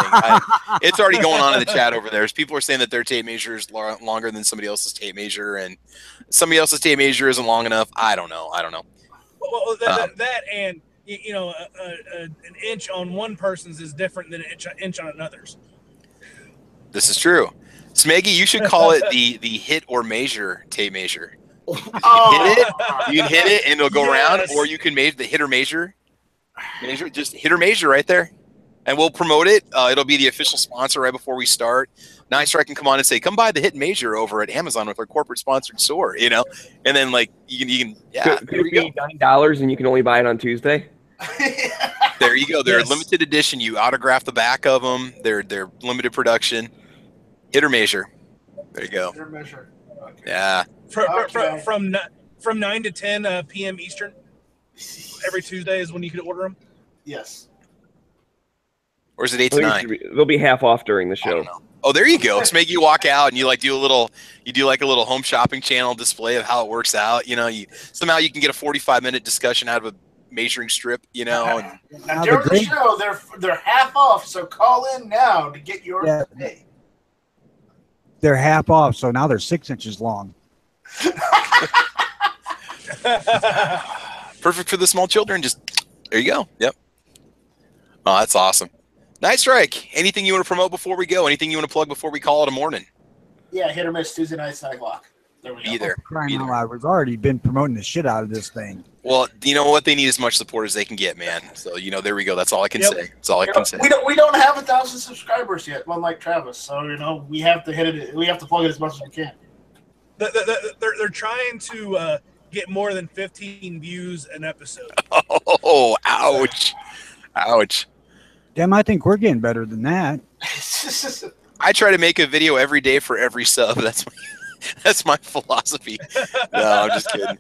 S1: It's already going on in the chat over there. People are saying that their tape measure is longer than somebody else's tape measure, and somebody else's tape measure isn't long enough. I don't know.
S2: Well, that and an inch on one person's is different than an inch on another's.
S1: This is true. Smeggy, you should call it the hit or measure tape measure. You can hit it and it'll go around, or you can measure the hit or measure. Just hit or measure right there, and we'll promote it. It'll be the official sponsor right before we start. Nice Strike can come on and say, "Come buy the hit and measure over at Amazon with our corporate sponsored store," and then like you can
S6: Could it be $9 and you can only buy it on Tuesday?
S1: There you go. They're limited edition. You autograph the back of them. They're limited production. Hit or measure. There you go.
S8: Hit or measure. Okay.
S1: Yeah.
S2: From 9 to 10 p.m. Eastern. Every Tuesday is when you can order them.
S8: Yes.
S1: Or is it 8 to 9?
S6: They'll be half off during the show.
S1: Oh, there you go. Just make you walk out and you do like a little home shopping channel display of how it works out. Somehow you can get a 45-minute discussion out of a measuring strip.
S8: Now during the show, they're half off. So call in now to get yours today.
S3: They're half off, so now they're 6 inches long.
S1: Perfect for the small children. Just there you go. Yep. Oh, that's awesome. Nice Strike. Anything you want to promote before we go? Anything you want to plug before we call it a morning?
S8: Yeah, hit or miss Tuesday nights 9 o'clock. There we go.
S1: Either.
S3: Crying out loud. We've already been promoting the shit out of this thing.
S1: Well, you know what? They need as much support as they can get, man. So there we go. That's all I can say. That's all I can say.
S8: We don't have 1,000 subscribers yet, unlike Travis. So we have to hit it. We have to plug it as much as we can.
S2: They're trying to get more than 15 views an episode.
S1: Oh, ouch. Ouch.
S3: Damn, I think we're getting better than that.
S1: I try to make a video every day for every sub. That's my philosophy. No, I'm just kidding.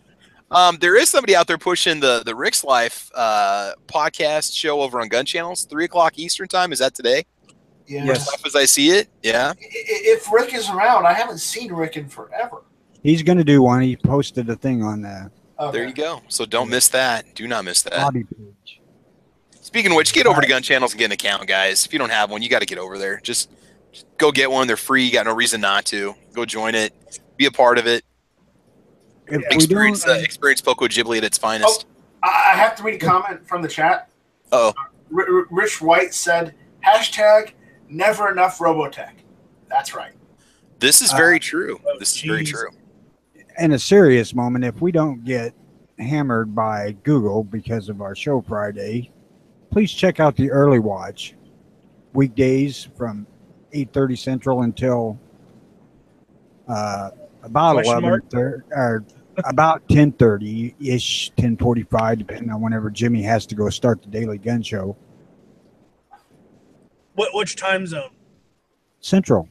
S1: There is somebody out there pushing the Rick's Life podcast show over on Gun Channels, 3 o'clock Eastern time. Is that today?
S8: Yeah.
S3: Yes.
S1: As I see it, yeah.
S8: If Rick is around, I haven't seen Rick in forever.
S3: He's going to do one. He posted a thing on the
S1: There you go. So don't miss that. Do not miss that.
S3: lobby page.
S1: Speaking of which, get over to Gun Channels and get an account, guys. If you don't have one, you got to get over there. Just go get one. They're free. You got no reason not to. Go join it. Be a part of it. Experience Poco Ghibli at its finest.
S8: Oh, I have to read a comment from the chat.
S1: Oh.
S8: Rich White said, # never enough Robotech. That's right.
S1: This is very true. This is very true.
S3: In a serious moment, if we don't get hammered by Google because of our show Friday, please check out the early watch. Weekdays from 8:30 Central until about 11 or about 10:30-ish, 10:45, depending on whenever Jimmy has to go start the Daily Gun Show.
S2: Which time zone?
S3: Central.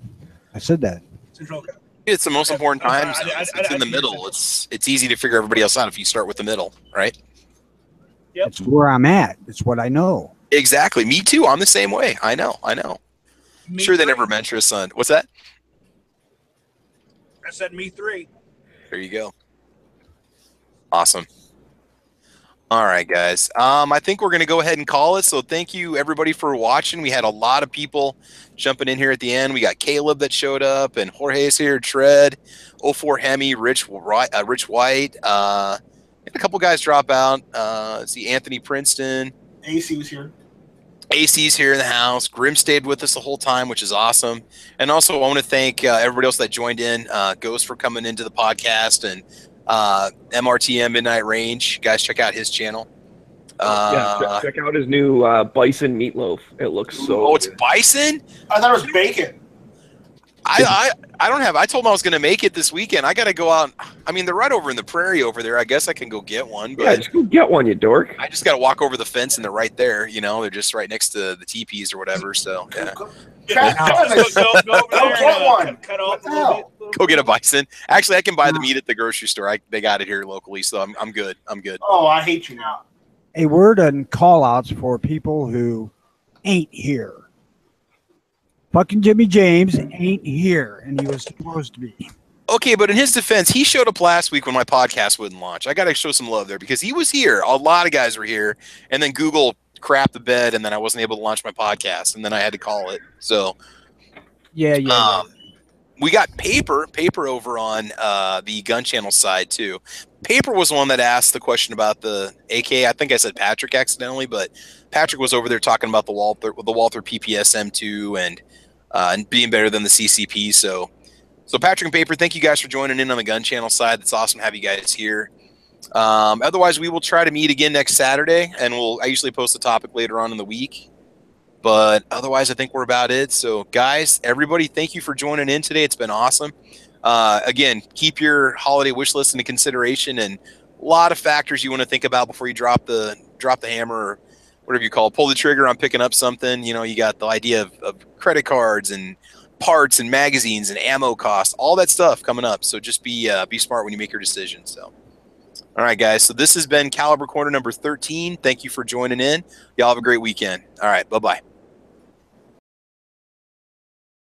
S3: I said that.
S2: Central. Okay.
S1: It's the most important time zone. It's in the middle. It's easy to figure everybody else out if you start with the middle, right?
S2: Yep.
S3: It's where I'm at. It's what I know.
S1: Exactly. Me too. I'm the same way. I know.
S2: Me
S1: sure, they
S2: three.
S1: never mention a son. What's that?
S2: I said me 3.
S1: There you go. Awesome. All right, guys. I think we're going to go ahead and call it. So thank you, everybody, for watching. We had a lot of people jumping in here at the end. We got Caleb that showed up, and Jorge's here, Tread, 04 Hemi, Rich White, and a couple guys drop out. See Anthony Princeton.
S8: AC was here.
S1: AC's here in the house. Grim stayed with us the whole time, which is awesome. And also, I want to thank everybody else that joined in. Ghost for coming into the podcast, and MRTM Midnight Range. Guys, check out his channel.
S6: Check out his new bison meatloaf. It looks so
S1: it's bison?
S8: I thought it was bacon.
S1: I don't have. I told him I was going to make it this weekend. I got to go out. I mean, they're right over in the prairie over there. I guess I can go get one. But
S6: yeah, just go get one, you dork.
S1: I just got to walk over the fence, and they're right there. You know, they're just right next to the teepees or whatever. So yeah.
S2: Go get one. Cut off a little bit.
S1: Go get a bison. Actually, I can buy the meat at the grocery store. They got it here locally, so I'm good. I'm good.
S8: Oh, I hate you now.
S3: A word and call outs for people who ain't here. Fucking Jimmy James ain't here, and he was supposed to be.
S1: Okay, but in his defense, he showed up last week when my podcast wouldn't launch. I got to show some love there because he was here. A lot of guys were here, and then Google crapped the bed, and then I wasn't able to launch my podcast, and then I had to call it. So,
S3: yeah.
S1: We got Paper over on the gun channel side too. Paper was the one that asked the question about the AK. I think I said Patrick accidentally, but Patrick was over there talking about the Walther PPS M2 and being better than the CCP. So Patrick and Paper, thank you guys for joining in on the gun channel side. It's awesome to have you guys here. Otherwise, we will try to meet again next Saturday, and I usually post a topic later on in the week. But otherwise, I think we're about it. So, guys, everybody, thank you for joining in today. It's been awesome. Again, keep your holiday wish list into consideration, and a lot of factors you want to think about before you drop the hammer or whatever you call it. Pull the trigger on picking up something. You know, you got the idea of credit cards and parts and magazines and ammo costs, all that stuff coming up. So just be smart when you make your decision. So, all right, guys. So this has been Caliber Corner number 13. Thank you for joining in. Y'all have a great weekend. All right. Bye-bye.